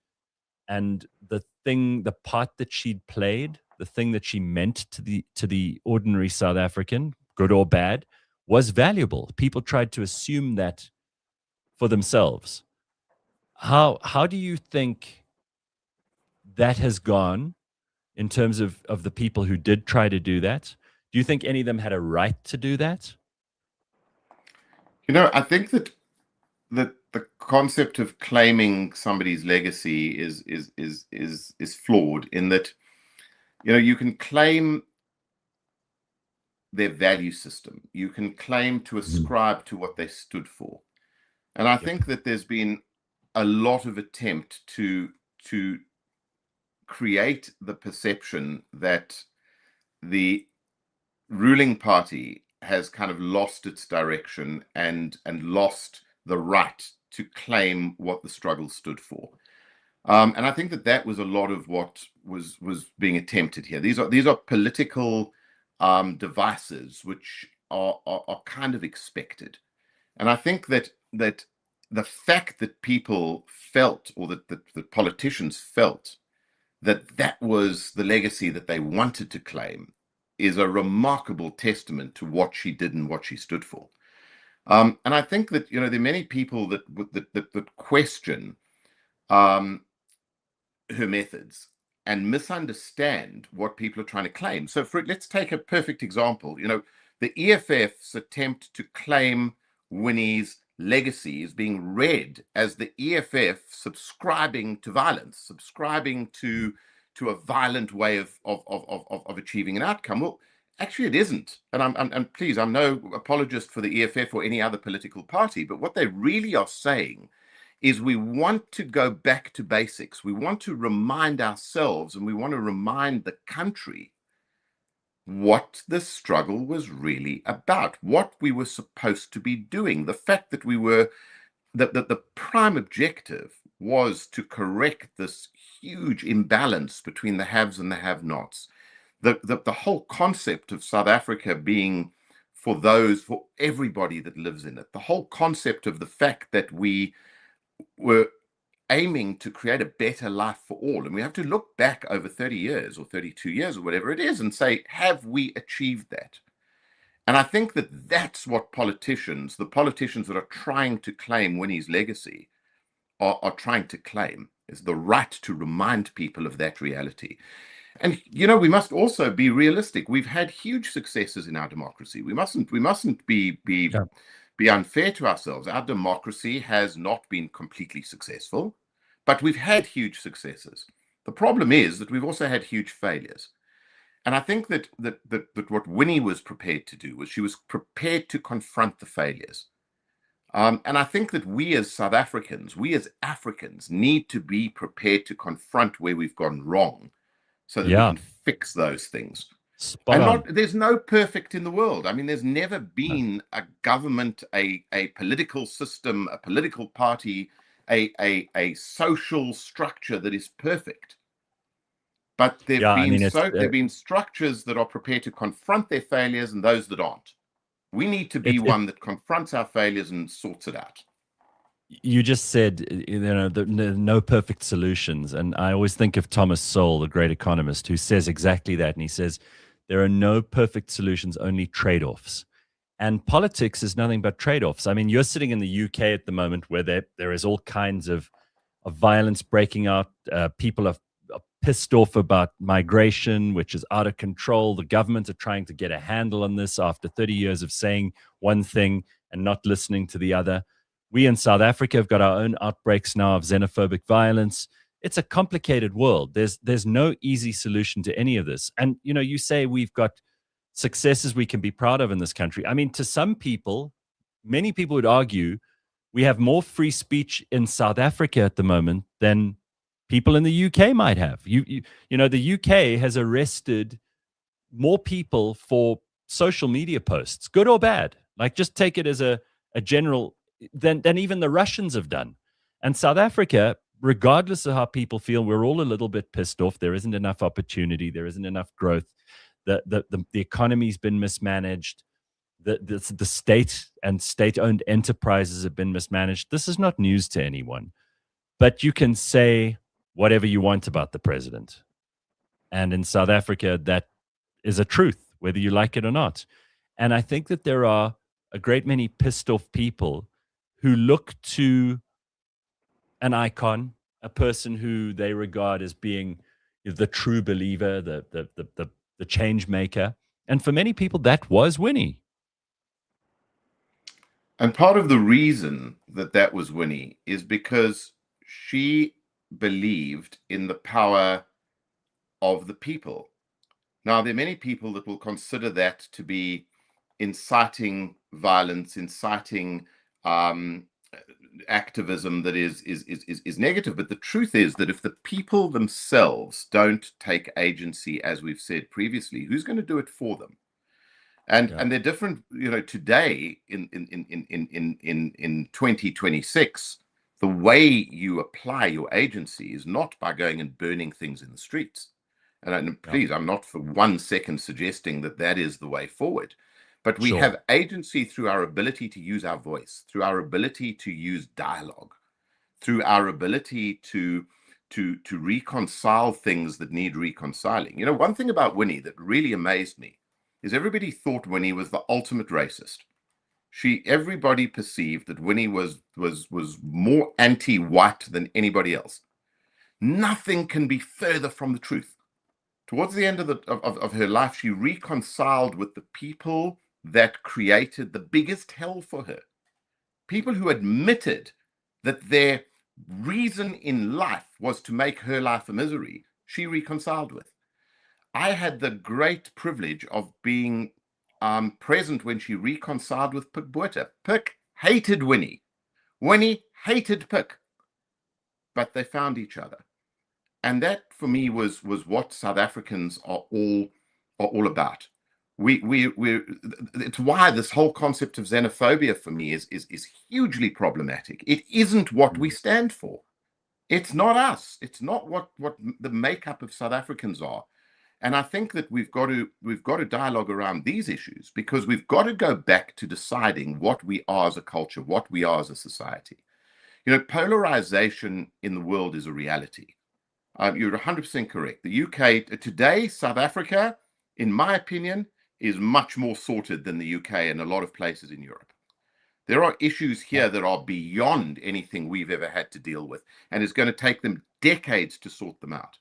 the part that she'd played, the thing that she meant to the ordinary South African, good or bad, was valuable. People tried to assume that for themselves. How do you think that has gone in terms of the people who did try to do that? Do you think any of them had a right to do that? I think that the concept of claiming somebody's legacy is flawed in that, you can claim their value system. You can claim to ascribe to what they stood for. And I think that there's been a lot of attempt to create the perception that the ruling party has kind of lost its direction and lost the right to claim what the struggle stood for. And I think that was a lot of what was being attempted here. These are political devices which are kind of expected. And I think that the fact that people felt, or that the politicians felt, that was the legacy that they wanted to claim, is a remarkable testament to what she did and what she stood for. And I think that there are many people that question her methods and misunderstand what people are trying to claim. So let's take a perfect example. The EFF's attempt to claim Winnie's legacy is being read as the EFF subscribing to violence, subscribing to a violent way of achieving an outcome. Well, actually, it isn't. And please, I'm no apologist for the EFF or any other political party, but what they really are saying is we want to go back to basics. We want to remind ourselves and we want to remind the country what the struggle was really about, what we were supposed to be doing. The fact that the prime objective was to correct this huge imbalance between the haves and the have-nots. The whole concept of South Africa being for everybody that lives in it. The whole concept of the fact that we were aiming to create a better life for all. And we have to look back over 30 years or 32 years or whatever it is and say, have we achieved that? And I think that that's what the politicians that are trying to claim Winnie's legacy are trying to claim, is the right to remind people of that reality. And, we must also be realistic. We've had huge successes in our democracy. We mustn't be unfair to ourselves. Our democracy has not been completely successful, but we've had huge successes. The problem is that we've also had huge failures. And I think that what Winnie was prepared to do was she was prepared to confront the failures. And I think that we as South Africans, we as Africans need to be prepared to confront where we've gone wrong so that we can fix those things. There's no perfect in the world. I mean, there's never been a government, a political system, a political party, a social structure that is perfect. But there've been structures that are prepared to confront their failures and those that aren't. We need to be one that confronts our failures and sorts it out. You just said, no perfect solutions. And I always think of Thomas Sowell, the great economist, who says exactly that. And he says, there are no perfect solutions, only trade-offs. And politics is nothing but trade-offs. I mean, you're sitting in the UK at the moment where there is all kinds of violence breaking out. People are pissed off about migration, which is out of control. The government are trying to get a handle on this after 30 years of saying one thing and not listening to the other. We in South Africa have got our own outbreaks now of xenophobic violence. It's a complicated world. There's no easy solution to any of this. And, you say we've got successes we can be proud of in this country. I mean, to some people, many people would argue we have more free speech in South Africa at the moment than people in the UK might have. The UK has arrested more people for social media posts, good or bad. Like, just take it as a general than even the Russians have done. And South Africa, regardless of how people feel, we're all a little bit pissed off. There isn't enough opportunity. There isn't enough growth. The economy's been mismanaged. The state and state-owned enterprises have been mismanaged. This is not news to anyone. But you can say whatever you want about the president. And in South Africa, that is a truth, whether you like it or not. And I think that there are a great many pissed off people who look to an icon, a person who they regard as being the true believer, the change maker. And for many people, that was Winnie. And part of the reason that was Winnie is because she believed in the power of the people. Now, there are many people that will consider that to be inciting violence, inciting activism that is negative. But the truth is that if the people themselves don't take agency, as we've said previously, who's going to do it for them? And they're different, today in 2026, the way you apply your agency is not by going and burning things in the streets. And please, I'm not for 1 second suggesting that is the way forward. But we have agency through our ability to use our voice, through our ability to use dialogue, through our ability to reconcile things that need reconciling. One thing about Winnie that really amazed me is everybody thought Winnie was the ultimate racist. Everybody perceived that Winnie was more anti-white than anybody else. Nothing can be further from the truth. Towards the end of her life, she reconciled with the people that created the biggest hell for her. People who admitted that their reason in life was to make her life a misery, she reconciled with. I had the great privilege of being present when she reconciled with Pik Botha. Pik hated Winnie. Winnie hated Pik. But they found each other. And that, for me, was what South Africans are all about. It's why this whole concept of xenophobia for me is hugely problematic. It isn't what we stand for. It's not us. It's not what the makeup of South Africans are. And I think that we've got to dialogue around these issues, because we've got to go back to deciding what we are as a culture, what we are as a society. Polarization in the world is a reality. You're 100% correct. The UK today, South Africa, in my opinion, is much more sorted than the UK and a lot of places in Europe. There are issues here that are beyond anything we've ever had to deal with, and it's going to take them decades to sort them out.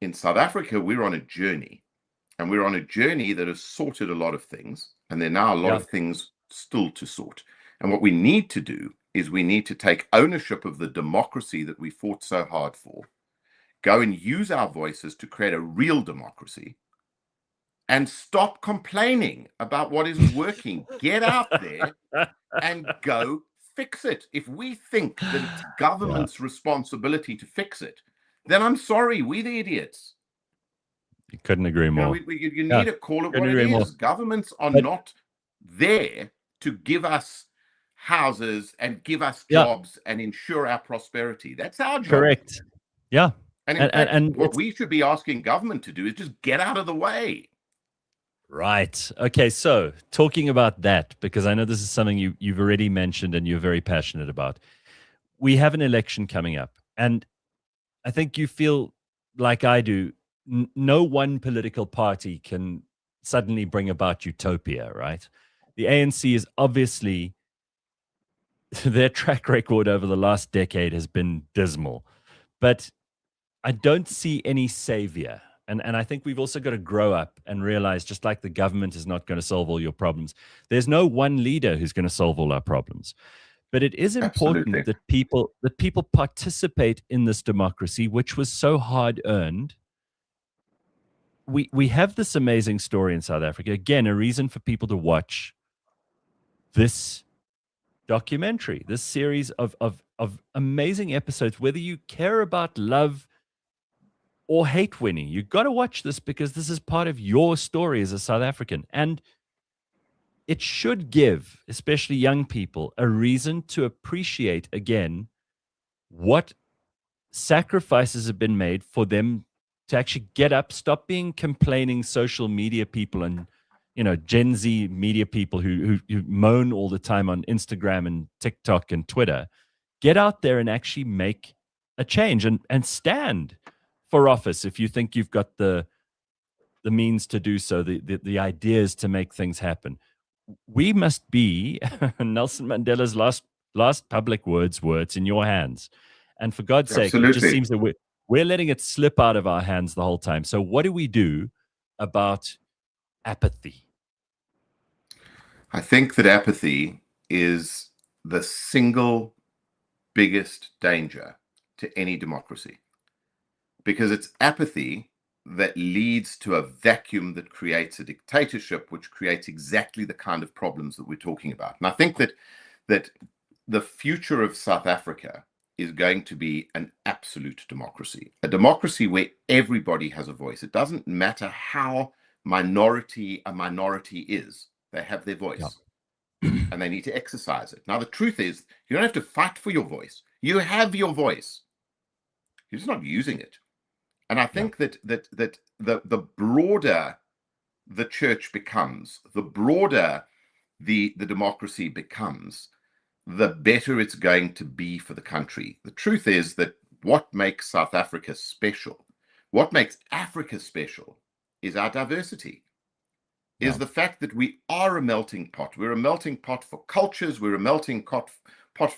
In South Africa, we're on a journey, and we're on a journey that has sorted a lot of things, and there are now a lot of things still to sort. And what we need to do is we need to take ownership of the democracy that we fought so hard for, go and use our voices to create a real democracy, and stop complaining about what isn't working. Get out there and go fix it. If we think that it's government's responsibility to fix it, then I'm sorry, we're the idiots. You couldn't agree more. You need to call it what it is. Governments are not there to give us houses and give us jobs and ensure our prosperity. That's our job. Correct. Yeah. And in fact, what we should be asking government to do is just get out of the way. Right. Okay. So talking about that, because I know this is something you've already mentioned and you're very passionate about. We have an election coming up, and I think you feel like I do. No one political party can suddenly bring about utopia, right? The ANC is obviously, their track record over the last decade has been dismal, but I don't see any savior. And I think we've also got to grow up and realize, just like the government is not going to solve all your problems, there's no one leader who's going to solve all our problems. But it is important that people participate in this democracy, which was so hard earned. We have this amazing story in South Africa. Again, a reason for people to watch this documentary, this series of amazing episodes, whether you care about love or hate Winnie. You've got to watch this because this is part of your story as a South African. And it should give, especially young people, a reason to appreciate, again, what sacrifices have been made for them to actually get up, stop being complaining social media people and, Gen Z media people who moan all the time on Instagram and TikTok and Twitter. Get out there and actually make a change and stand for office if you think you've got the means to do so, the ideas to make things happen. We must be Nelson Mandela's last public words were, "It's in your hands." And for God's sake, it just seems that we're letting it slip out of our hands the whole time. So what do we do about apathy? I think that apathy is the single biggest danger to any democracy, because it's apathy that leads to a vacuum that creates a dictatorship, which creates exactly the kind of problems that we're talking about. And I think that the future of South Africa is going to be an absolute democracy, a democracy where everybody has a voice. It doesn't matter how minority a minority is, they have their voice. And they need to exercise it. Now, the truth is, you don't have to fight for your voice. You have your voice. You're just not using it. And I think that the broader the church becomes, the broader the democracy becomes, the better it's going to be for the country. The truth is that what makes South Africa special, what makes Africa special, is our diversity, is the fact that we are a melting pot. We're a melting pot for cultures. We're a melting pot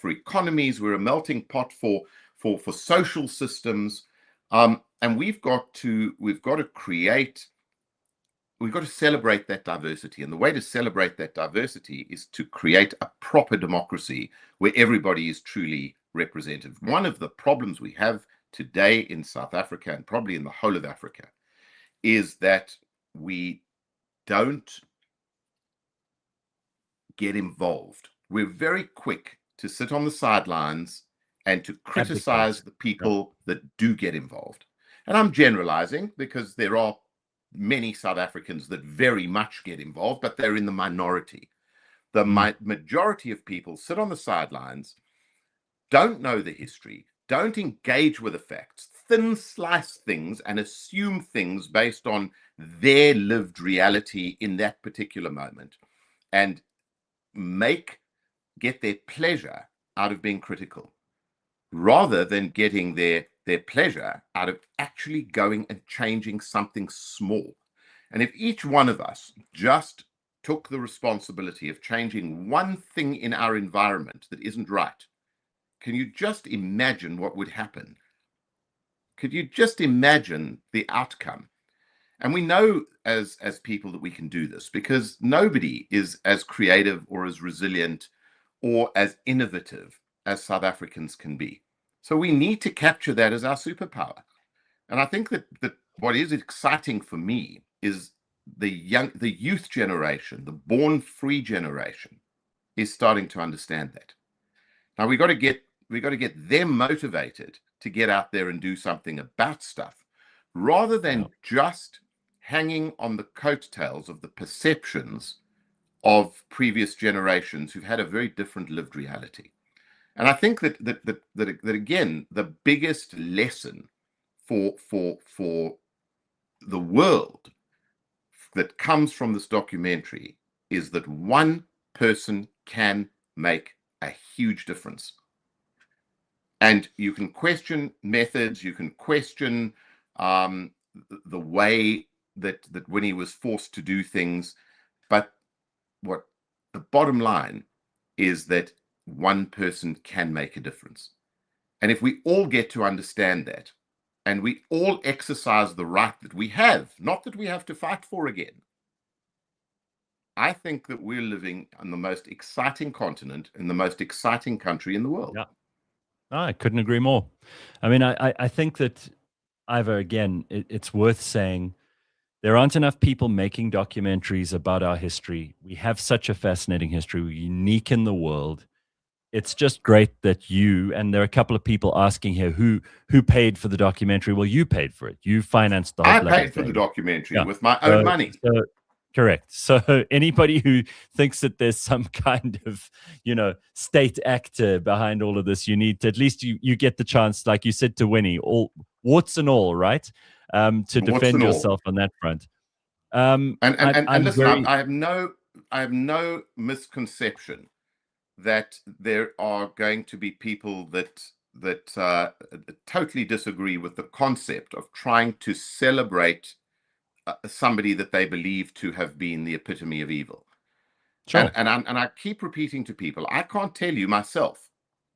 for economies. We're a melting pot for social systems. And we've got to celebrate that diversity. And the way to celebrate that diversity is to create a proper democracy where everybody is truly represented. One of the problems we have today in South Africa, and probably in the whole of Africa, is that we don't get involved. We're very quick to sit on the sidelines and to criticize the people that do get involved. And I'm generalizing because there are many South Africans that very much get involved, but they're in the minority. The majority of people sit on the sidelines, don't know the history, don't engage with the facts, thin slice things and assume things based on their lived reality in that particular moment, and get their pleasure out of being critical, rather than getting their pleasure out of actually going and changing something small. And if each one of us just took the responsibility of changing one thing in our environment that isn't right, can you just imagine what would happen? Could you just imagine the outcome? And we know as people that we can do this, because nobody is as creative or as resilient or as innovative as South Africans can be. So we need to capture that as our superpower. And I think that what is exciting for me is the youth generation, the born free generation, is starting to understand that. Now we got to get them motivated to get out there and do something about stuff, rather than just hanging on the coattails of the perceptions of previous generations who've had a very different lived reality. And I think that again, the biggest lesson for the world that comes from this documentary is that one person can make a huge difference. And you can question methods, you can question the way that Winnie was forced to do things, but what the bottom line is that one person can make a difference. And if we all get to understand that, and we all exercise the right that we have, not that we have to fight for again, I think that we're living on the most exciting continent in the most exciting country in the world. Yeah. I couldn't agree more. I mean, I think that, Ivor, again, it's worth saying there aren't enough people making documentaries about our history. We have such a fascinating history. We're unique in the world. It's just great that you, and there are a couple of people asking here, who paid for the documentary? Well, you paid for it. You financed the whole bloody I paid for thing. the documentary with my own money. Correct. So anybody who thinks that there's some kind of, state actor behind all of this, you need to, at least you get the chance, like you said to Winnie, all warts and all, right? To defend yourself on that front. And listen, I have no misconception that there are going to be people that totally disagree with the concept of trying to celebrate somebody that they believe to have been the epitome of evil. Sure. And I keep repeating to people, I can't tell you myself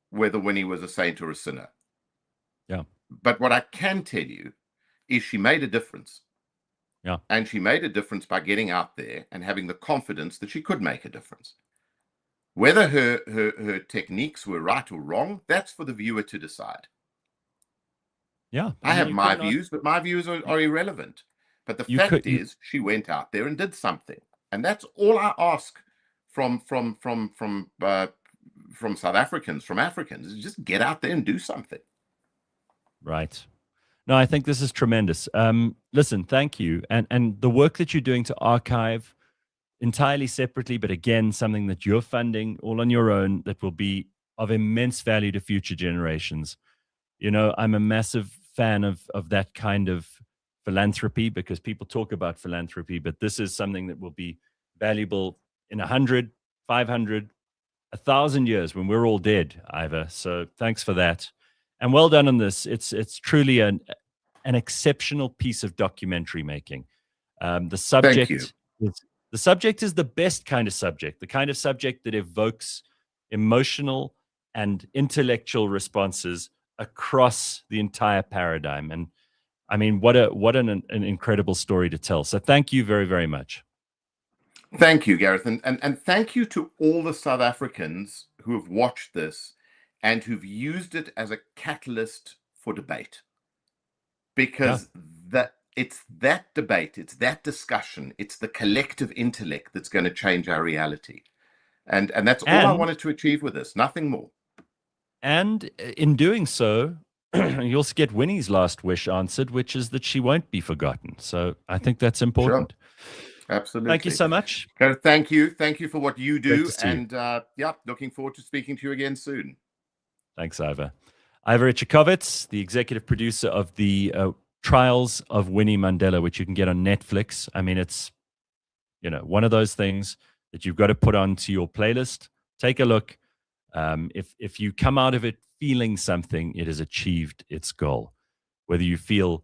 whether Winnie was a saint or a sinner. Yeah. But what I can tell you is she made a difference. Yeah. And she made a difference by getting out there and having the confidence that she could make a difference. Whether her techniques were right or wrong, that's for the viewer to decide. Yeah. I have my views, but my views are irrelevant. But the fact is, she went out there and did something, and that's all I ask from South Africans, from Africans, is just get out there and do something. Right. No, I think this is tremendous. Listen, thank you, and the work that you're doing to archive entirely separately, but again, something that you're funding all on your own that will be of immense value to future generations. I'm a massive fan of that kind of philanthropy, because people talk about philanthropy, but this is something that will be valuable in 100, 500, 1,000 years when we're all dead, Ivor. So thanks for that. And well done on this. It's truly an exceptional piece of documentary making. The subject is the best kind of subject, the kind of subject that evokes emotional and intellectual responses across the entire paradigm. And I mean, what an incredible story to tell. So thank you very, very much. Thank you, Gareth. And thank you to all the South Africans who have watched this and who've used it as a catalyst for debate. Because it's that debate, it's that discussion, it's the collective intellect that's going to change our reality. And that's all I wanted to achieve with this, nothing more. And in doing so, you also get Winnie's last wish answered, which is that she won't be forgotten. So I think that's important. Sure. Absolutely. Thank you so much. Thank you. Thank you for what you do. And looking forward to speaking to you again soon. Thanks, Ivor. Ivor Ichikowitz, the executive producer of the Trials of Winnie Mandela, which you can get on Netflix. I mean, it's, one of those things that you've got to put onto your playlist. Take a look. If you come out of it feeling something, it has achieved its goal. Whether you feel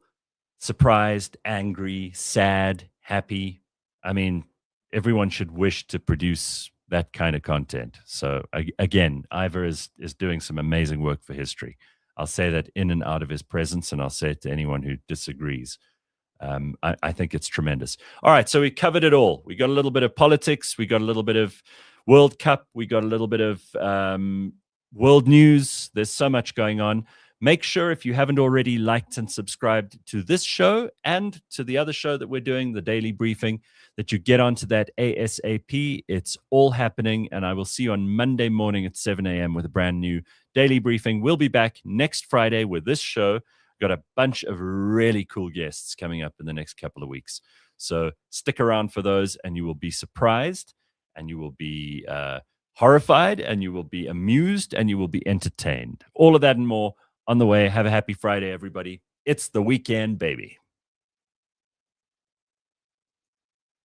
surprised, angry, sad, happy, I mean, everyone should wish to produce that kind of content. So again, Ivor is doing some amazing work for history. I'll say that in and out of his presence, and I'll say it to anyone who disagrees. I think it's tremendous. All right, so we covered it all. We got a little bit of politics. We got a little bit of World Cup. We got a little bit of world news. There's so much going on. Make sure, if you haven't already liked and subscribed to this show and to the other show that we're doing, the Daily Briefing, that you get onto that ASAP. It's all happening, and I will see you on Monday morning at 7 a.m. with a brand new Daily Briefing. We'll be back next Friday with this show. Got a bunch of really cool guests coming up in the next couple of weeks. So stick around for those, and you will be surprised, and you will be horrified, and you will be amused, and you will be entertained. All of that and more on the way. Have a happy Friday, everybody. It's the weekend, baby.